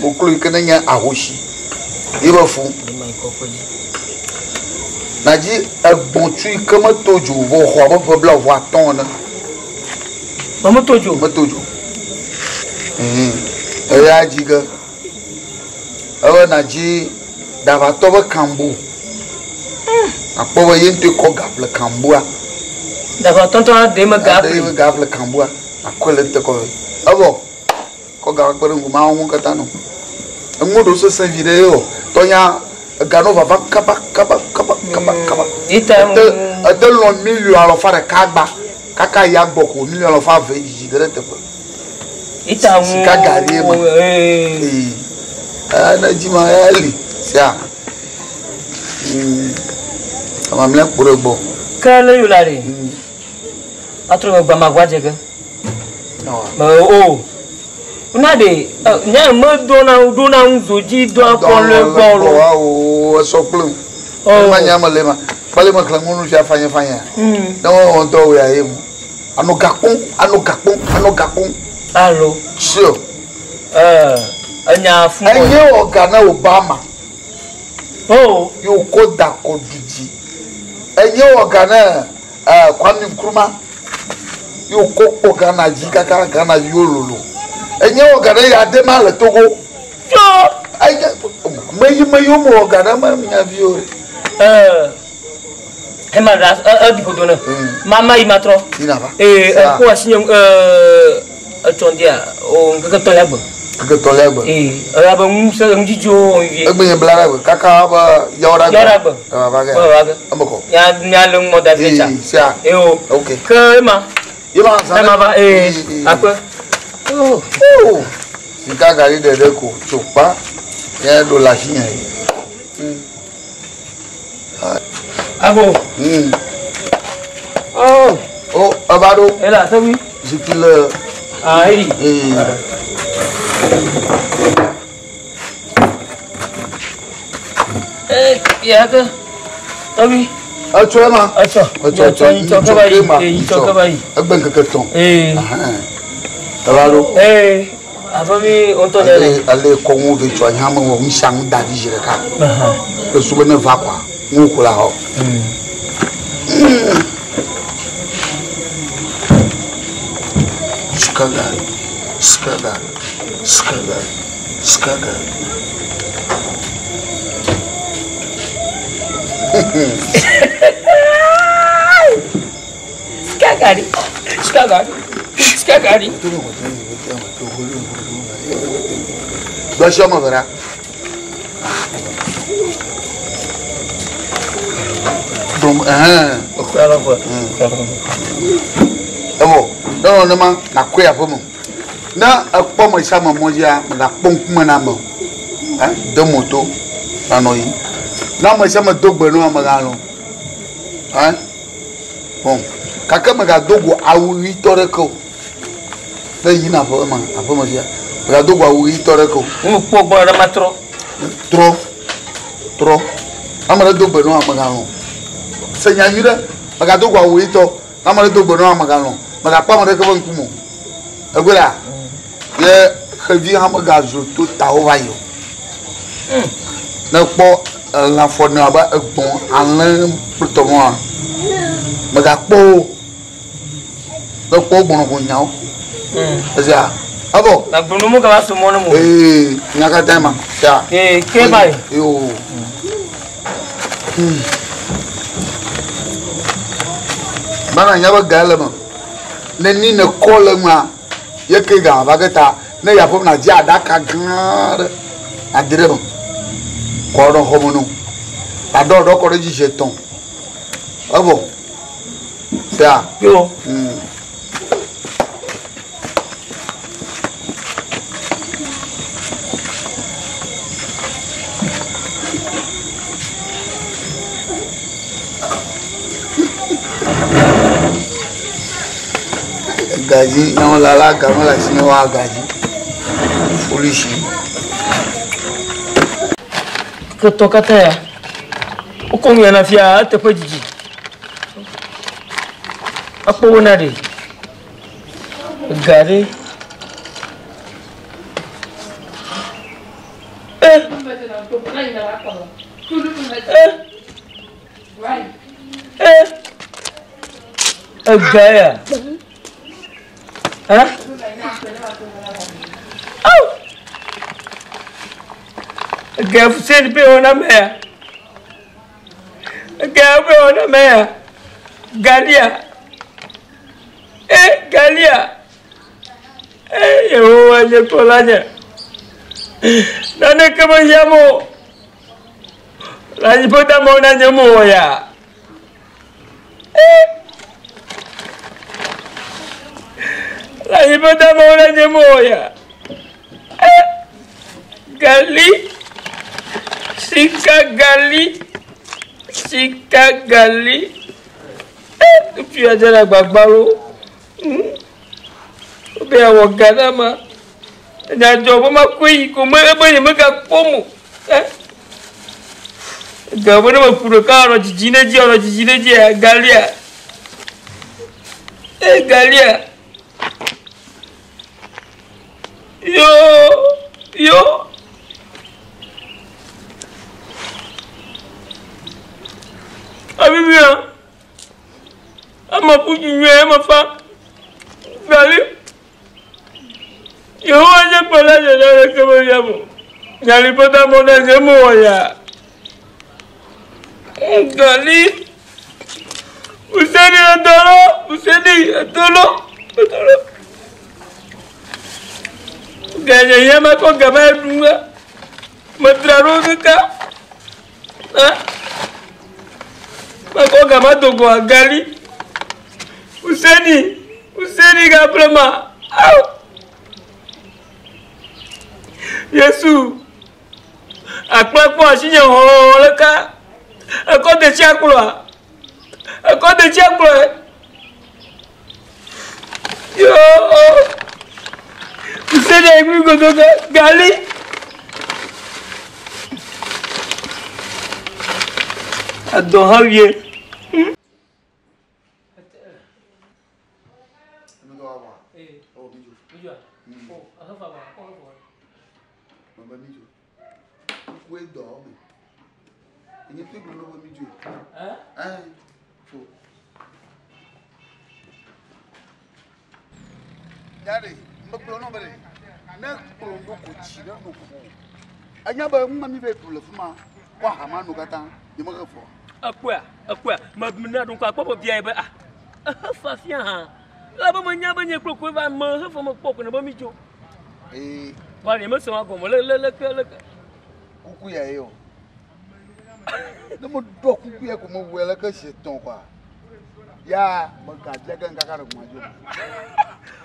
koklo ikenanya ahoshi ewofu naji agbontu ikama tojo vo ho bo bla vo aton na mama tojo ya jiga awa na ji da ba to ba kambu akpo ba yente ko gable kambua da ba tonton de ma gable kambua akwele te ko abo ko ga akpere nguma hu katano ngudo so sa video to nya gano va kaba ita lo million alo fa kagba kaka ya gboko million alo fa ve ji direct ko ita mu ka gari ma na jima ali sia ama mle pore gbo kala yulare atro gba magwaje ga no una de nya mo dona nzoji do akole gboro wa o so plum ma nya ma lema bale ma klan ngunu ja fanya na won to we aye mu anu gakpon alo sure anya fun enye ogana Obama you ko da ko diji enye ogana Kwame Nkrumah you ko ogana jikaka kana yololo enye ogana ya de ma le Togo yo aye meyi mo ogana ma nya viore Emara adipodona mama imatro inaba ko asinye atondia o ngakatolagbo aba ngumsa ngijo vie egbe blara kaka ba yora ba ga amoko ya nyalo moda vecha okay kema yima sama ba akwa sika gari de ko chopa ya do la chinya abo abado ela sabi zikile ai ya ka sabi acho ma acho ka bai agben ka ton abado abami onto ne ale ko mu ve cho nyama wo mshang da di jire ka to sube ne va kwa ngukula ho Skagar. Skagari. Basha magara. No, no man, na kwea pomo. Na akpo mo isa mo moja na ponkuma na mo. Do moto anoyi. Na mo isa mo dogbo no amagalo. Bom. Kaka maga dogo awuri toreko. Na yina fo ma, afo mo sia. Maga dogo awuri toreko. Mo pogbo ra matro. Tro. Amara dogbo no amagalo. Senya yira maga dogo awuri to. Amara dogbo no amagalo. Maga pa mo de ko nkumo. Agora ye xevi ha maga zo to ta o va yo. Na po la fo na ba egbon alan puto mo. Maga po. Na po gbon ko nyao. Eza. Abo. Na gbonu mo ka so mo no mo. Nyaka tema. Ya. Ke bai. Yo. Bana nyaba galama. Neni ne kola ma yake ga bagata ne ya fo na ji adaka gan adire bon ko do homono ado do ko ji jeton abo ta yo gaji na lala kamala sine wa gaji foolish ko to kata ya o ko mi na fia te pejiji apo wona de gare gaya Gafu seni pe ona meya. Gafu pe ona meya. Galia. Galia. Yehowa nyekolanya. Nane kama yamo. Lajipota mona nyamo ya. Lajipota mona nyamo ya. Gali. Sika gali. Puis à la bagbalo. Be awo gadama. Na jobo makui ko me ga pomo. Gabo na puro karo jijine ji galia. Galia. Yo. Abibia. Ama puju ama fa. Gali. Yo aja pala jala kama yamo. Gali pada mona jemo ya. Gali. Useni adolo. Ganya yama ko gama dunga. Matraro ka. Mako gama dogo gali. Useni ga prema. Yesu. Akpapo asinya ho leka. Akote chakula. Yo. Useni egwi gogo gali. Adohaye. Daddy, mboklo no bere. Na kpolo ndo ko chi na no ko. Anya ba mma mi be kpolo fuma. Kwa hama no kata, ye mo refo. Akwa, mabuna donc akwa bia be fa fia ha. La ba manya ba nye kpoko ba ma refo mo kpoko na ba mi jo. Ba ni mo so ko mo le. Kuku ya yo. Na mo do kuku ya ko mo wela ka sheton kwa. Ya, mo ka jaga ngaka ko ma jo.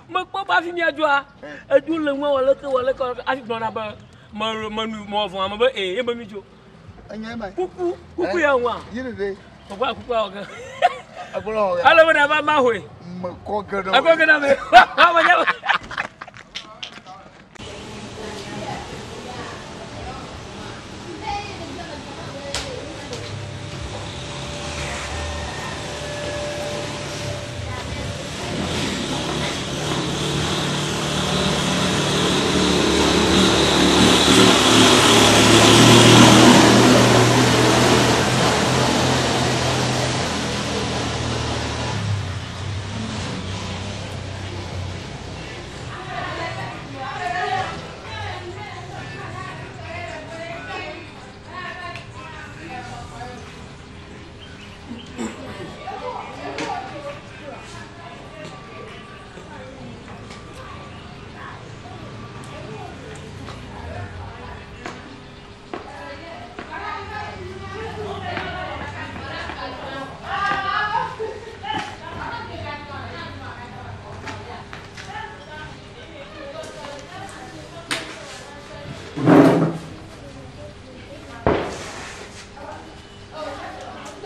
Mo po ba fi mi ajoa edu le won wala ka afi gbona ba mo fun am ba e ba mi jo Anya mai kuku ya wa yire de o ba kuku o ga agolo ya ala na ba ma hwe mo ko gado me ha ba ja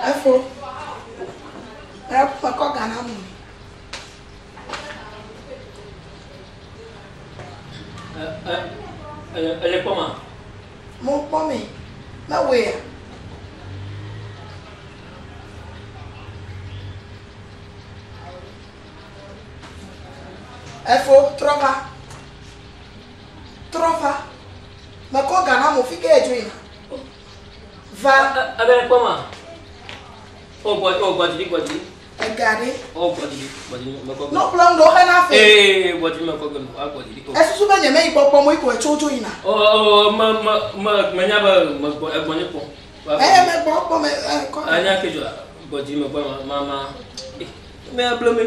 Afo. Ko gana mu. Elle est comment? Mon pomme. Ma we. Afo, trova. Ma ko gana mu fi ke joina. Va. Elle est comment? Oh, quoi, Egari. Oh, body, No plan do kana fe. Eh, what you make ogun? I body. Esusu be nyame ipopo mo iko echocho ina. Oh, ma nyaba ma agbonye po. Me popo me ko. Anya kejo body me mama. Me ablo me.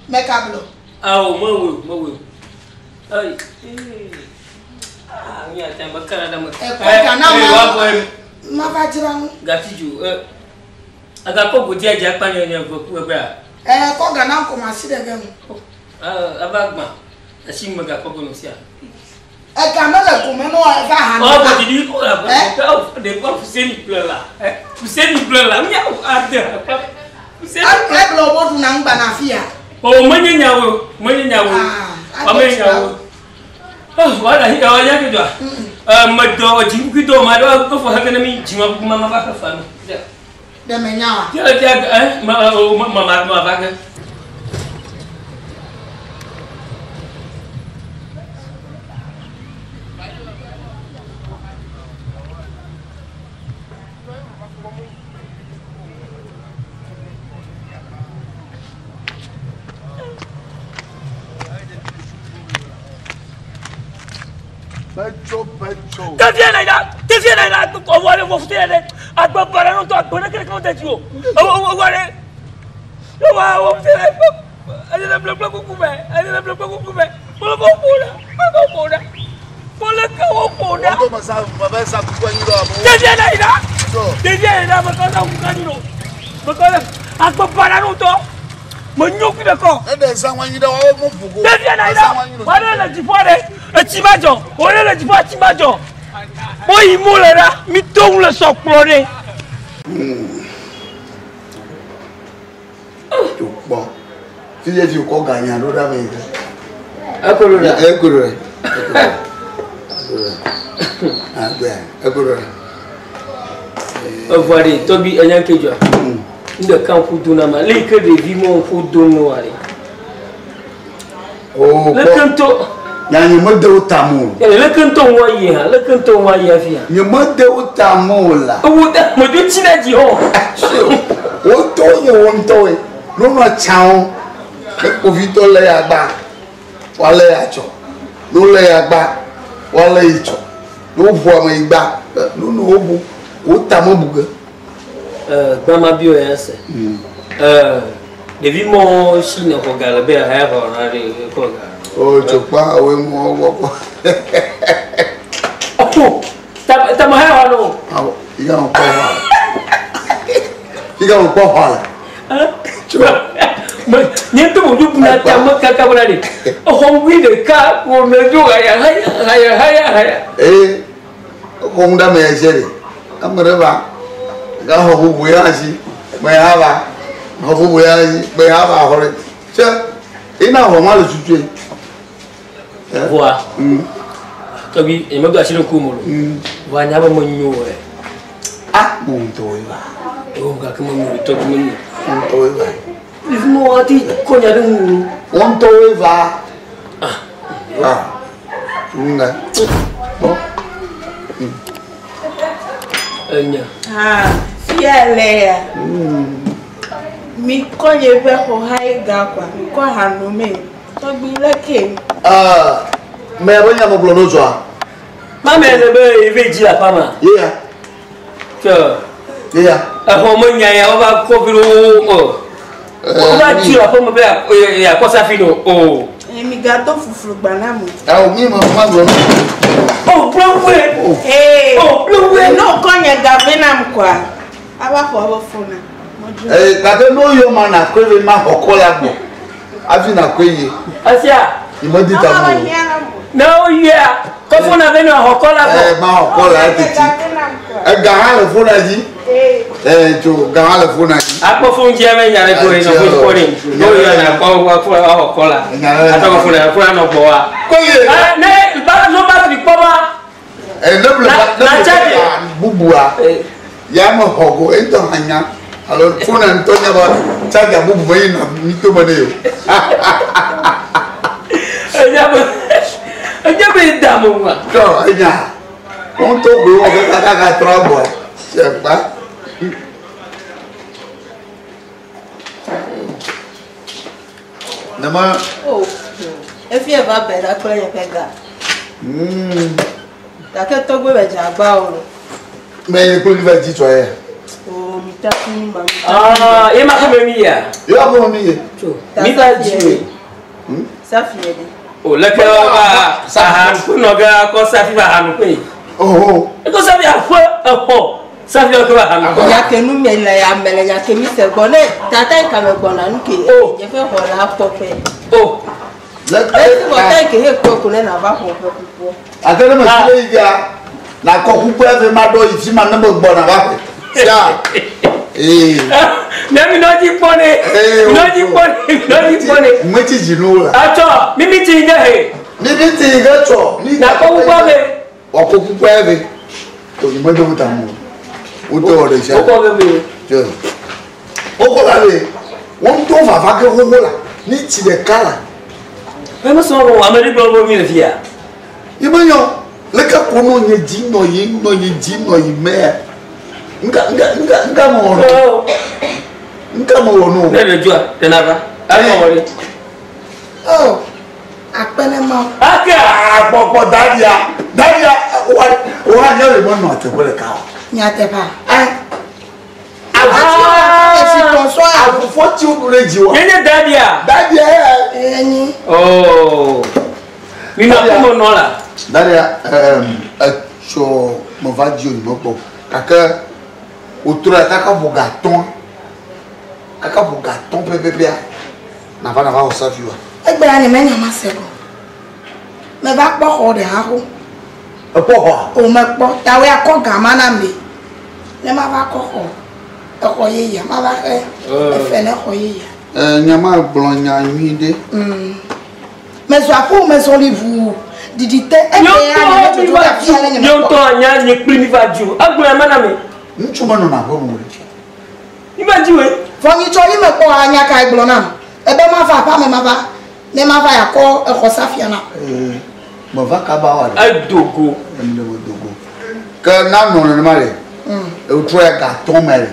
Me kablo. Ah, mo wo. Ai. Ah, minha tem bacana da moto. Ma va tirar Gatiju, aga ko godi aja pa ni onye voku ebe a. Ko ga na ko ma si de be mu. Abagba. Asi mo ga ko no si a. Ga me le ko me no va ha na. Oh, but di ko la. De ko fuseni bleu la. Fuseni bleu la. Mi ade. Fuseni. E blo bodu na ngba na fia. Oh, manye nyawo. Manye nyawo. Oh, wala hi ga ya ke do. Mado jingu do ma do ko fo ha na mi jima mama ba ka fa no. De me nyawa. Ya mama ba ka. Pecho. Que viene ya, o vale vos tiene, a para no to, para que conte yo. O vale. Yo va, o tiene. Aí na blá com cume, aí na blá com cume. Pula com pula. Pula com pula. Como sabe, vai sabe com ele lá. Que viene ya, mas cada canino. Porque a para no to. Manyok de ko. E de san wanyi da o mo fugo. Que viene ya. Para la jipore. Etimajo, ole le jipo etimajo. Boy mulera, mi ton le sokplore. Bon. Si je dis ko gagner do da me. Akolola. Ekoro. Ekoro. Ovare tobi anyankejo. Nde kan fu duna ma le ke de vi mo fu dunu ware. Oh. Le kanto Yani mo de utamu. le kanto wa yi ha, le kanto wa yi afia. Ni mo de utamu la. O da mo do china ji ho. O to ye won to e. No no chaun. O vi to le agba. Wa le acho. No le agba. Wa le icho. No bu am igba. No no obu. O tamu buga. Gbama bio ya se. Devi mo shine ko galabe ha ho na re ko ga. O chopa we mo wo. Oh, ta mo ha no. Awo, iga on ko wa. Iga on ko wa. Nyentu mo du na ta mo ka ka bra ni. O hom wi de ka ko na jo haya. Ko nda me jere. Amere ba. Ga ho bu ya ji. Me ha ba. Ho bu ya ji. Me ha ba hore. Che, ina ho ma lu tutu. Voa. Tobi e mo ga shiro ku mo lo. Wa nya ba mo nyu e. Ah, mo to ba. O ga ka mo nyu to mo nyu. Mo to ba. If mo ati ko nya dun. Mo to ba. Ah. Nga. Oh. Enya. Fiele ya. Mi konye be ko hai ga kwa. Mi ko hanu me. To bi leke. Me abanya mo blo no zo a. Ma me ne be ive ji la fama. Yeah. Yeah. Ho mo nya ya o ba ko biro o. O ba ji la fama be ya ko sa fino o. Mi gato fufuru gbanamu. Ah, mi ma blo. Oh, blowe. Oh, blowe. No konye ga benam kwa. Aba ko aba fona. Kate no yo mana kweve ma hokola gbo. Afi na kweye. Asia. Imodi ta mo. No, yeah. Ko fona be na hokola gbo. Ma hokola tete. Ga ha le fona ji. Jo ga ha le fona ji. Apo fon je me nyare ko no ko ni. No yo na ko hokola. Ata ko fona no bo wa. Kweye. Ne ba no ba fi ko ba. Le bubua. Ya mo hogo ento hanya. Alors fona Antonia ba chaga bubu ba ina mito ba ne yo. Anya be damu ma. To anya. On to gbe o ka trouble. Se pa. Nama. Oh. If you ever better, I play a pega. I can't talk with a jabba. May you put it to Oh, me tapping, mamma. Ah, you must come here. You are going me. Me that you. Safi. Oh, let me over. Sahan, Kunoga, Kosafi, Hanui. Oh, because I have a hole. Safi, Yakenu, Mela, Yakemi, Bonnet, Tata, Kamabonanki. Oh, if you hold up, oh. Let's take a coconut about people. I tell them, na kokupu every mado if you man number born about it. Yeah. Let me not keep money. Not keep money. Not keep money. What is you know? Acho, Mimi Tinga. Mimi Tinga, na kokupu or kokupu every. So you might do that. What do they say? Okolabe. One to Vavaka Homola. Needs the color. I'm a sort of American here. You know. Leka kono nye jino yino nye jino yime. Nga mo. Nga mo no. Nele jua tenava. Ari mo. Oh. Akpene ma. Aka popo dadia. Dadia wa nyore mo no te pele ka. Nyate pa. Afufo ti obureji wa. Yenye dadia. Dadia Eni. Oh. Mi na ko no la. Daria cho movadio no po kaka outra kaka bogaton pepe na va osafiwa Egbe ani menya masego me ba po ho de ha ho o me po tawe akoga mana me le ma ba ko ho e ko ye ya ma ba e fe ne ko ye ya nyama blonya nwide me so apo me so livu didite Yonto anya nye primi vaju. Agbo ya mana me. Nchuma no na ho mo re. Ibaji we. Fonyi chori me ko anya ka igbo na. Ebe ma fa pa me ma ba. Ne ma fa ya ko e ko safia na. Mo va ka ba wa. Adogo. Emle mo dogo. Ka na no ne mare. E o tro ya ga ton mere.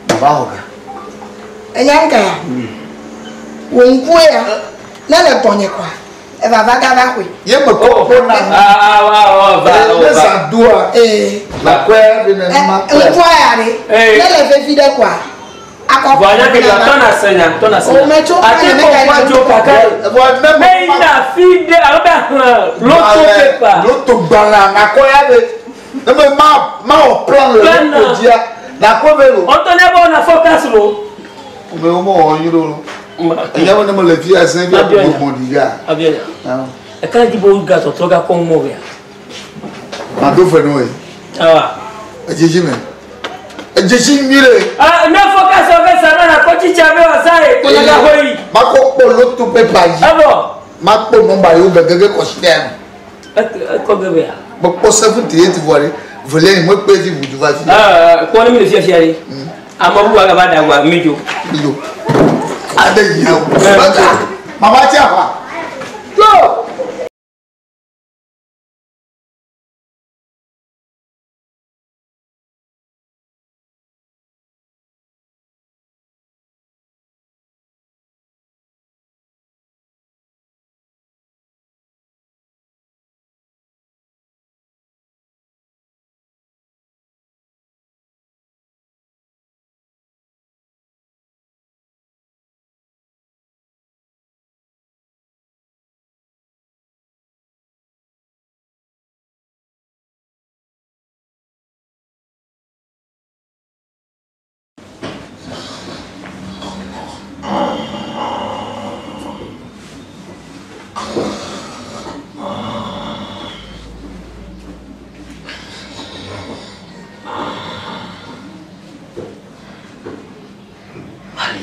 Na ba ho ga. Enya nka ya. Wo nku ya. Na le tonye kwa. E va vaga we. Ye me ko na. Esa dua. La kwe de ne ma. Nku ya re. Na le fe fi de kwa. Voilà que la tona senya. Ati ko kwa jo kaka. Me ina fi de aba loto pepa. Loto bala na ko ya de. Ne me ma o plan le ko dia. Na ko velo. On tone bo na focus lo. Me o mo o yiro. Ya wona mo le fi asen bi ko mo diga. Abia. E ka di bo ga to toga ko mo ya. Ma do fe no e. Ah. Ejeji me. Ejeji mire. Ah, no focus o ga sana na ko chicha me wa sai ko na hoi. Ma ko po loto pepa yi. Abo. Ma po number yo gege ko stem. Ko gebe ya. Mo po 78 voile. Voler mo pe di vudu va fi. Ah, ko ni mi fi fiari. Amabu aga bada wa mijo. Mijo. Ade yi o. Mama ti afa. Go.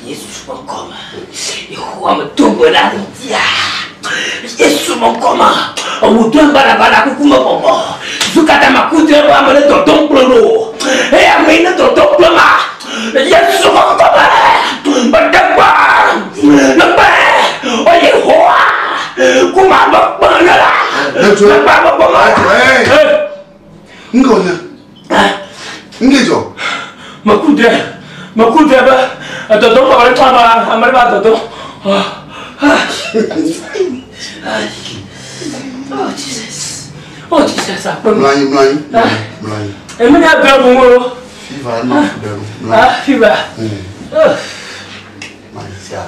Yesus mengkoma, Yehova metubulah dia. Yesus mengkoma, amutuan bara-bara aku kumabomo. Sukata makutero amane totong ploro. Amene totong ploma. Yesus mengkoma, berdebar, lebih. Oh Yehova, kumabapana. Kumabapana. Ngonya. Ngejo. Makudra ba Tonton, parle pas, amène pas tonton. Oh Jesus. Oh Jesus, ça peut. Mlayi. Et moi j'ai bien bon mot. Fiva non, Ah, fiva. Maïsia.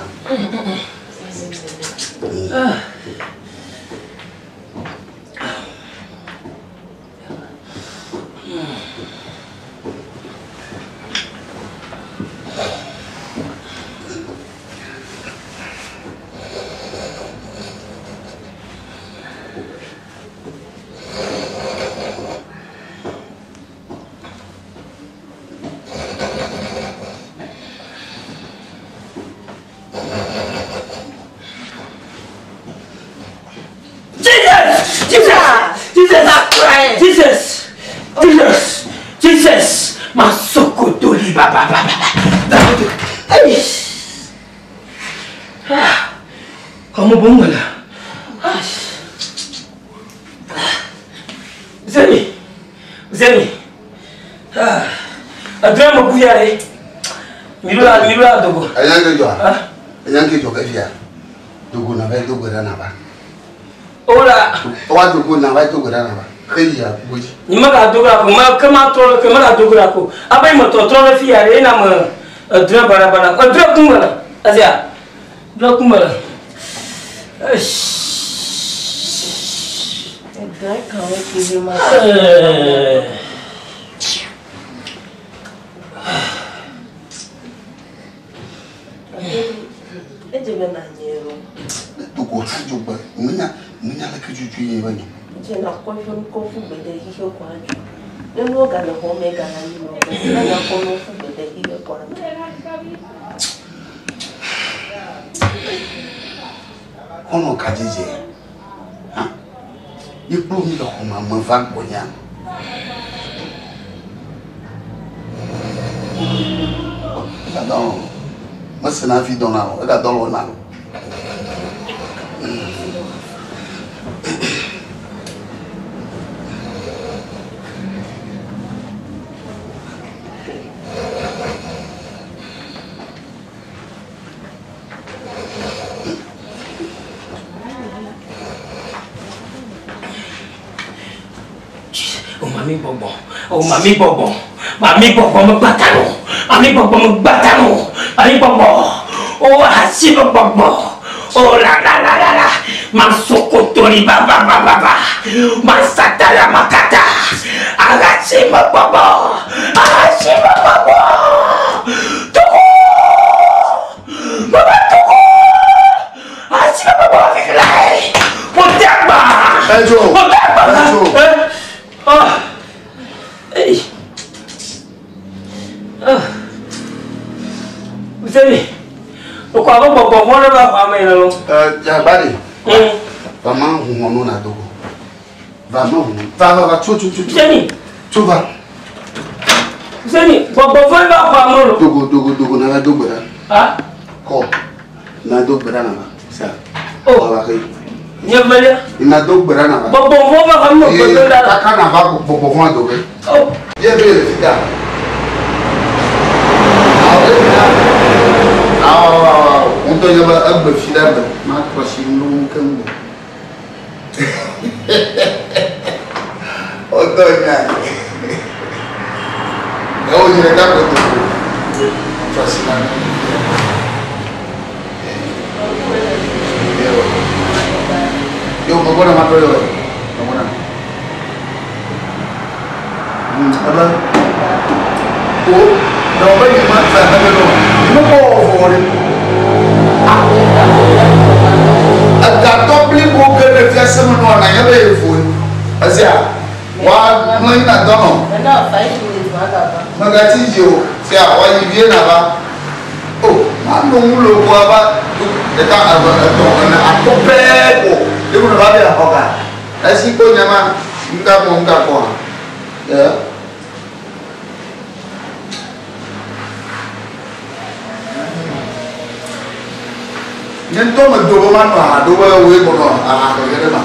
Jesus, Masokotoli baba. Kamu bunga lah. Zeni. Adria mo buya eh. Mirula dogo. Ayange jo kafia. Dogo na ba dogo na ba. Ola. Wa dogo na ba dogo na ba. Kaya buji. Ni maga dogo ko ma kama tro ko ma dogo ko. Abai mo to tro fi ya na mo adria bara. Adria kumala. Azia. Adria kumala. Adria kawe ki ma. Dogo hajo ba. Munya la kujuju yi ba ni. Je na ko fu bede hiho kwa ju. Nenu ga na ho me ga na ni mo. Na ko no fu bede hiho kwa. Ono kajeje. Ha? Ipo mi lo ko ma mo fa gbonya. Pardon. Moi c'est la vie dans la. Regarde dans la. Mami Bobo me batano. Mami Bobo. Oh, hasi Bobo. Oh la. Masokotori baba. Masata la makata. Agasi Bobo. Toko. Baba Toko. Hasi Bobo avec l'ail. Potamba. Hey. Vous savez, pourquoi vous ne pas ya bari. Vraiment on a dogo. Vraiment. Va tu. Jenny. Tu vas. Jenny, pourquoi vous ne pas Dogo na dogo da. Ah? Ko. Na dogo da na. Ça. Oh. Va kai. Nyamale. Ina dogo da na. Bobo va comme nous da. Taka na va bobo va dogo. Oh. Bien le fida. On te yaba abbe fida ma croisi nous comme. Otonya. Eu ni rega ko to. Fascinante. Yo mo bona ma yo. Mo bona. Aba. Oh, no ba ni ma fa ha no. No ko fore. Ada topli ko ke le fiase mo no na ya be fo. Asia. Wa mo ina dono. Na 5 minutes ma ga ba. Magati yo, se a wa yi vie na ba. Oh, ma no mu lo ko aba. De ka aba to na atope ko. De mo ba be a hoka. Asi ko nyama nga ko. Yeah. Nyen to ma do ma no ha do we ko no a ko gele ma.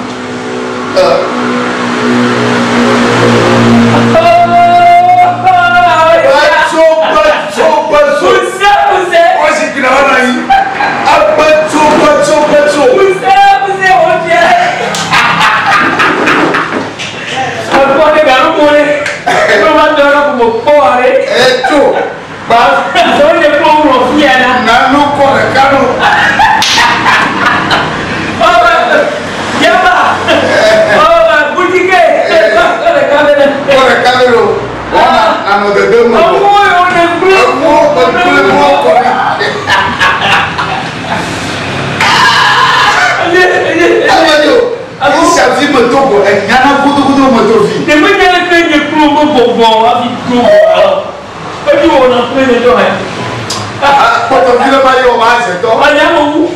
tu veux pas dire on va c'est toi. On y a mon goût.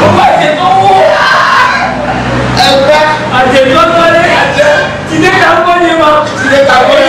On va c'est ton goût. Adé, toi, toi, tu t'es carbonné, moi. Tu t'es carbonné.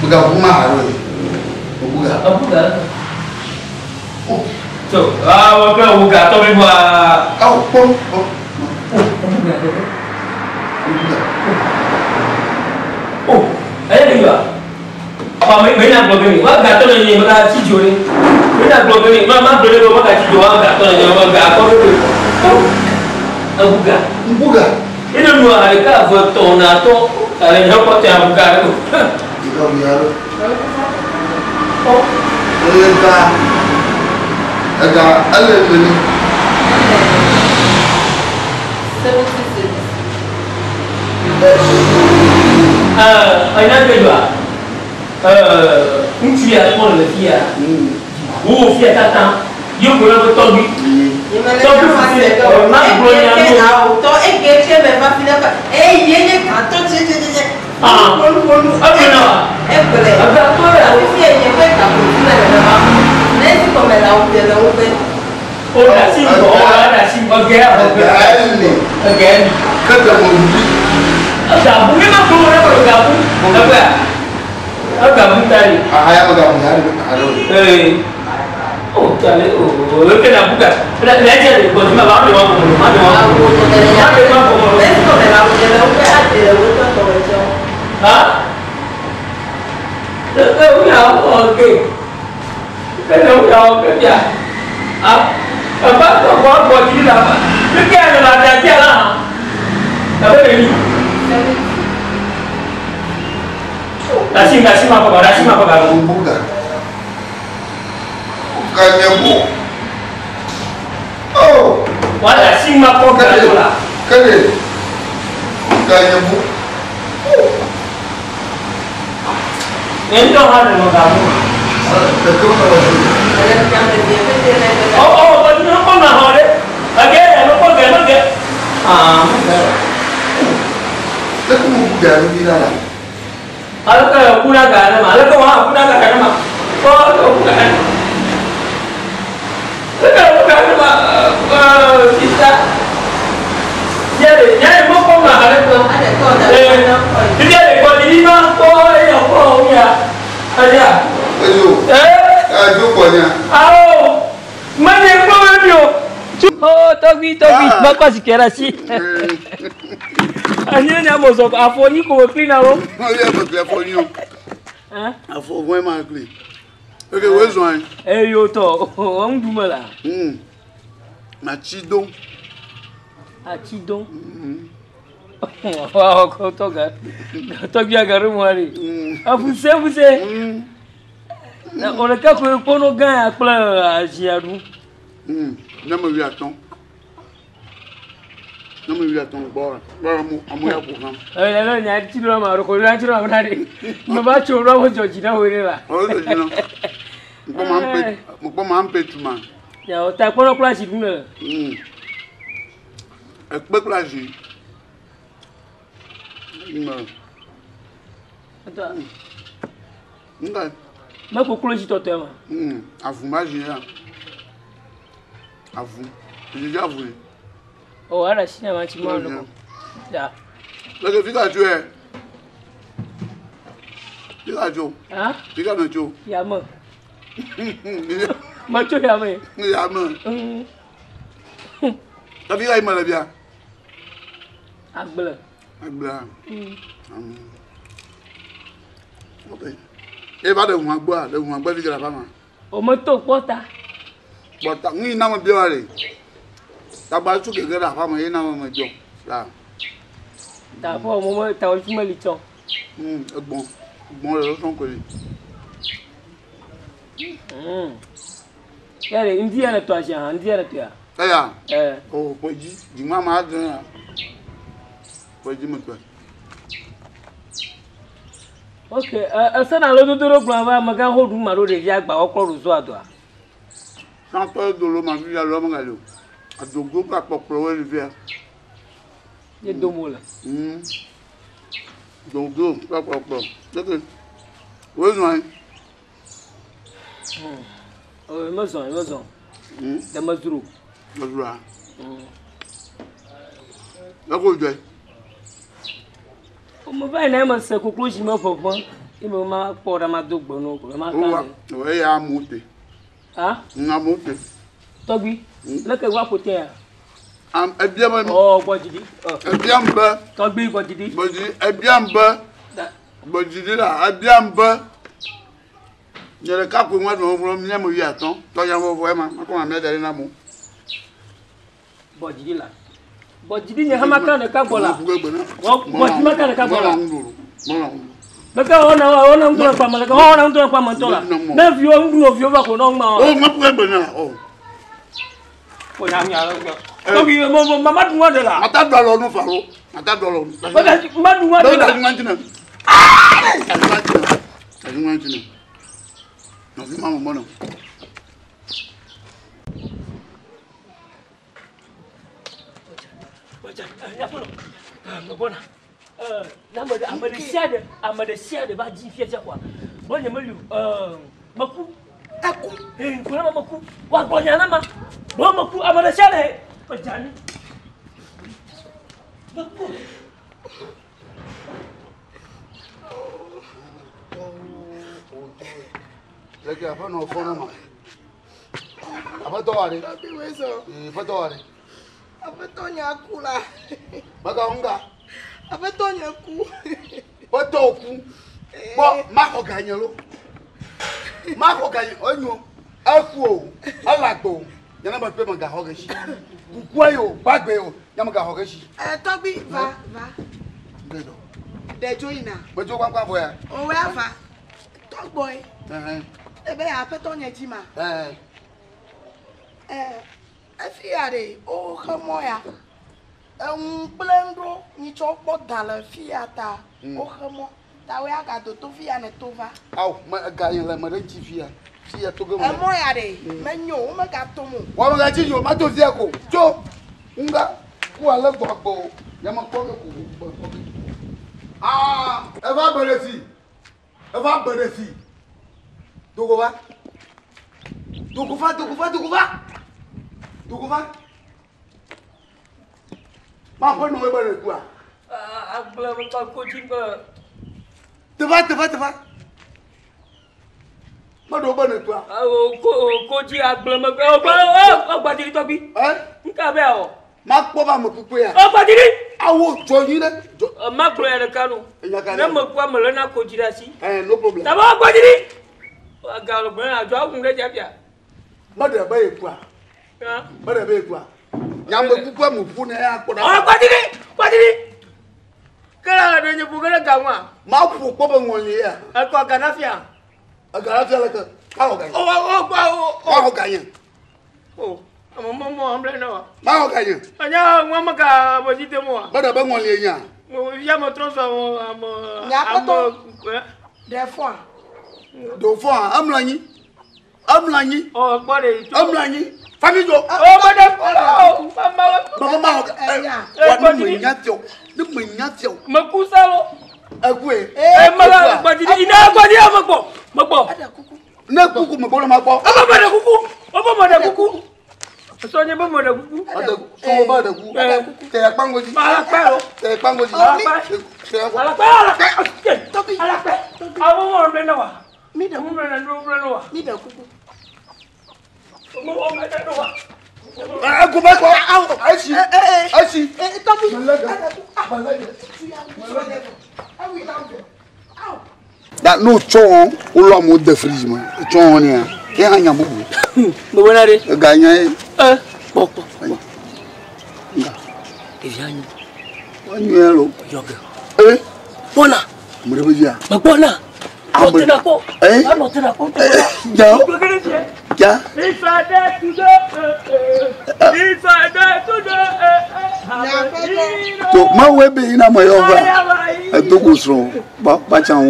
Bukan rumah tu. Bukan. Bukan. Tu, bukan tu buat. Kau pun. Oh, ada juga. Apa mana blog ni? Wah, gato ni mereka cijo ni. Mana blog ni? Mama boleh bawa mereka cijo, gato ni, gato ni. Bukan. Bukan. Ini dua hari kah foto nato, kalau jauh kau tiap bukan tu. Kita biar. Oh, agak alih ni. Aina kedua. Uncia pun dia. Oh, dia datang. Dia boleh betul ni. Tapi masih mak boleh yang tu. To engage memang tidak. Ye kantor je. Apa nak? Boleh. Agak tu lah. Tapi dia yang mereka boleh memang. Nanti kau melau dia lau ben. Oh, dah sim again. Ketemu. Gabung memang belum ada kalau gabung. Apa? Gabung tadi. Ayah bergabung hari ada. Oh, kali kena buka. Kena belajar ni. Kau cuma baru dia mampu. Nanti kau melau dia lau ben ada betul kau macam. Ha? Okey. Kena kerja. Apa kau buat ini apa? Kerja adalah kerja lah. Apa ini? Nasi apa kamu? Bukan. Bukan nyamuk. Oh. Wah, nasi apa kamu lah? Kali. Bukan nyamuk. Ini dah ada kamu. Betul kalau Oh, baju apa nak ada? Lagi. Betul bukan ni lah. Kalau kau gunakan nama, kalau kau gunakan nama, kau bukan. Kalau bukan nama kita, jadi mau kau nak ada kau. Jadi kau di mana kau ya? Ada. Aduh punya. Mana kau ni? Oh, togi, bapak si kerasi. Ani na mo so afọ ni ko clean awo. Oh yeah, but afọ ni o. Afọ go ma clean. Okay, where's one? Yo to, on dumala. Na chidon. Chidon. Wow, ko to ga. To bi agaru mo ari. Afuse. Na on ka ko no gan apla ajiaru. Na mo wi aton. Non mais il attend bora. Bora mo amoya program. La nya ti do ma ro ko la ti do ma na de. Ma ba chu ro mo joji na we la. Oh joji na. Mo ma ampe tuma. Ya o ta ko no class du na. E pe class. Non. Ata. Nda. Ma ko close to tema. Avu ma jia. Avu. J'ai avoué. Oh, ada sih nama cuma lo. Ya. Lagi fica jo eh. Fica jo. Ah? Fica no jo. Ya me. Macam ya me. Ya me. Tapi ai mana dia? Agbela. Okay. Ba de wọn gbo fi gra ma. O mo to pota. Pota ni na mo bi wa re. Tagba tu ke gra fa mo ye na mo jo. La. Ta fo mo ta o fi mo li chon. Egbon le son ko ni. Yare, India na to aja, India na to ya. Oh, Poji, the mamma had Poji. Okay, a son a little bit of Brava, Magan hold my road, Yak, by all Rosuadua. Sample Doloma Villa Romagalo. I do go back for Providia. You don't want Don't go back for Pro. Where's mine? Oh, Amazon, the Mazuru. Mazura. Go there. My name is conclusion of one. My poor Amadou Bono, where I moved. Ah, Namote. Toby, look at what put there. I'm a German. Oh, what did he? A jumper. Toby, what did he? But a jumper. But you did a jumper. You're a couple of one from Yamuyaton. Toyam of Wema. I can't make that in a move. But you did. But you didn't have my kind of couple. What my kind of couple? Look how I'm doing from like all I'm doing from Mantola. Nephew, I'm doing of your rock on my own. Oh, my brother. Oh, don't be a moment, Mamma Wonderla. I thought I don't follow. I thought I don't. But that's Mad Wonderla. I don't want to know. No, Mamma Mono. I'm a share about G. When you Maku, Aku, Maku, what Bonyanama, Bomaku, I'm a share. But Johnny, like a phone of phone. Abatori, Abatori, Abetonya kula. Bagaunga, Abetonya ku. what toku? What Marco Ganyolo? Marco Ganyo, Aku, Alago, Yanama Pemanga Hogashi, Guayo, Bagwell, Yamaga Hogashi. Toby, va. The joiner. But you want where? Oh, wherever. Talk boy. Ebe Abetonya Tima. Fiade, oh, Hamoya. Blendo, ni chop dollar fiata. Oh, Hamo. That way I got to Tofia and Tova. Oh, my guy, like my Tifia. See, I took a moya day. Menu, my gatomo. What will I tell you? Mato Ziaco. Joe, Unga, who I love Babo. Yamakoga. Ah, Evaberesi. Duguva. Ma poi non vuoi qua. Teva. Ma dove bene qua? Koji agbama. Oh, badiri Toby. Nkabeo. Ma kwa ma kukuya. Oh, badiri. Awo joyine. Ma gloya na kanu. Na mo kwa melena kojira si. No problem. Taba badiri. Agalo bena ajo agunle japia. Ma de ba ekwa. Ma de ba ekwa. Nyambe kukwa mufune ya koda. Oh, badiri. Kala na nyebu kala gamwa. Ma fu ko ba ngoli ya. Akwa ganafia. Agarafia la ka. Ka ga. Oh, ga yin. Oh, mo amble na. Ma ga yin. Anya ngwa ka bojite mo. Ma de ba ngoli ya. Mo ya mo transfer mo Des fois. Do fo amlanyi. Oh, body. Amlanyi. Famijo. Oh, madam. Oh, mama. What do you nyatio? Du nyatio. Makusalo. Agwe. Mama, badiri ina body amako. Na kuku mabolo mako. Oba mada kuku. So nye bomo da kuku. Ada so ba da kuku. Te akpango ji. Ala pelo. Te akpango ji. Ala pelo. Awo mo mena wa. Mi da kuku na ndo wa. Mi da kuku. Mo mena wa. Go back. Ashi. Toby. That no chon ulo mo de freeze mo. Chon ni a. Ke hanya mo. Mo bona de. Ganya. Popo. Nga. Ejanyu. Wanyelo. Yoga. Bona. Mure bia. Bona. Anote na ko. Ja. Yeah. If I dare to do, if I dare to do, to my way be in a my over. I took us wrong, but Bachan.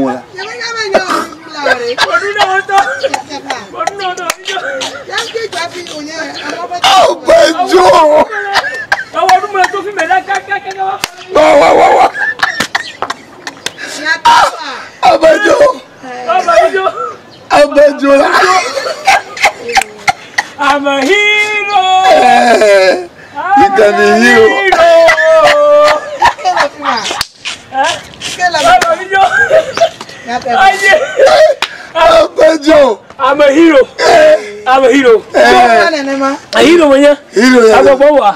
Oh, Banjo! I'm a hero. You can be hero. I'm a hero. I'm a hero. A hero, man. Hero. I'm a boa.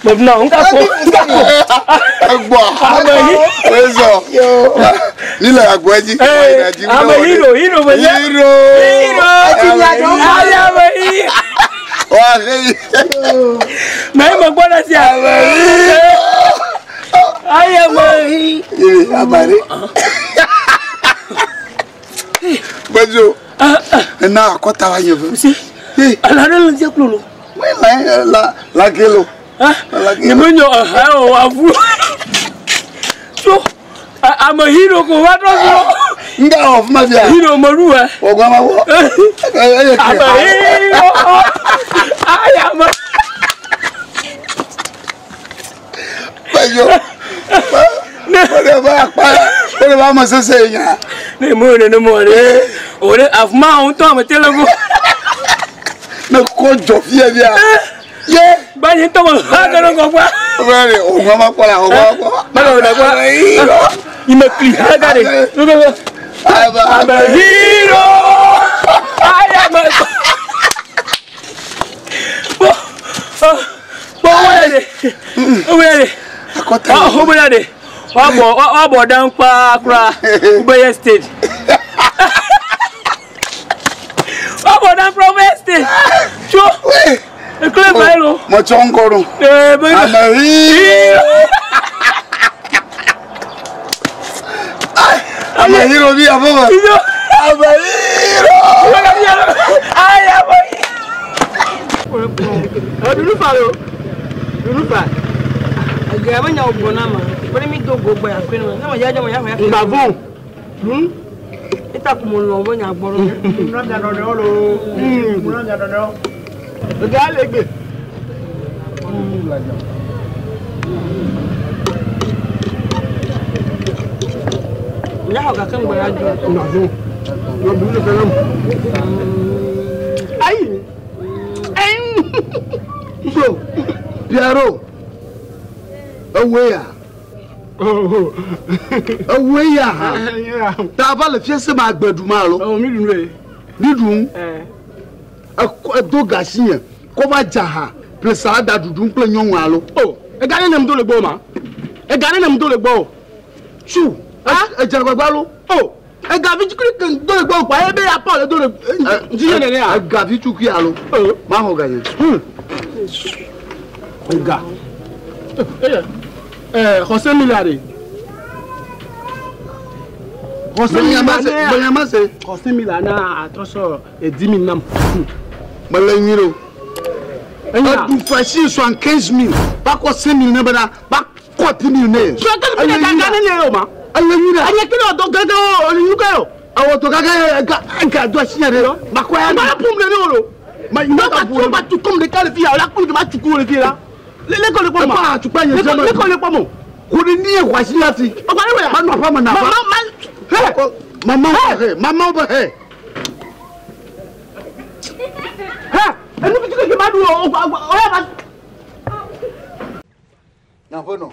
Move now. I'm a hero. Hero, man. Hero. I am a Banjo. And now, what are you? See, I don't know. La Gelo. So, I'm a hero. What was of my hero Marua? I'm a hero. I am a whatever I must say. The moon in the morning. Or I've mounted Tom a telephone. No coach of yeah. But you don't have go back. Oh, Mamma, you make me have it. I'm a hero. I am I'm a hero. Piero, away. Tabala fiesta mag bedumalo. Oh, midway. Didum. A dog Garcia. Cover Jaha. Presada Dudum Planyon. Oh, a guy named Doleboma. A guy named Dolebo. Choo. A Jabalo. Oh, a Gavich Creek Dolebo. Why be a part of Doleb? I got you to Kialo. Oh, Mahogany. José Milari. José Milana, attention, et 10 000 nam. Maleniro. Tu fais 75 000. Pas quoi 5 000 nabana. Pas quoi 10 000 nez. Tu as gagné les hommes. Alenira. Alenira. Donc, gagné au awo to gaga doit signer ma quoi ma pour le nolo ma il pas tout comme les cas de filles la cour de ma tu cours les filles là l'école pas ma tu pas l'école pas mon ko ni ni wa si lati o ba we ma no pa ma na maman ba he enu bi tu ke ma du o ya ba na bono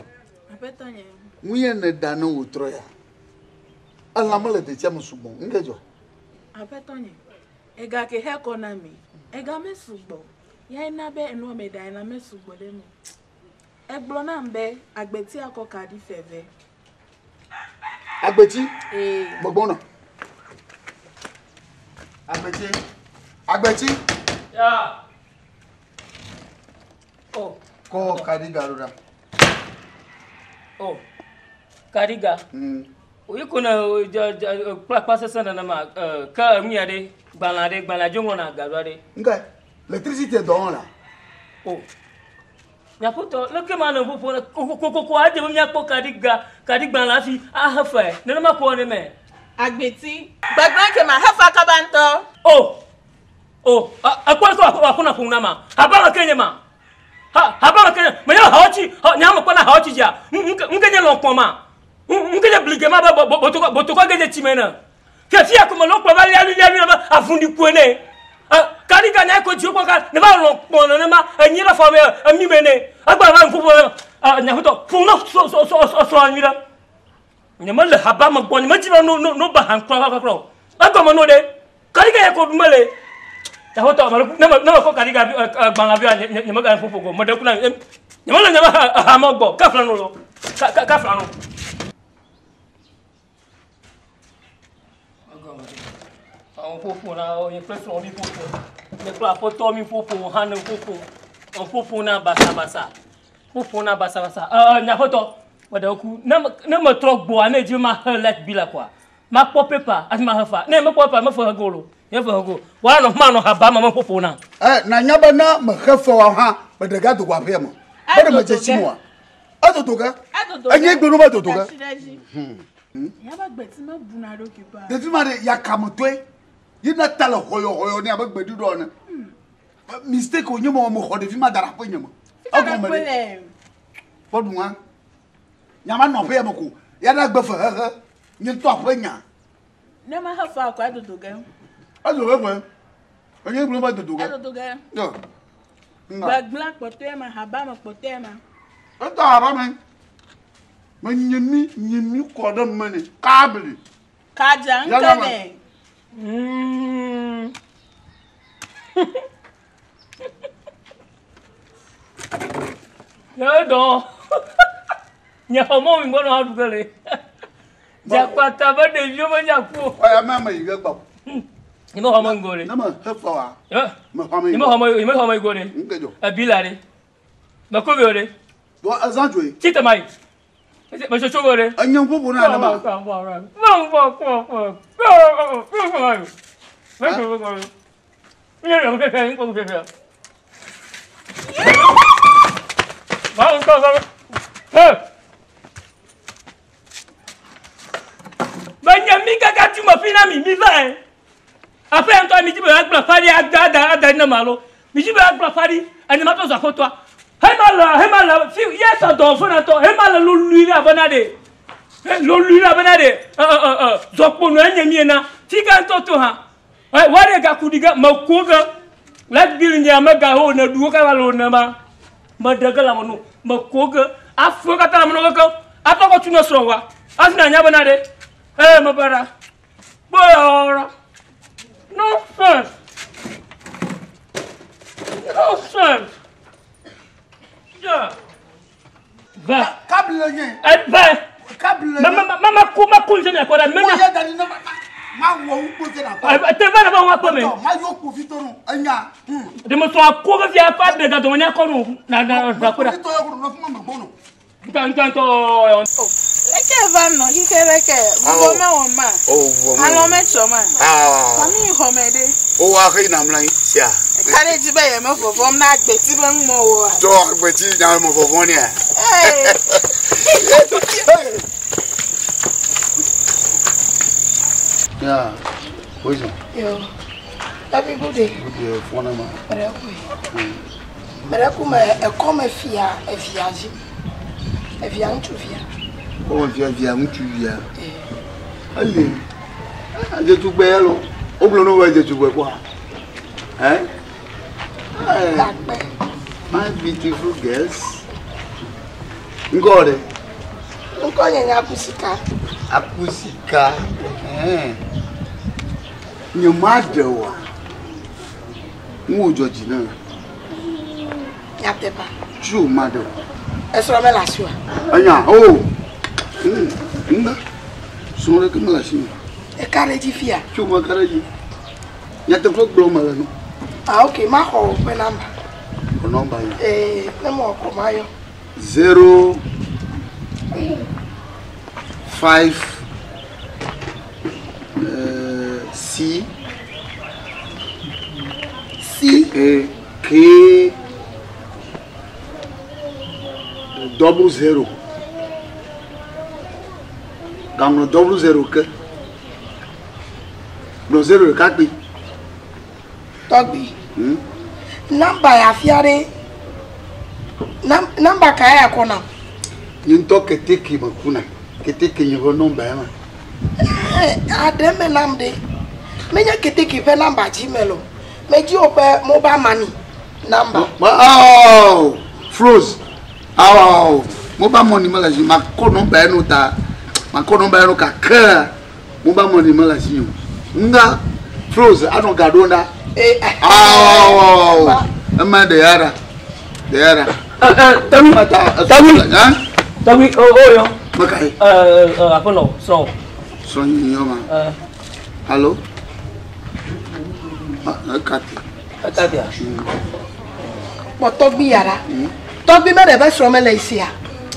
Apetanye. Muye ne dano utroya. Allah mala de chama subon. Ngejo. Apetanye. Ega ke he konami. Ega me subo. Ya ina be enu me da ina me subo le mu. Egblo na mbe agbeti akoka di feve. Agbeti? Gbogbo na. Agbeti. Agbeti? Yeah. Oh. Ko Kariga roda. Oh. Kariga. oyi kuna pasa sana na ma ka mi ade gbala jongo na gadwa de ngai l'électricité don là oh nya poto le ke ma na popo ko ade mi akpo kadi gbala fi a hafa ne ma ko ne me agbeti gbagban ke ma hafa ka banto oh akwa ko akuna fun na ma haba kenye ma haba kenye me ya haochi nya ma ko na haochi ja ngenye lo pon ma ngenye blige ma ba boto ko geje timena ke fi akuma lo pon ba ya ba afundi kuene kari ga na ko ji ko ka ne ba lo pon na ma anyi la fa me ami mene agba ba nfufu nya hoto fun no so anira ne ma le haba ma bon ma ji no ba han kwa agba ma no de kari ga ko dumele ya hoto na ko kari ga gbanga bi ne ma ga nfufu go mo de kuna ne ma la nya ba ha ma gbo ka fla no lo ka fla no on popo na o impression mi popo ne kla foto mi popo hanu popo on popo na basa nya foto wada ku na ma trok bo na ji ma let bila kwa ma pop paper as ma hafa ne ma pop ma fa golo ye fa go wa no ma no haba ma popo na na nya ba na ma hafa wa ha ba daga to kwa pe mo ba da ma je chimwa adodoga anye gbenu ba dodoga ya ba gbeti ma bunaro ki ba de fi ma de ya kamotwe yina tala hoyo ni abagbedu do na mistake onyemo mo ho de fi ma dara po nyemo ago me podunwa nyama no pe yamko ya na gbefa ha nyi to apanya ne ma ha fa kwa dodoga azo we onye gburu ba dodoga yo ba glan pote ma haba ma pote ma o ta haba me nyemi ko do mane kabli ka jankane ya do nya homo mi ngono adu gele ja kwata ba de jo ba nya ku aya mama yiga gba ni mo homo ngore na ma hefa wa ma homo ngore ngejo abilare ma ko biore do azanjwe chita mai ma so chogore anyan popo na ma Banyamika kati mafina mi va après un temps mi dit ba fari ada na malo mi dit ba fari animateur za ko toi hemala fi yesa do fona to hemala lo luira banade zokpo no anyamie na tika ntoto ha ware ga kudiga makoga ladbil nyama ga ho na duo ka walo na ma daga la mono makoga afu ka ta mono ko atoko tuno srowa asna nya banade mabara boyora no sense yeah va kabli nye va kabli mama kunje na koda mena ya dani na ma wo upo te na ko te va na ba wa ko me ma yo ko fitonu anya de mo so ko ga via pa de ga do nya ko no na koda to yo ko no fuma me bono tanto leke vano hikereke ngoma woma alo mecho ma mami homede o wa ke na mlan sia kare ji be ye mo fofo na agbeti be nmo wo jo agbeti na mo fofo ni yeah ojo yo happy good day fona ma Maraku me e come fia e viaji e via nchu via o via nchu via ale aje tu gbe lo o blo no we je tu gbe kwa my beautiful girls ngore nkonye nya apusika nyamadewa nwojo jina yatepa ju mado esoro me la sua anya nga sore ke mala shi e kare ji fia ju ma kare ji yatepa gbo mala no okay ma ho pe number o number ya na mo ko mayo 0 5 C K 00 Gamno 00 ke no 0 kakpi Togbi. Number ya fiare. Number kaya kona. Yinto keteki makuna. Keteki nyo number ya ma. Ademe namde. Menya keteki pe number Gmail. Meji ope mobile money number. Oh, froze. Oh, mobile money malaji mako number no ta. Mako number no ka ka. Mobile money malaji. Nga froze ano gadona. Oh, ama de yara. De yara. Tawi yo. Makai. Apa no? So yo ma. Hello. Kati ya. But Togbi yara. Togbi me de be so me le isia.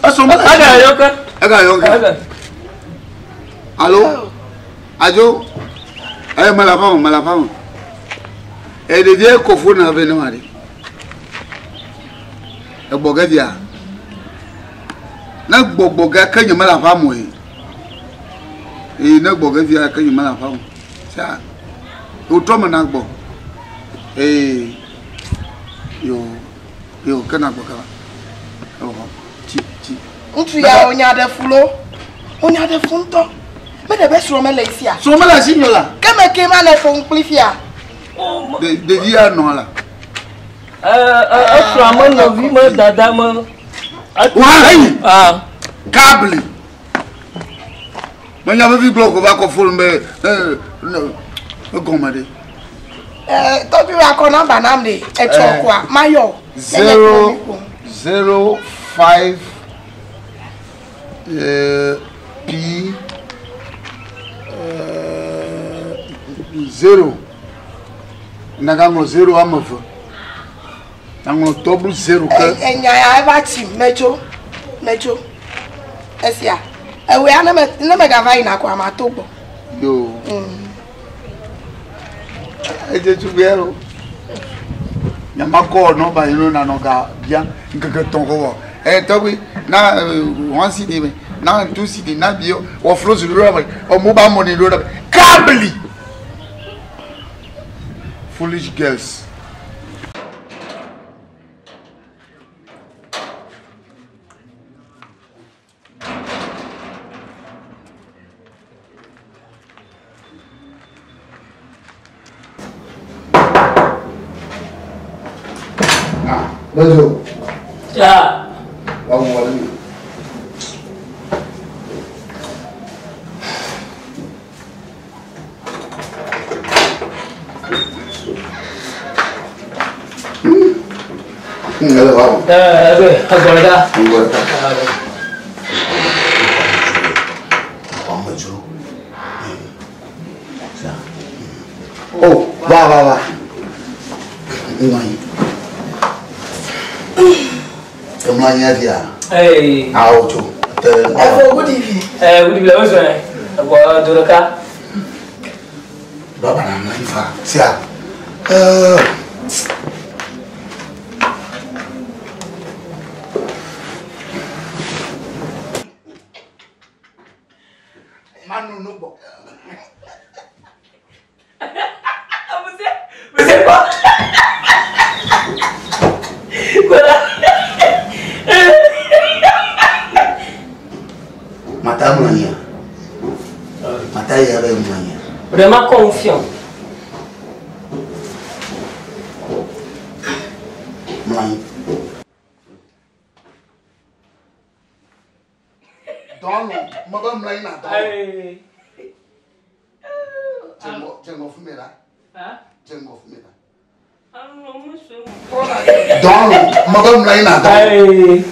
Aga yonka. Hello. Ajo. Malafamo. E de dia kofu na be no mari. E boga dia. Na gbogboga kanya malafamo e. E na boga dia kanya malafamo. Sa. O toma na gbo. Yo kana boga. Oh. Chi. Untu ya onya de fulo. Onya de funto. Me de be so me le isia. So me la sinyola. Keme ke ma le fon plifia. De dia no la. Aframa no vi ma dada ma. Câble. Mas já vi bloco vai com fulme. No. Gomade. Togbi wa ko number namde. E chokwa mayo. 005 P 0 Nagango 0 amavo. Nango double 0 ke. Enya ya eba team mejo. Esia. We ana me ga vai na kwa matogbo. Yo. Eje tubiero. Nyamako no ba yino na no ga bien nkeke tongo. Togbi na one city na two city na bio o flow sur le o mobile money lo câble. Foolish girls. Let's go. Ya. Vamos ali. Vamos. Agora dá. Vamos, Ju. Oh, vá. Mãe dia. Ei. Auto. Good evening. Good evening. What's your name? Agora Duraka. Baba na mãe fa. Sia. Manu no bo. Você pode. Mata mãe. Mata ya be mãe. Vraiment confiant. Mãe. Dono, maba mãe na dono. Jengo fumera. Jengo fumera. Dono, maba mãe na dono.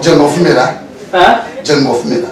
Django fumé là. Hein? Django fumé là.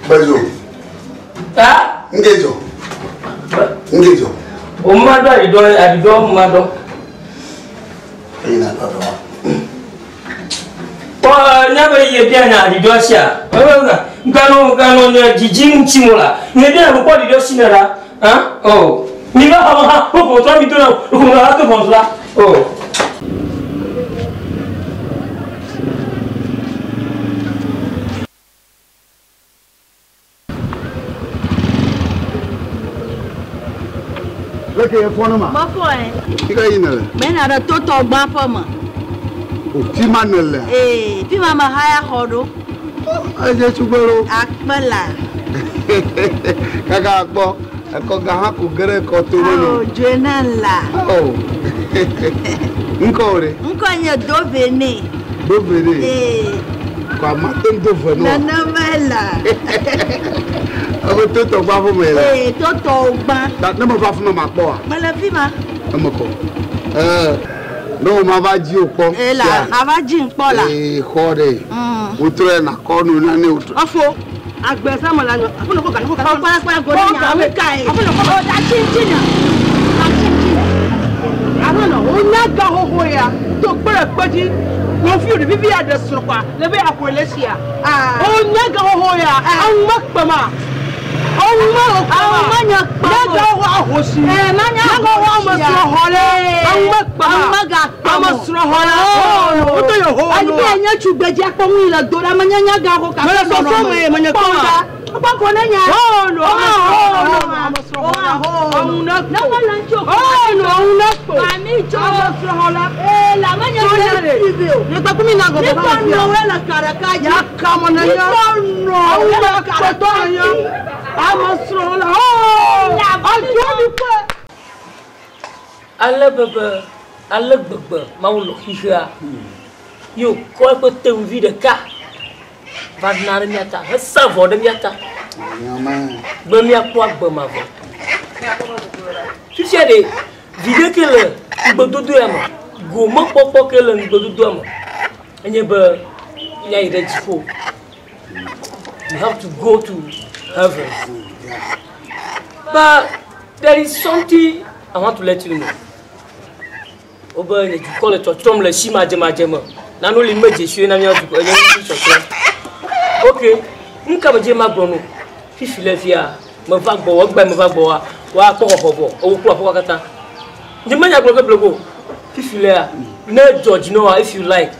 Bajo. Ah? Ngejo. Ngejo. Umado adido umado. Ina dodo. Nyaba ye bia na adido sia. Ngano nya jijim chimula. Ngebe na ko adido sinara. Ah? Oh. Ni ba ha ko to mi to na ko na to bonla. Oh. Look at your phone, ma. Ma foi. Fica aí, né? Mais na toto gba fama. O tima nele. Pi mama haya hodo. Aje chugoro. Akpala. Kaka akpo. Eko ga ha ku gere ko to Oh, jenala. Oh. Nkore. Nkonye do vene. Do vene. Kwa matem do vene. Nana mala. Abo toto gba fo me la. Toto gba. Dat no ba fo me ma po. Mala fima. Amoko. No ma va ji opo. La, na va ji npo la. Khore. Utro na konu na ni utro. Afo. Agbe sa mo la no. Afuno ko ka no ko ka. Pa go ni ya we kai. Afuno ko da chin ya. Da chin. Afuno o na ga ho ya. To gbere peji. Wọ́n fi òrìbí bí àdẹ sọ̀rọ̀ pa lẹ́bẹ̀ àpò ẹlẹ́sìá. Ó nyẹ́gà ọ̀họ̀ yà àwọn mọ̀pẹ̀mà. Àwọn mọ̀nyà nyẹ́gà ọ̀họ̀ àhòsì. Nyẹ́gà ọ̀họ̀ àmọ̀sọ̀rọ̀ họ̀lẹ̀. Àwọn mọ̀pẹ̀mà. Àmọ̀sọ̀rọ̀ họ̀lẹ̀. Ó tó yẹ hó lọ. Àyíké ẹ̀yẹ́ tù gbẹ̀jẹ̀ akpọ̀mù ilẹ̀ dòdà mà nyẹ́gà ọ̀họ̀ kà fẹ́ sọ̀rọ̀ mọ̀. Ọ̀pọ̀kọ̀ náà yà. Ọ̀nù ale gbegbe mawu lɔ xixea yo kɔ eƒe teŋuvi ɖeka va na ɖe mía ta hesa vɔ ɖe mía ta be míakpɔ agbe mavɔ fifia ɖe viɖe ke le ŋugbedodo ya me gomekpɔkpɔ ke le ŋugbedodoa me enye be míayi ɖe dziƒo. You have to go to heaven. But there is something I want to let you know. Oba ne dukɔ le tsɔtsɔm le si madzemadze me nanu li me dzesue na mía dukɔ enye ŋuti tsɔtsɔm. Ok, nuka me dze ma gblɔ no fifi le fia me va gbɔ wɔ gba me va gbɔ wa kpɔ xɔxɔ bɔ ewo kplɔ afɔkɔ katã The man you blogo. If you like, no judge, no. If you like,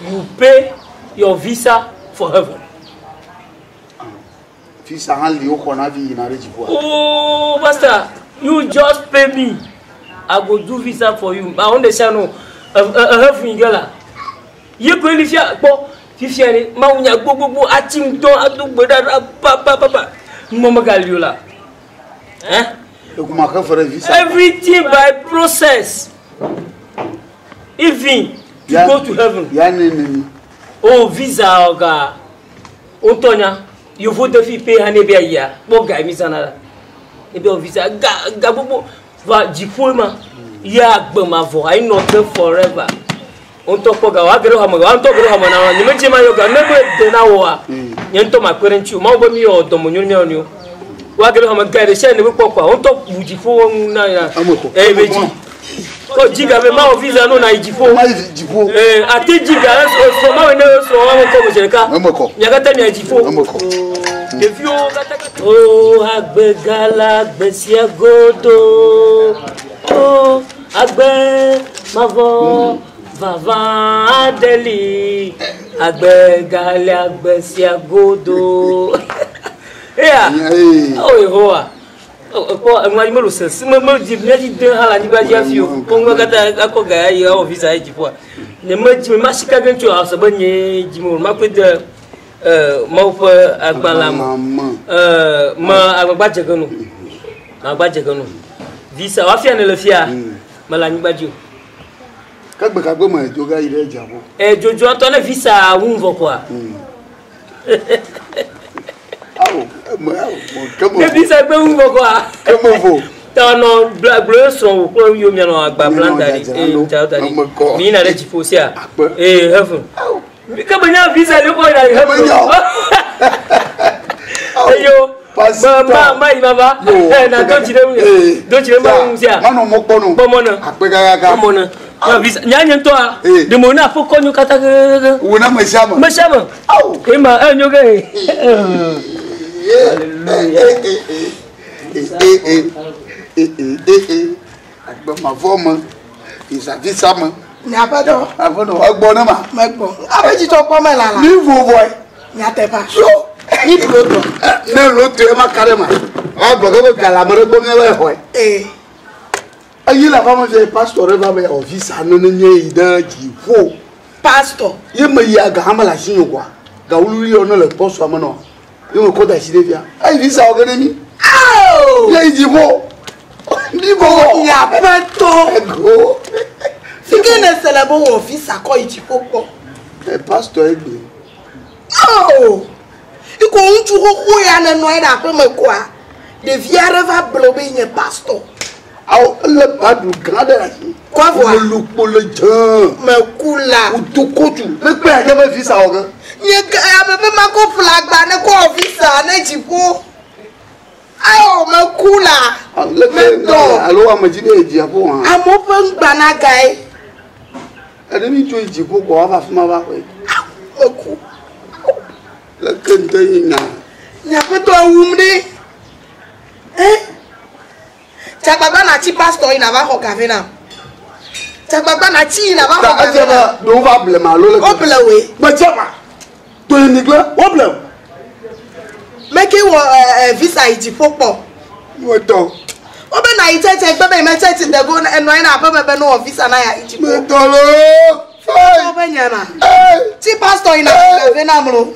you pay your visa for heaven. Visa handle you corner vi na reji boy. Oh, pastor, you just pay me. I go do visa for you. I understand no. Heaven girl. You go if you go. If you are maunya go atim don adu boda papa. Mama galiola. Eh? Everything by process. Even to go to heaven. Oh, visa oga. Ontonya, you vote if you pay hanebe a year. What guy visa na? Ebe visa ga bobo va diploma. Ya gbema vo. I not forever. Onto poga wa gero hama. Wa onto gero hama na. Ni meje ma yoga. Nego de na wa. Nyento ma kwerenchu. Ma obo mi o domo nyoni onyo. Wa gero hama gare she ne po kwa. Onto bujifo na ya. Beji. Ko jiga me ma visa no na ijifo. Ati jiga so ma we ne so wa ko mo jereka. Nyakata mi ijifo. Devio kata. Oh agbegala agbesia godo. Oh agbe mavo vava adeli agbegala agbesia godo. Yeah. Oh yehoa. Oh, I'm going to say, "Simmer, did you have a few? Pongo kata ako gaya ya office aji po. Ne maji masika gantu house banye jimu makwe de maupa agbalam. Ma agbaje ganu. Agbaje ganu. Visa wafia ne lefia. Malani baju. Kagbe ma joga ire jabo. Jojo antone visa wunvo kwa. Visa be wunvo kwa. Tano bleu son ko yo mi no agba blanda ni mi na reji fosia heaven mi ka banya visa le ko na heaven ayo mama na do jire ma musia mano mo ponu bomona apega bomona na visa nyanya to a de mo na foko nyu kata wona mashama ema anyo ge agba ma forma isa visa ma nya pado avono agbo na ma megbo abeji to po melala ni vo boy nya tepa so ni proto na lo te ma kare ma agbo go gala mo gbo ngele ho ayi la fama je pastor ba be office anu nye ida jifo pastor ye ma ya ga hamala shinyo kwa ga uluri ono le poso amano yo ko da shirefia ai visa oganemi ye jifo Nibo ya peto Fike ne selebo office ako ijipopo pastor egbe iko unju ko ya na no ida pe mekwa de viareva blobe nye pastor aw le badu grade quoi voir le polo jan mekula utokoju le pe aje me visa ogan ye ga be ma ko flag ba ne ko office na ijipo ayo mekula alo amajibe ejiapo han amopen gbana guy ademi to ejipo ko wa fuma ba ko meku la kente ina nya peto wumde Chakbagba na chi pastor ina ba ho gavena Chakbagba na chi ina ba ho gavena do va blema lo le oblewe ma chama to enigla oblem make visa ijipopo moto obe na itete gbebe me tete de go eno ina ba me be no visa na ya ijipopo tolo obe nyana ti pastor ina gavena mro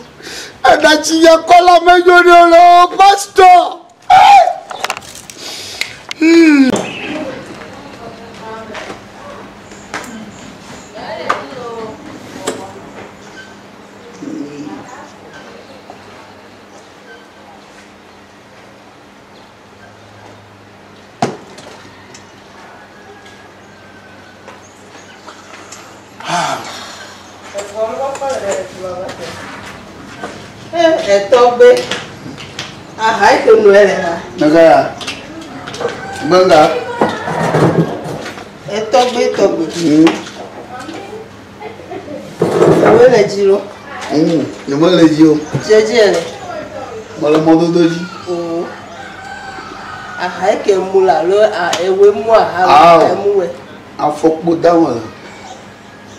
adachi ya kola mejori lo pastor Etogbe aha itonu elena naga banga etogbe wele jiro le mo le jio jeje ele mo le mo do doji aha ke mula lo a ewe mu a mu we afokpo dawon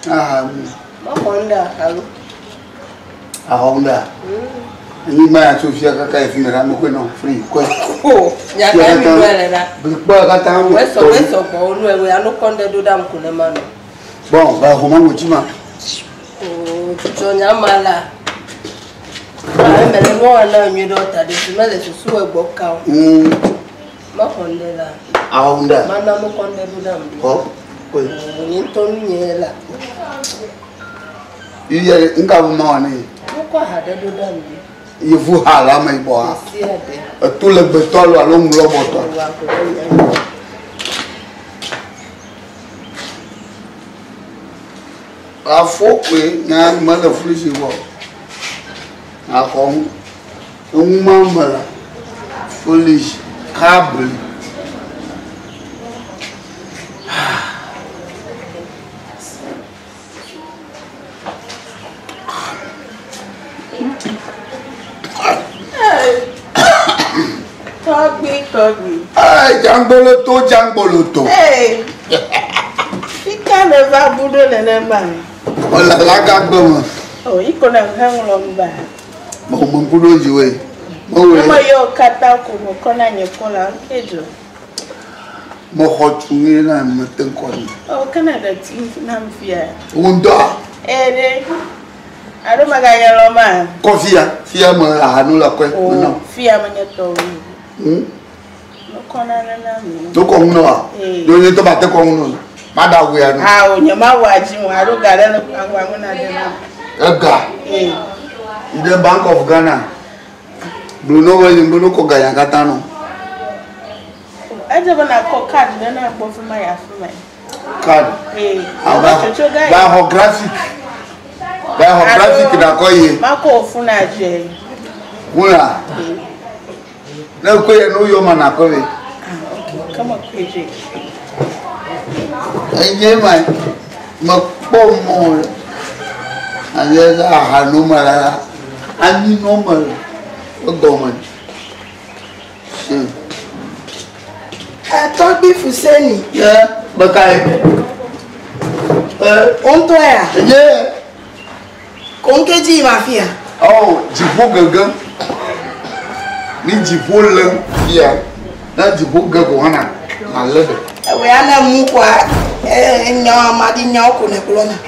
ma honda alo ahonda ni ma Sofia kaka e fimera mo ko no free ko ya ka mi wele da bi po ka ta mo we so bo nu ewe anu konde do dam ku ne ma no bon ba ko ma mo chima to nya mala ai me le mo na mi do ta de me le su e gbo ka o ma honde la ahonda ma na mo konde do dam ko ko ni to ni la iye nga bo ma ni ko ha de do dam Yevu hala mai boa. Tu le betolo along loboto. A fokwe na mala flisi wo. A kom mama foolish cable. Togbi. Ay, jambolo to. Hey. Fika ne va budo le ne ma. Ola la ga gbomo. Oh, iko na hang lo mba. Mo budo jiwe. Mo we. Mo yo kata ko mo kona nye kola kejo. Mo hotunge na meten ko ni. Oh, kana da tin na mfia. Unda. De. Ado magaya lo ma. Ko fia mo anu la ko. Oh, fia mo nyeto. To ko no do ni to ba te ko no ma da we anu ah o nyama waji mo aro gare no kwa na de na ega in the Bank of Ghana Bruno ko ga yan kata no aje bana ko card na gbo fun ma ya fun ma card biographic da ko ye ma ko fun na je wula na ko ye no yo mana ko we kama kweje enye mai makpo mo anye za hanu mara ani normal ogoman Togbi Fuseni yeah bakai onto ya yeah konkeji mafia oh jibo gaga ni jibo len ya na jibo gaga wana na lebe we ana mu kwa nya madi nya ko ne blona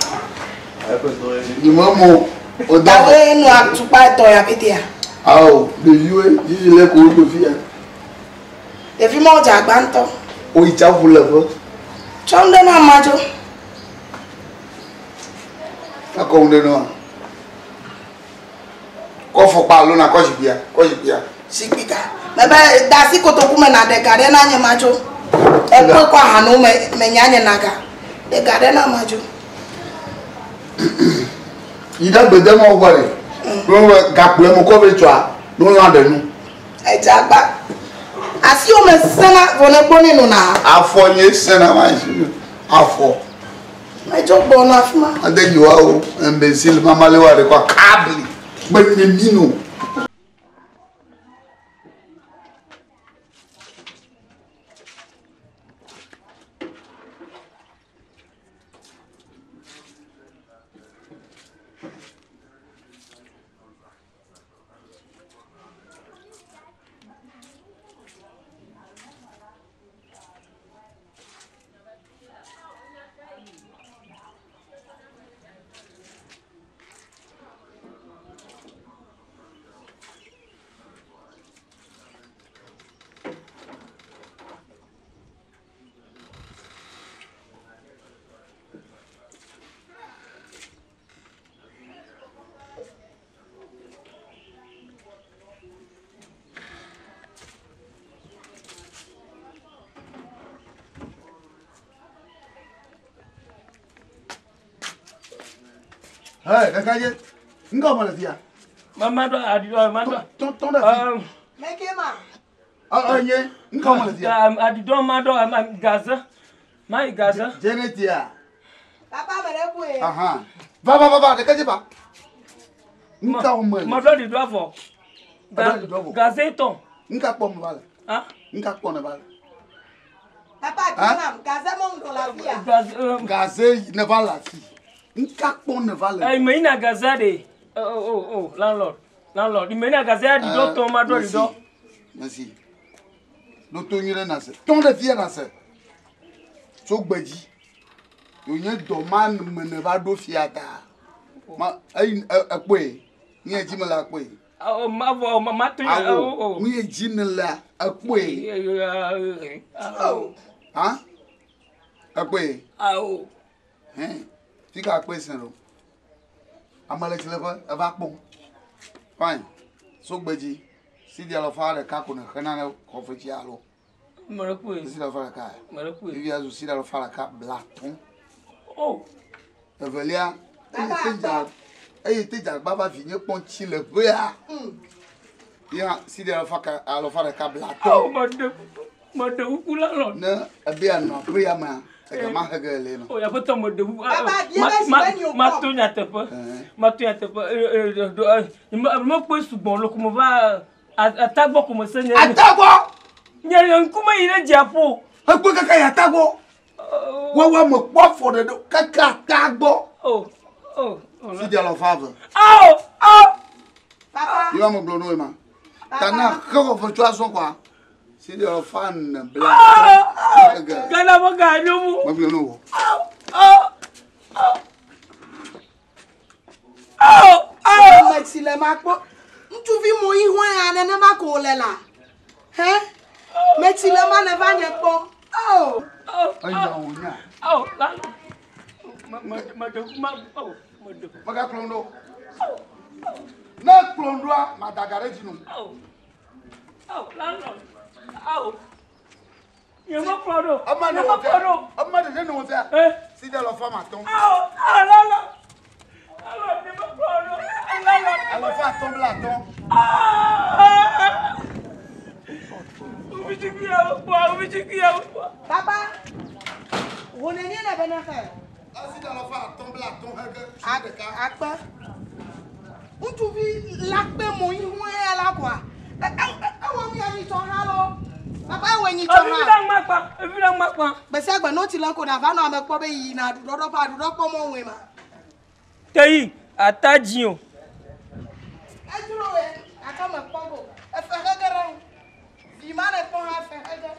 ni mamo o da we no atupa to ya petia oh the you le ko do fia e fi mo ja gba nto o ija fule bo chonde na majo na ko nde no ko fo pa lo na ko jibia sikika baba da si ko to kuma na de gare na nya majo e ko kwa hanu me nyanye naga de gare na majo ida gbede mo gbare lo gapu mo ko be twa no la de nu e jagba asi o me sena vone boni no na afọ nye sena ma shi afọ me jo gbo na fuma ade jiwa o embesil mama le wa de kwa kabli gbe ni no Hey, kakaje. Nga mala dia. Mama do adido mama. Ton da. mekema Nye, nga mala dia. Adido mado Gaza. My Gaza. Genetia. papa mere bu Aha. Va, kakaje ba. Nga o mala. Mado di do afọ. Gaza eton. Nga pom mala. Ah? Nka kone bal. Papa, tu gazé mon dans la vie. Gazé ne va la fille. Nka kone bal. Eh, mais ina gazade. Oh, landlord. Landlord, il ina gazade do to ma do do. Merci. Do to nyire na se. Ton de vie na se. So gbeji. Yo nye do man me ne va do fiata. Ma ai akwe. Ni e jimala akwe. Oh, ma to oh. Ni e jinala akwe. Oh. Hein? Akwe. Oh. Hein? Fica akwe senro. Amale tileva ava pon. Fine. So gbeji. Si dia lo fa de ka ko ne khana ne ko fe ti alo. Marakwe. Si la fa la ka. Marakwe. Il vient aussi la fa la ka blaton. Oh. Evelia. Il était déjà baba venu pon chi le boya. Ya si dia lo fa ka alo fa de ka blaton. Oh, mode ukula lo. Ne abia no boya ma. Ma hagele no. Oh, ya bota mode. Ma to nya tepa. Ma to nya tepa. Ma po subon lo como va atagbo como se nya. Atagbo. Nya nkuma ire japo. Agbo kaka ya atagbo. Wa mo po for de kaka atagbo. Oh. Si dia lo fa. Papa. You am blono ma. Tana ko fo twa so kwa. Si dia lo fa na bla. Gana mo ga nyomu. Ma blono. Merci le mapo. Tu vis mon ihwa ya ne ma ko lela. Hein? Merci le ma ne va ne pom. Oh. Anya onya. Oh, la. Maga klondo. Na klondo ma dagare jinu. Landlord. You go klondo. Amma de no se. Si de lo fa ma ton. Landlord. You go klondo. Landlord. Alo fa ton bla ton. Papa. On est né la bonne affaire. Si de lo fa ton bla ton hege. Akpa. On tu vis l'acpe mon ihwa ya la kwa. Awo mi ani ton halo. Papa we ni ton halo. Evidang makpa. Be se agba no ti lan ko na va no amepo be yi na do po mo we ma. Teyi, atajio. Ajuro we, akama pogo. E fe hegere. Di ma le pon ha fe hegere.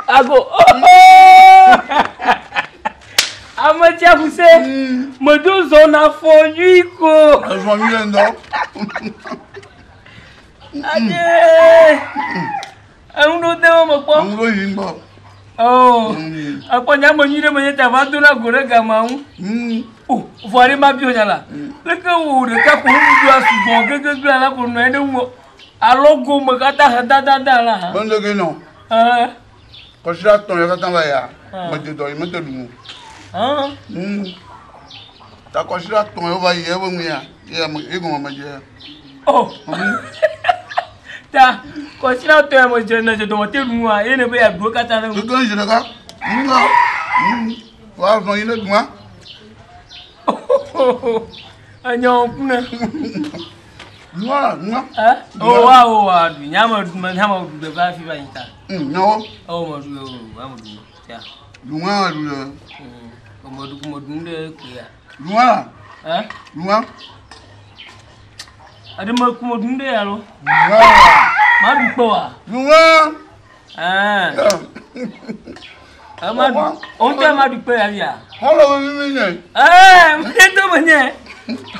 Ago. Amatia vous c'est me deux on a fondu ko. Fondu non. Ade. Un autre me pas. Un autre yimbo. Oh. Aponya mo nyire mo yeta va do la gore gamaun. Oh, voir ma bio là. Le que ou de ka ko du asu bon gege la ko no ede mo. Alogo me kata da la. Bon de non. Quand je l'attends, je t'envoie là. Je te donne, je te donne. Quand je l'attends, je vais y aller. Je vais y aller. Oh! Ta, quand je l'attends, je vais te donner. Je ne vais pas bloquer ta langue. Je te donne, je te donne. Voilà, je vais y aller. Oh! Agnon, Voilà, oh, wow, nyama de va fi va ita. Non. Oh, modu, tiens. Loin, modu de kia. Loin. Hein? Loin. Ade mo modu de alo. Ma du poa. Loin. Amadu, on te ma du pe ya. Holo vinye. Mendo manye.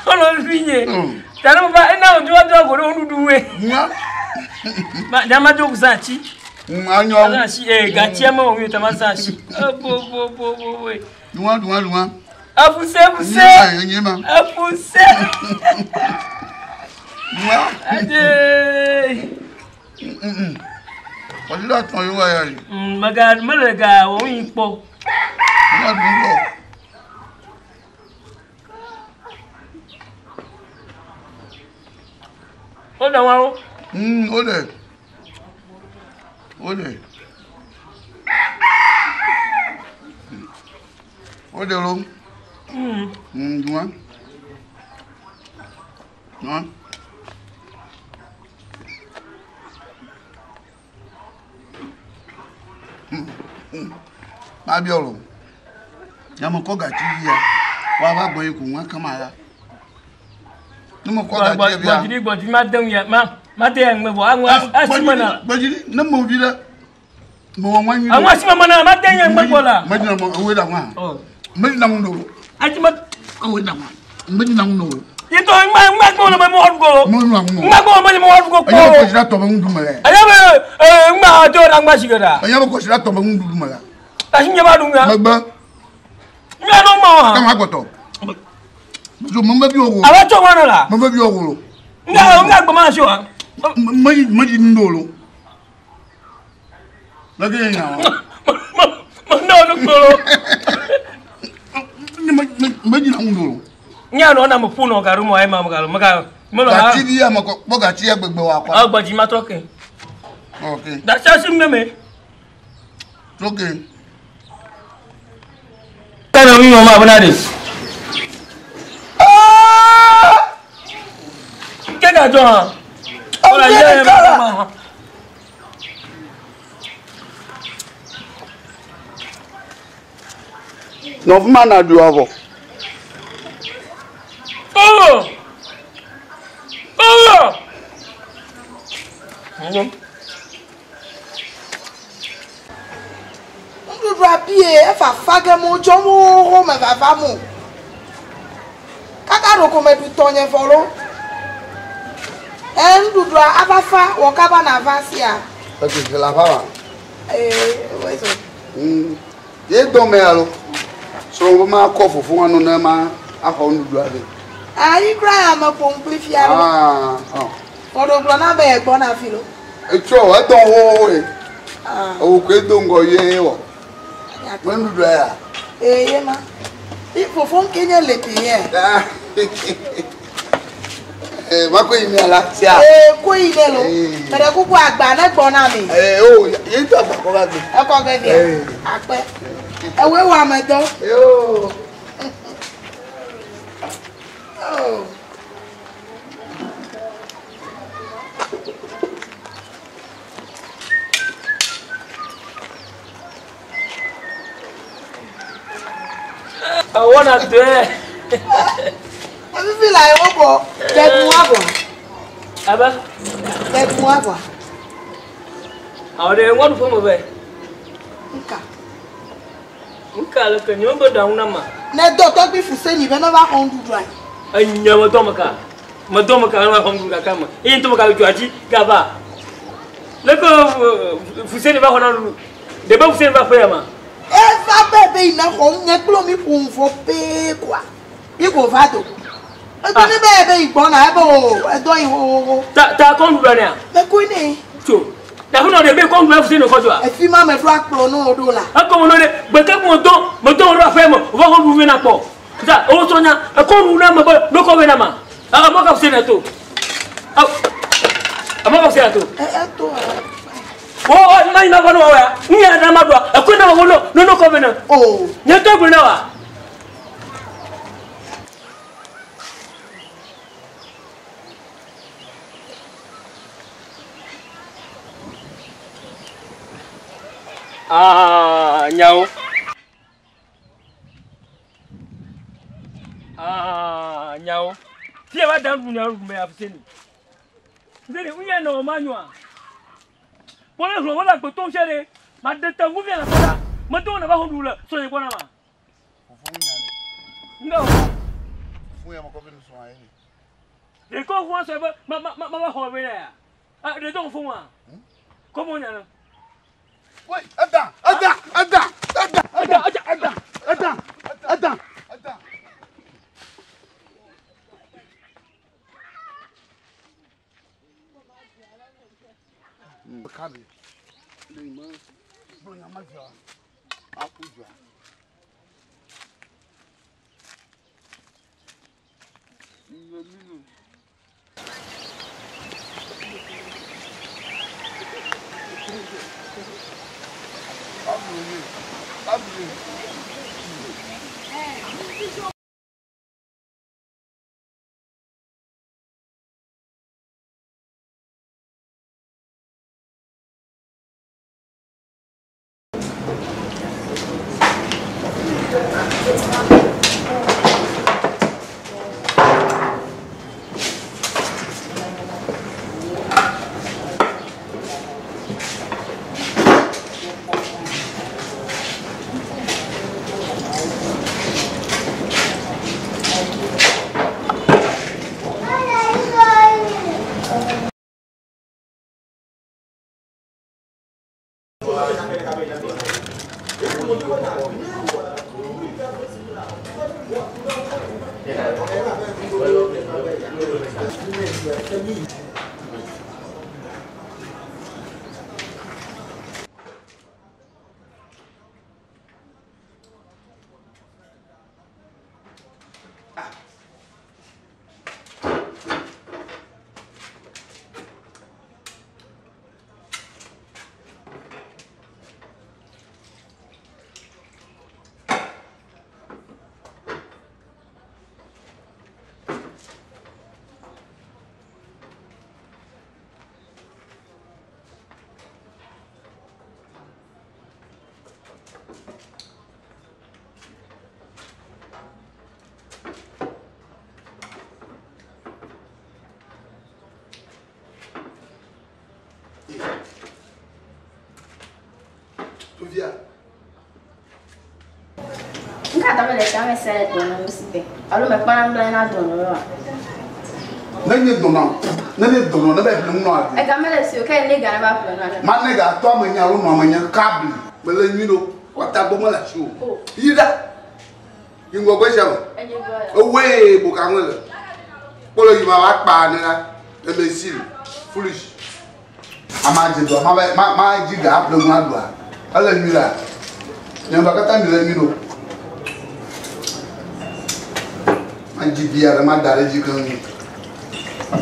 Holo vinye. Tano ba ina ojo go ro duwe. Ma dama jo kusachi. Anyo. Kusachi gachi ama o mi ta masachi. Bo we. Loin. Afuse. Afuse. Loin. Ade. What did I tell you? My God, Malaga, we spoke. Hold on, hold it. Hold it. Hold it, room. You want? No? Mabiolo. Yamakoga TV. Waba boy ku wan kamara. Numo koga TV. But madam ya ma de en me bo anwa asimana. Bajiri na mo bi la. Mo wan yi. Anwa asimana ma de en me bo la. Majina mo we da wan. Oh. Majina mo no. Ajima we da wan. Majina mo no. Ito ma ko na mo hon go. Ma ko mo hon go ko. Ayo ko sira to mo ndu mala. Ayo ma to na ngba sigara. Ayo ko sira to mo ndu mala. Asin ba dunga. Magba. Mi ano mo. Kama goto. So mo ba bi owo. Awa to wana la. Mo ba bi owo. Nga gba ma so. Maji ndolo. Lagi nya. No kolo. Maji na ndolo. Nya no na mo puno garu mo ai ma garu maka mo la. Ti bi ya mako boga ti agbegbe wa kwa. Agbaji ma toke. Okay. Da sa sim me. Okay. Kana mi mama abuna de. Kega jo ha. Ola ye ma. No fuma na du avo. Oh. Oh. Ndudu apie efa fage mo jomo ho me baba mo. Kaka ro ko me du tonye folo. Ndudu abafa wo kaba na vasia. Okay, je la va. Ouais so. Ye do me alo. So ma ko fufu anu na ma aho ndudu ade. Ayi kra am pomplifia. Ah. Odo glo na be egbo na filo. Echo e don ho e. O ko do ngo ye wo. Ndudu ya. Ye ma. Fufu nkenye lepi ye. Mako imi alatia. Ko ile lo. Mere kuku agba na gbo na mi. O ye to agba ko ba gbe. E ko gbe bi. Ape. Ewe wa medo. Yo. Oh. I wanna do it. I feel like I want to get more. Aba? Get more. How they want from away? Nka le ke nyombo da una ma. Ne do to bi fuse ni be no ba kon du dry. Anya mo do maka na kon du ka ma. Yin to maka juaji ga ba. Le ko fuse ni ba hono de ba fuse ba fa ma. E fa bebe ina ko nye klo mi pun fo pe kwa. I go va do. E to ni bebe igbo na e bo e do iwo. Ta kon du ni a. Me ko ni. Cho. Da hono de be kon du fuse no ko jo a. E fi ma me do aklo no do la. Ako mo no de be ke mo do ro fa mo. Wo ko du na po. Ta o so nya e kon du na ma do ko we na ma. A mo ka fuse na to. A mo ka fuse na to. To. Oh, mai na kono wa. Ni na ma do. E ko na wo no ko we na. Oh. Nye to bu na wa. Nyao. Nyao. Tie ba dan dunya ru me afseni. Ndeni unya no manwa. Bona ro wala ko ton shere. Ma de tangu vya na fada. Ma to na ba ho dula. So ye bona ma. No. Fuya mako bi so ayi. De ko fu so ma ho we na ya. De don fu wa. Komo nya na. Wait, Ada. kabi. Ni ma bunya ma ja. Akujwa. Minu. Abri. Via. Nka ta mele ta me sele dono musibe. Alo me pana mbla na dono wa. Nani dono? Nani dono na be blum no ade. E ga mele si o kai ne ga na ba flo na. Man ne ga to amanya ro no amanya kabli. Mele nyino wata bo mala shi o. Yida. Yingo gbe shawo. Eje boya. Owe bo ka ngole. Polo yi ma wa pa ni na. Imbecile. Foolish. Amaje do ma ji ga blum na do. Ala mira. Nyamba kata mira mino. Anji biara ma dare ji kan ni.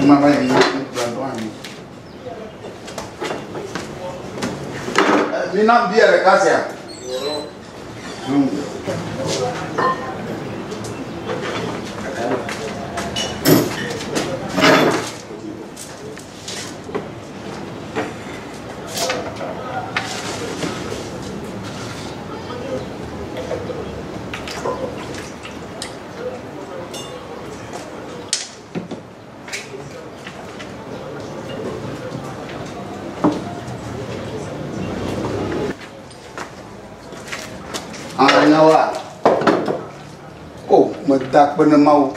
Ma ba yin brando ani. Ni na biara kasia. Nawa. Oh, me dak bene mau.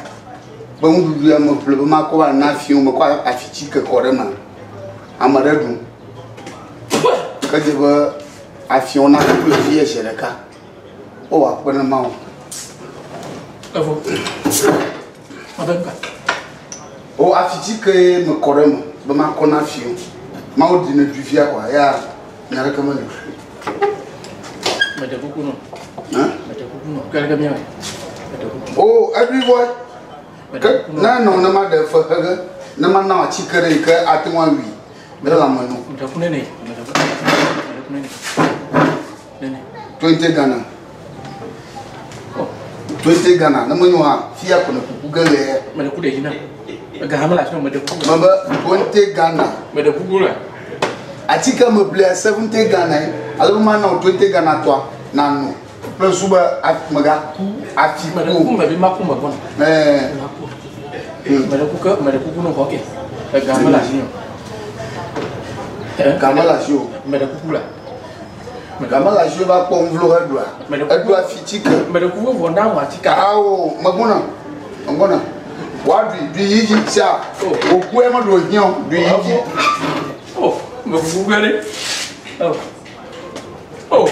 Ba mu du ya me ple ba ma ko ba na fi me ko afichi ke ko re ma. Amare du. Ka je ba afi ona ko fi e shere ka. Oh, wa bene mau. Avo. Abenga. Oh, afichi ke me ko re ma. Ba ma ko na fi. Ma o di ne du fi akwa ya. Nyare ka ma ni. Me de buku no. Hein? Quelqu'un oh, everyone. Na no na ma de fa ga na ma na chi kare ka atwa wi. Me la ma no. Me de kunene. 20 Ghana. Oh, 20 Ghana. Na mo nwa fi ya kono kuku ga le. Me de kude hina. Ga hamala so me de kuku. Mama 20 Ghana. Me de kuku la. Atika me play 70 Ghana. Alo ma na 20 Ghana to na no. Pe suba maga ku ati me de kuku me bi maku me bon. Me de kuku no hoke. Ga hamala si yo. Kamala si yo. Me de kuku la. Kamala si yo ba po mvlo edwa. Edwa fitika. Me de kuku vo na wa tika. Awo maguna. Ngona. Wadu du yiji sia. Oku e ma do hian du yiji. Oh, me kuku gare. Oh. Oh.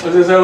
What's that?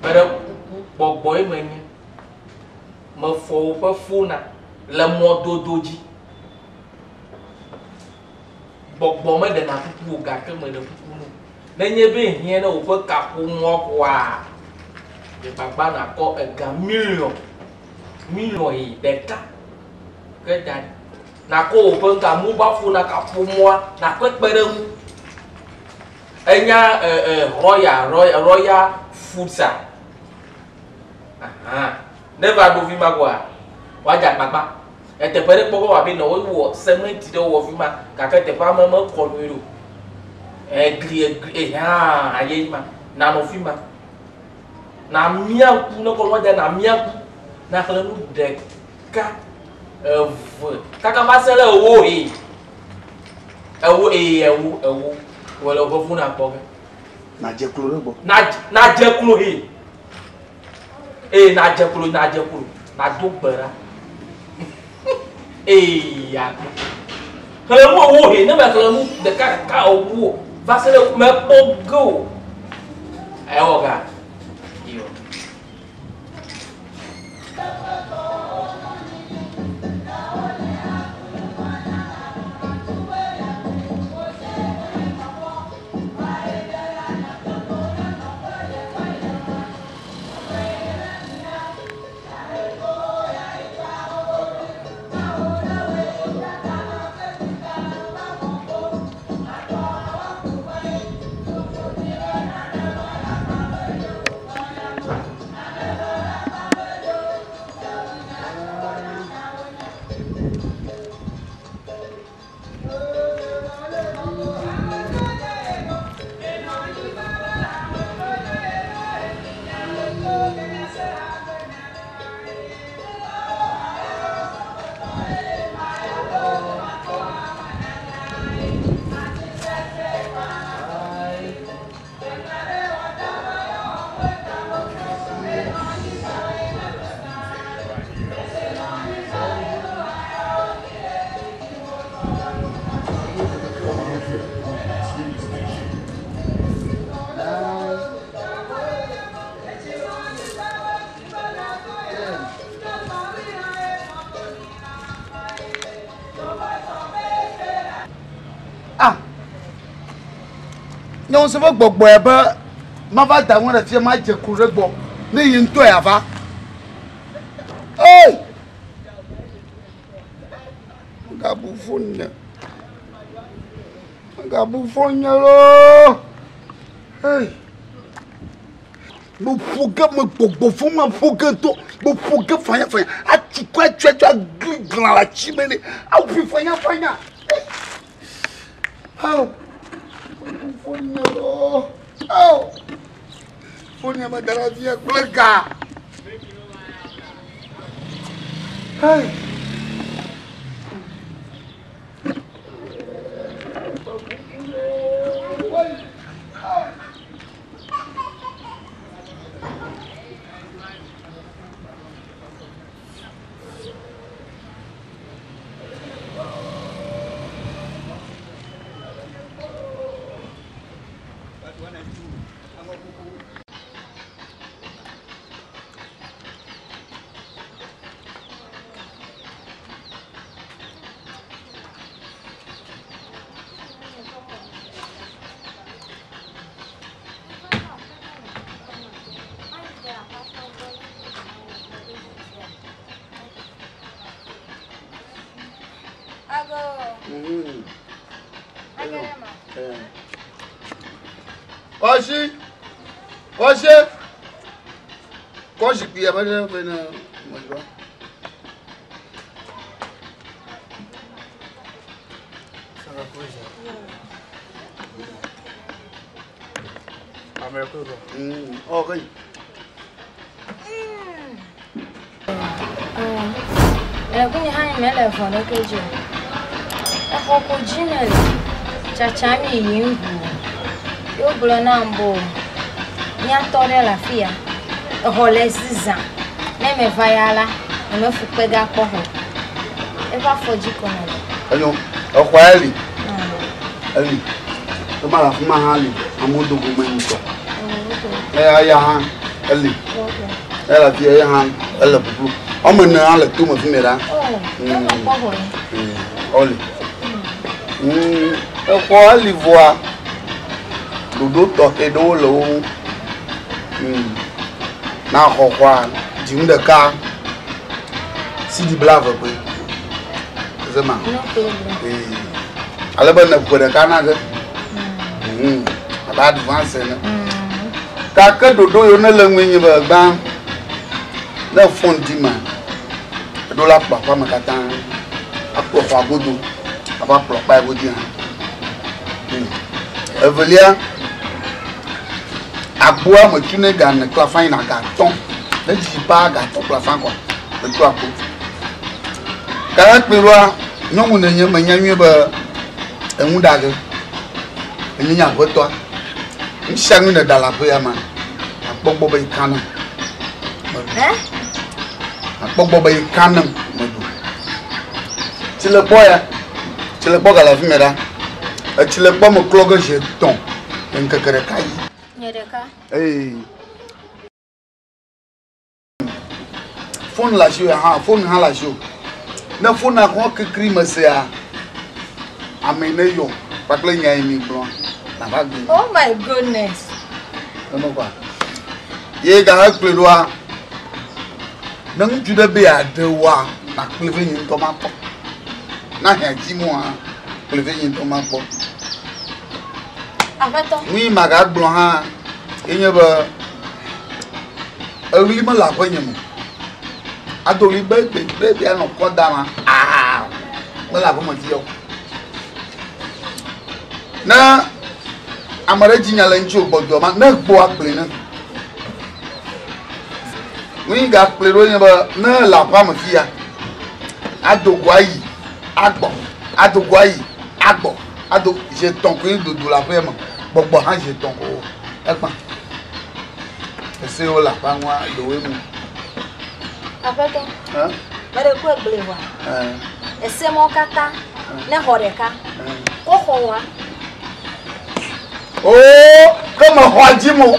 Pero boy men me fo pe fona le modo doji. Bobo me de na pupu ga ke me de pupu no. Nenye be hie na o pe kapo mo kwa. De baba na ko ega million yi deka. Ke dan na ko o pe ka mu ba fona kapo mo na ko pere mu. Enya royal foodsa. Aha. Never do vima kwa. Waja papa. Ete pere poko wa be no wo cement do wo vima ka ka te pa mama ko no. Gri ha aye ma na no vima. Na mia ku no ko waja na mia ku na kala nu de ka kaka masele owo e. Ewo wala go funa poke. Na je klo rebo. Na je klo he. Na je klo na do gbara. Ya. Hele mo wo he na ba kala mu de ka owo. Va se le me pogo. Oga. Yo. Non se va gbogbo e ba ma va da won re ma je ku re gbo ni yin to ya fa. Hey! Gabu fonya lo. Hey! Mo fuga mo gbogbo fun ma fuga to mo fuga fanya a tu kwa glan la chimene a pi fanya. How? Fonya madara dia keluarga. Hai. Oshi. Koshi pia bana mojba. Sanga koshi. America. Okay. Kwenye haya mele fono kejo. Ko jinel. Chachami yingu. Yo blona mbo. Nya tore la fia. Hole ziza. Me vayala. Me fupega ko ho. E va foji kono. Ayo, o kwali. Ali. To mala fuma hali. Amodo go menko. Aya ha. Ali. Elle a fait un elle a beaucoup. On me n'a le tout me fait là. Oli. Quoi li voit. Dodo toqué do lo. Na quoi du de cas. Si du blave peu. C'est ma. Ale bonne pour de Canada. About advance na. Kaka dodo yo na le nwenyi ba gba. Na fondi ma. Do la papa makata. Apo fa godo. Aba plopa godi ha. Evelia. Aboa mo tune ga na klafan na gaton. Na ji pa gaton klafan ko. Le to apo. Kala peroa nyomu na nyama nyanwe ba enwu dage. Enya goto. Nshangu na dala pe ya ma. Akpogbo be kana. Akpogbo be kana modu. Tile boya. Tile boga la vimera. Tile bo mo clogo jeton. Nkakere kai. Nyereka. Phone la show ha, phone ha la show. Na phone na ko kekri masia. Amene yo. Pakle nyai mi bro. Oh my goodness. No quoi. Ye ga akpleroa. Nang jude be adewa na kleve yin to ma po. Na ha ji mo a kleve yin to ma po. Abato. Oui maga gbon ha. Enye ba awili ma la kwenye mo. Adoli be be no ko dama. Ah. Mo la ko mo ti yo. Na amara jinyala nchi obodo ma na gbo akple na wi ga akple ro yin ba na la pa mo fi ya adogwayi agbo ado je ton ko dodo la pe mo gbogbo han je ton ko e pa ese o la pa wa do we mu Abato. Bare ko akple wa. Ese mo kata na horeka. Ko howa. Oh, comme Hojimo.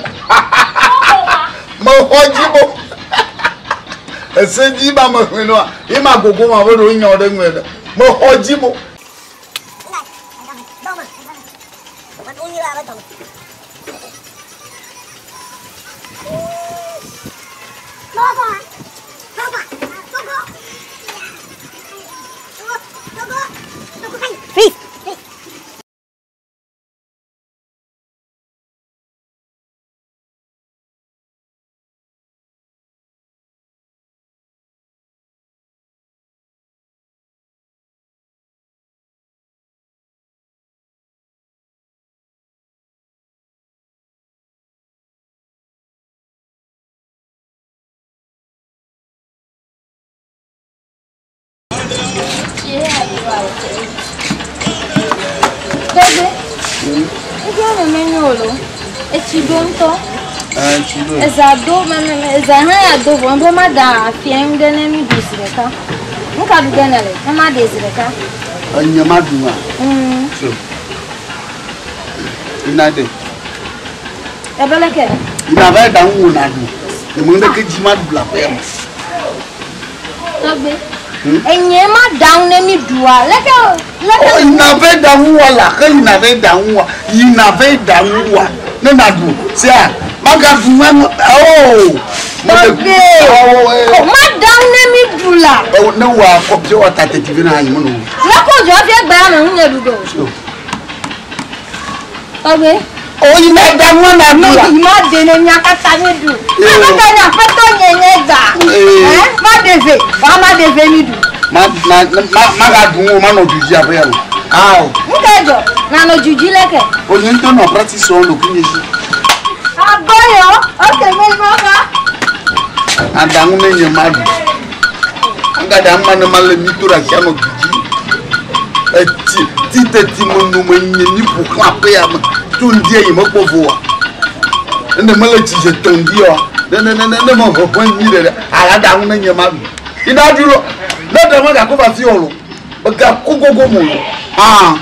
Mon Hojimo. C'est dit, ma mère, il m'a beaucoup envoyé une heure de nuit. Mon Hojimo. Bebe, ego me menyolo. Echidonto. Chido. Ezado ezahaya do bombo mada afiem de na mi bisireka. Nka du denale, mama de zireka. Anya maduma. So. Inade. Ebeleke. Ina ba da nwu na du. Mo nde ke jima du la pe mo. Tobe. Enye ma down na mi dua. Leke. Oh, ina ba da nwu la, ke ina ba da nwu. Ina ba da nwu. Ne na du. Se a maga du mo. Oh. Tobe. Oh, ma down na mi dula. Oh, no wa ko je wa tate TV na yin mo no. Na ko jo fi gba na hunye dugo. Tobe. Oh, ina da nwu na du. No, ma de ne nyakata ni du. Akata nya peto nyenye gba. Ma deve, ma deve mi du. Ma ga du ma no juji abe lo. Ah. Nkejo, na no juji leke. O ni to no practice on lo kinye shi. Aboyo, okay me moka. Adangu me nye madu. Anga da ma no male mi tura sha no juji. Ti mo no me nye ni bu klape ya ma. Tu ndie yi mo povo wa. Ende male ti je tondi o. Ne mo ho ni de. Ala da me nye madu. Ida duro. Na da ma ga ko ba fi oro. Ba ga ko gogo mo. Ah.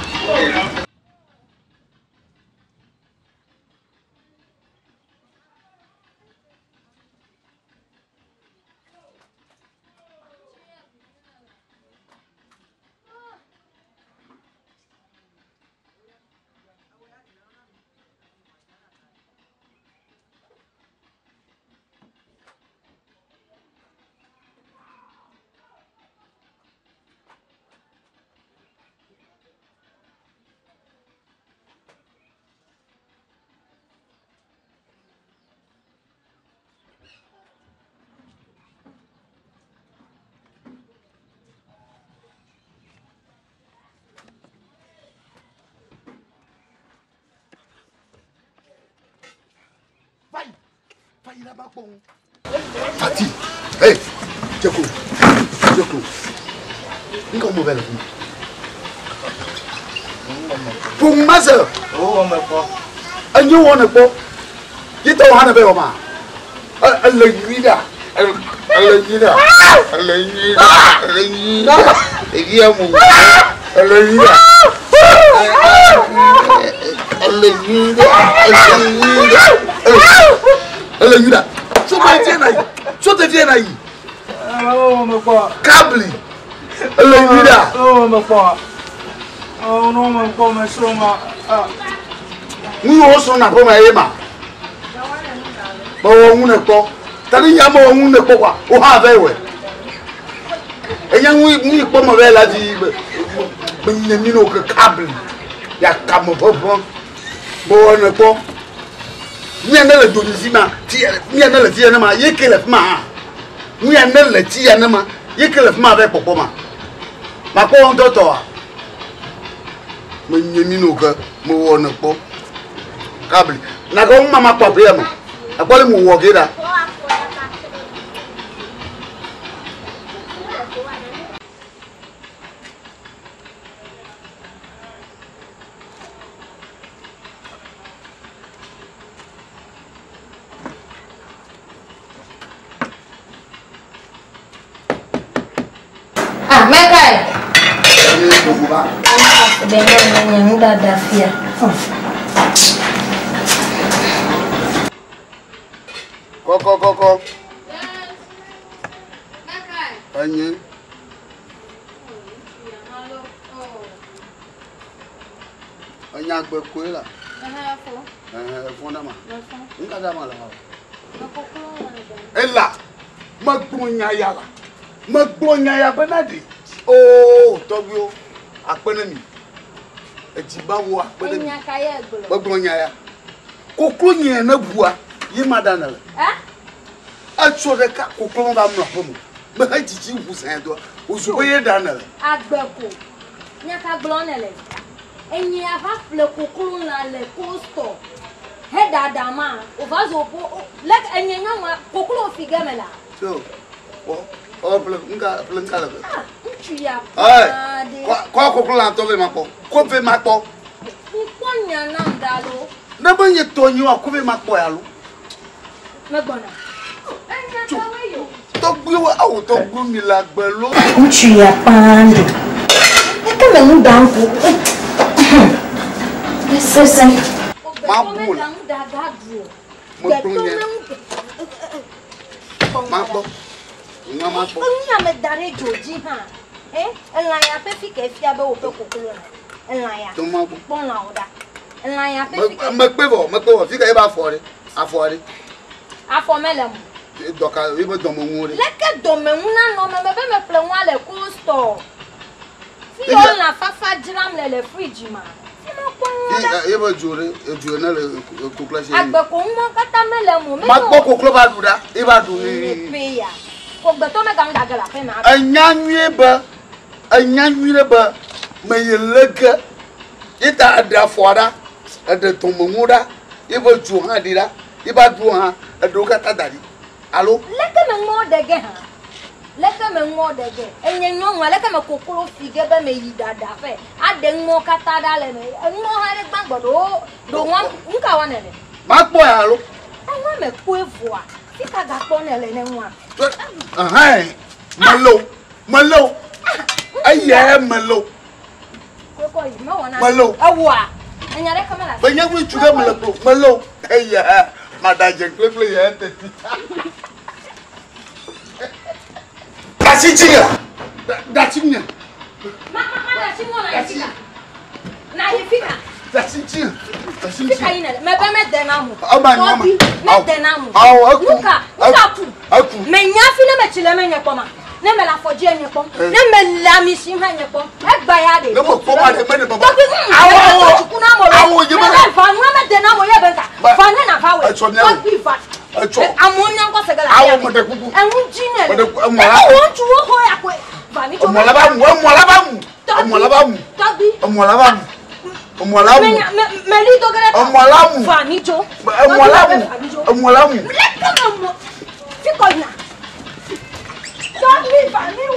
Fati, hey, Joko. Nka mo bela fu. Pour ma sœur. Oh, on me pas. Anyo wona po. Yito hana be o ma. Allah yida. Allah yida. Allah yida. Allah yida. Egia mu. Allah yida. Allah yida. Allah yida. So te viens aí. Oh, me pas. Câble. Allah yida. Oh, me pas. Oh, non, me pas, me soma. Ni o so na po ma yema. Ba wo hu ne ko. Tani ya ma wo hu ne ko kwa. O ha ve we. Enya ni po mo ve la di. Benyami no ke câble. Ya kamo bobo. Bo ne ko. Ni na le donizima. Ti ni na le ti na ma yekele ma. Ni na le ti na ma yekele ma be popo ma. Ma ko on doto a. Benyami no ke mo wo ne ko. Câble. Na ko mama problème. Akwale mu wo gida. Ah, Mekai. Dengan yang udah dafia. Koko. Anyi. Anya gbe ko la. Fo na ma. Nka da ma la. Ela. Magbonya ya la. Magbonya ya benadi. Oh, tobio. Apene mi. Ejiba wo apene mi. Magbonya ya. Koklo nye na bua. Yi madana le. Acho de ka koklo ba mra fomu. Me ha jiji wu san do. Ozubo ye dana le. Agbeko. Nya ka glonele. Enyi ava fle koklo na le costo. He dada ma. O vazo po. Lek enyi nyama koklo figamela. So. Oh, nka le. Nchuya. Kwa koklo la to ve mapo. Ko ve mapo. Ko nya na ndalo. Na ba ye to nyi wa ko ve mapo ya lo. Megbona. To gbe wa awo to gbe mi la gbe lo. Nchuya pande. Eka me mu danko. Sese. Ma bu la. Mo gbonya. Ma bo. Nga ma bo. Nya me dare joji ha. Enla ya pe fi ke fi abe wo pe kokolo na. Enla ya. To ma bo. Pon la oda. Enla ya pe fi ke. Me pe bo fi ka e ba afore. Afo melem. Doka e bo domo nwore. Leke domo na no me be me ple nwa le costo. Fi on la fafa jiram le fridge ma. E bo jure na le kokla se. Agbe ko mo kata melem me. Ma gbo koklo ba du da. E ba du ni. Pe ya. Ko gbe to me ga ndagala pe na. Anyanwe ba me yelega. Ita ada fora. Ada tomo muda. E bo ju ha dira. E ba du ha. Edo kata dari. Allo? Leke me ngo dege ha. Leke me ngo dege. Enye nwa leke me kokoro fige be me yi dada fe. Ade ngo kata dale me. Ngo ha le gbagbodo. Do nwa nka wa nele. Ma po ya allo? Nwa me ku evoa. Fika ga po nele ne nwa. Malo. Aye malo. Ko yi ma wona. Malo. Awa. Enya le kamera. Ba nyawu chuga malo. Aye. Madaje kleple ya tete. Dasitinga. Dasitinga. Mama dasingo na yifika. Na yifika. Dasitinga. Fika ina. Me be me denamu. Mama. Me denamu. Aku. Me nyafi na me chile me nyekoma. Ne me la foje nyekoma. Ne me la mi si ha nyekoma. Egba ya de. Ne mo poma de me ne baba. Awo je me. Fa nwa me denamu ye benta. Fa ne na fa we. Amonya ko segala. Awo mo de kuku. Enwu jinele. Mo chuwo ho ya ko. Fa ni to. Omolamu. Fa ni to. Omolamu. Leka Don't leave,